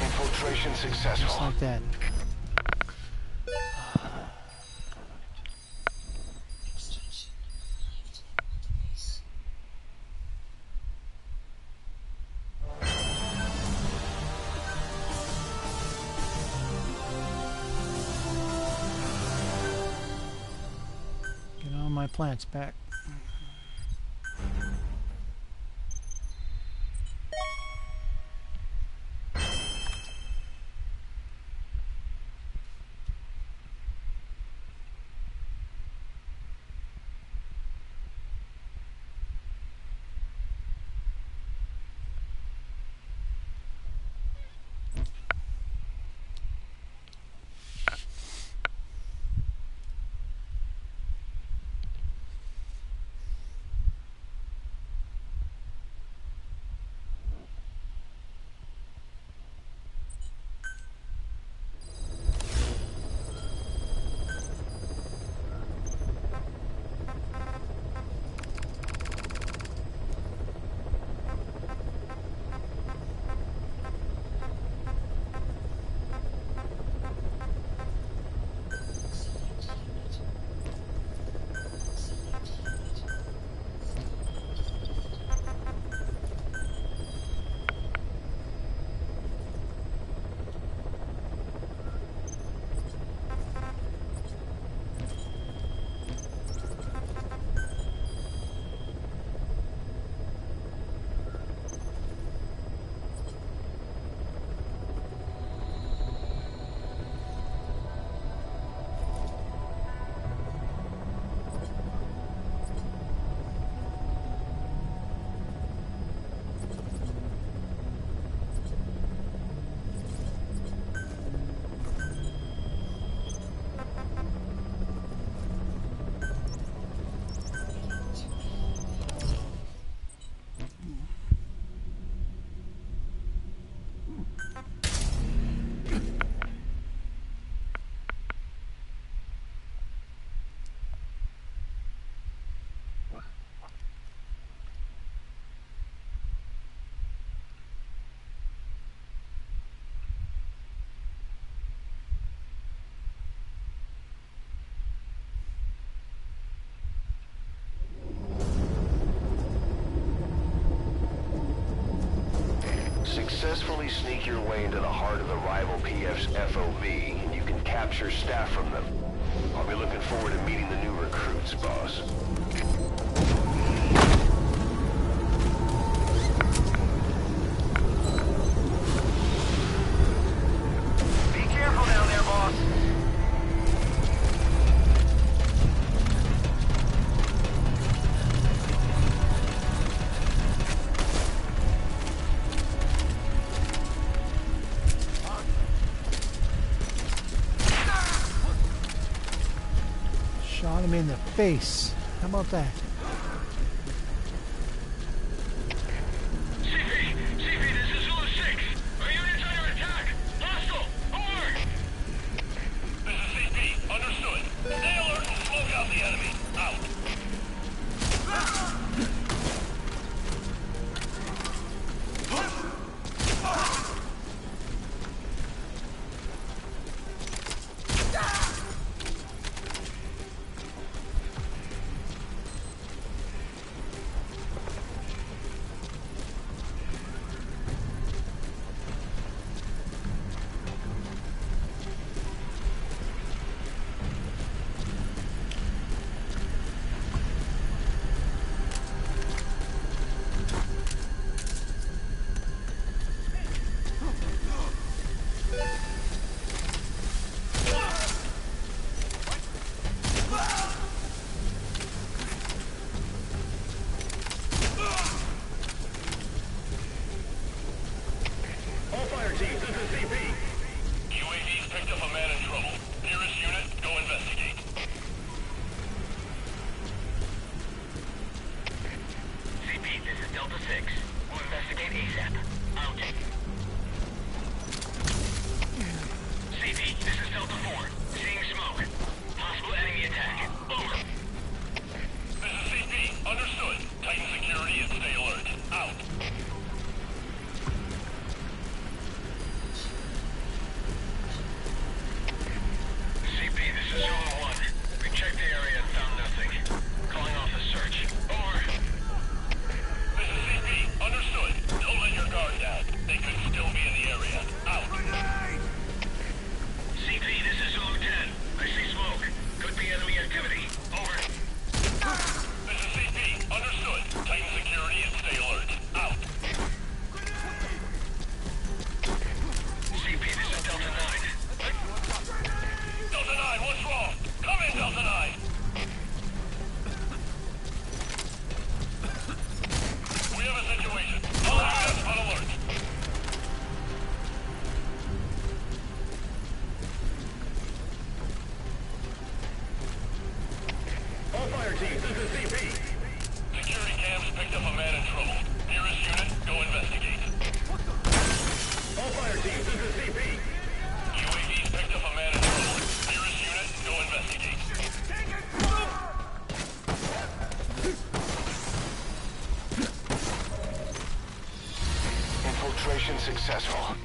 Infiltration Just successful. like that. Extraction 5 to base. Get all my plants back. Select unit. Select unit. Successfully sneak your way into the heart of the rival PF's FOB, and you can capture staff from them. I'll be looking forward to meeting the new recruits, boss. Be careful down there, boss. Shot him in the face. How about that? CP! CP, this is Zulu 6! Our unit's under attack! Hostile! Over! This is CP. Understood. Stay alert and smoke out the enemy. Out. 9, what's wrong? Come in, Delta 9. We have a situation. All units on alert. All fire teams, this is CP. Security cams picked up a man in trouble. Nearest unit, go investigate. All fire teams, this is CP. UAVs picked up a man in trouble. Nearest unit, go investigate. Infiltration successful.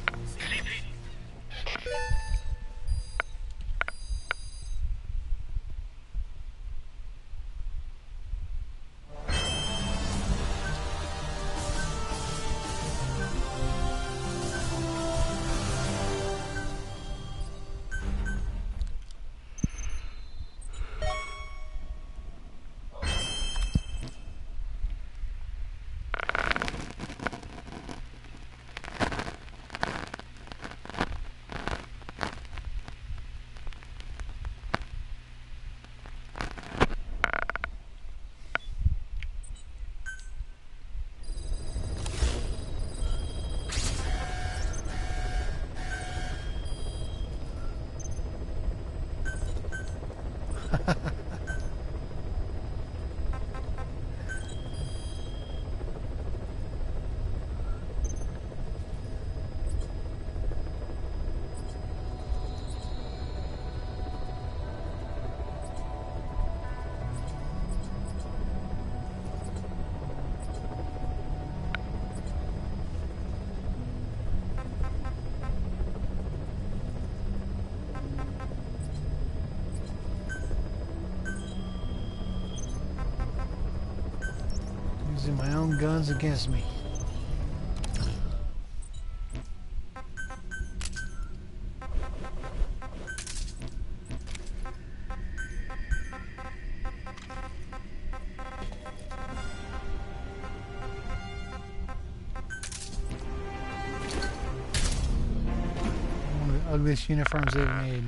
Using my own guns against me. One of the ugliest uniforms they've made.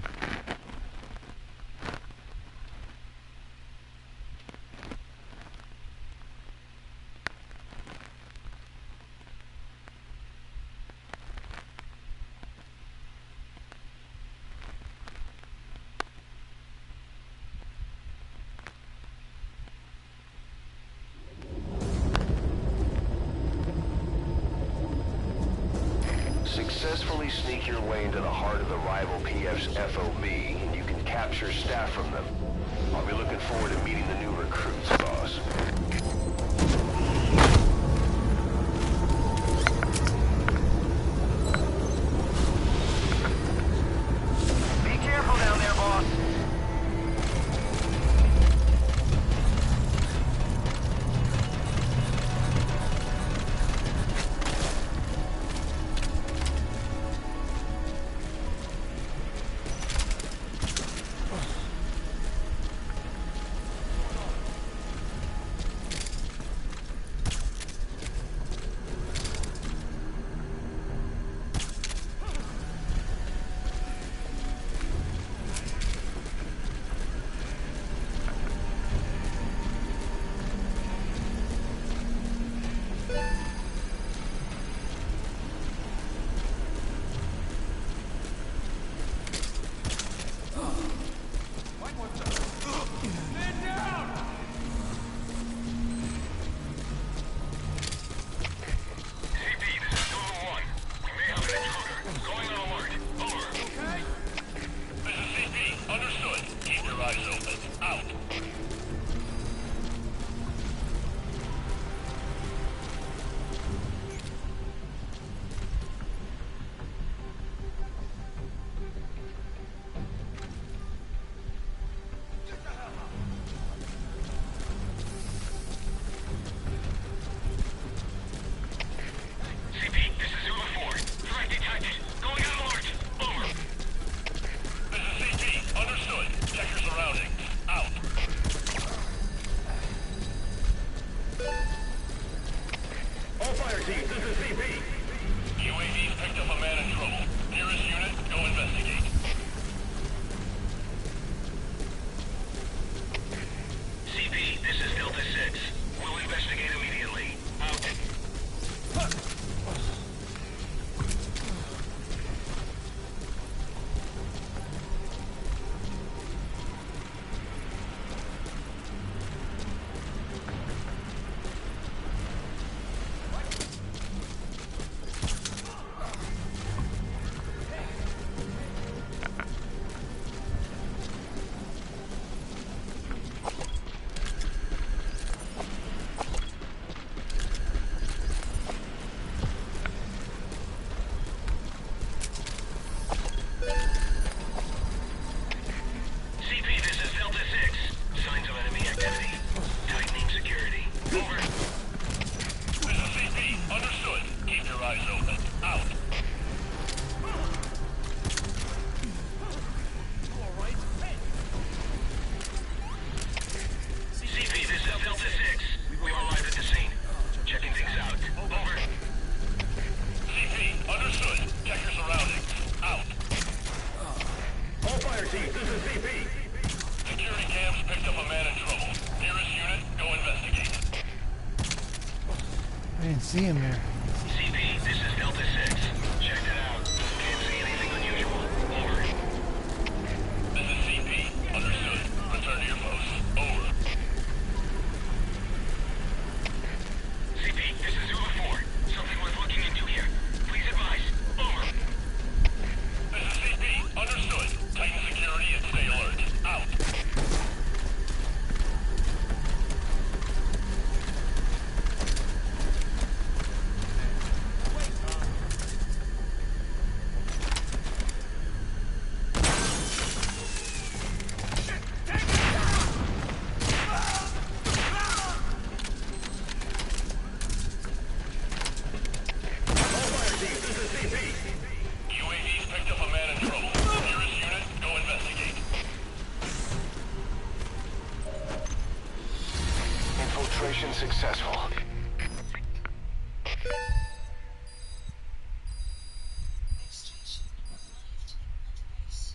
Successfully sneak your way into the heart of the rival PF's FOB, and you can capture staff from them. I'll be looking forward to meeting the new recruits, boss. Be careful down there, boss. Understood. fire team. This is CP. Security cams picked up a man in trouble. Nearest unit, go investigate. I didn't see him here. CP, this is Delta 6. Checked it out. Can't see anything unusual. Over. This is CP. Understood. Return to your post. Over. CP, this is Zulu 4. Something worth looking into here. Please advise. Over. This is CP. Understood. Tighten security and stay alert. Out. UAV's picked up a man in trouble. Nearest unit, go investigate. Infiltration successful. Extraction arrived at base.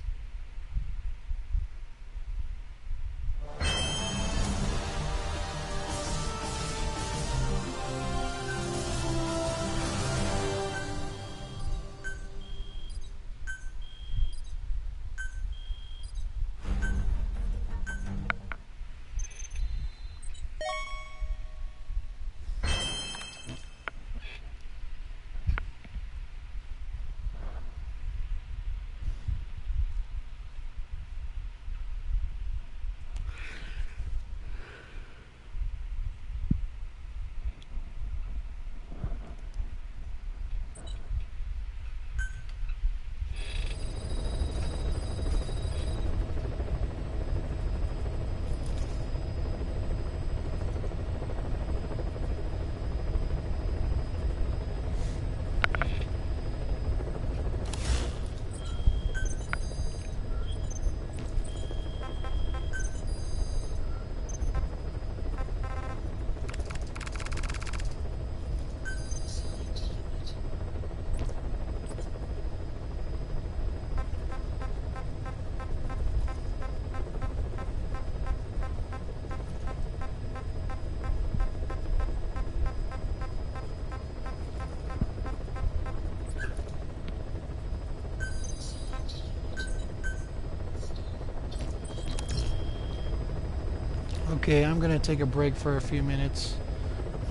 Okay, I'm going to take a break for a few minutes.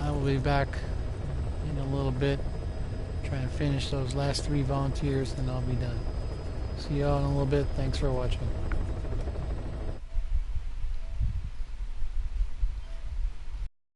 I will be back in a little bit. Try and finish those last 3 volunteers, and I'll be done. See y'all in a little bit. Thanks for watching.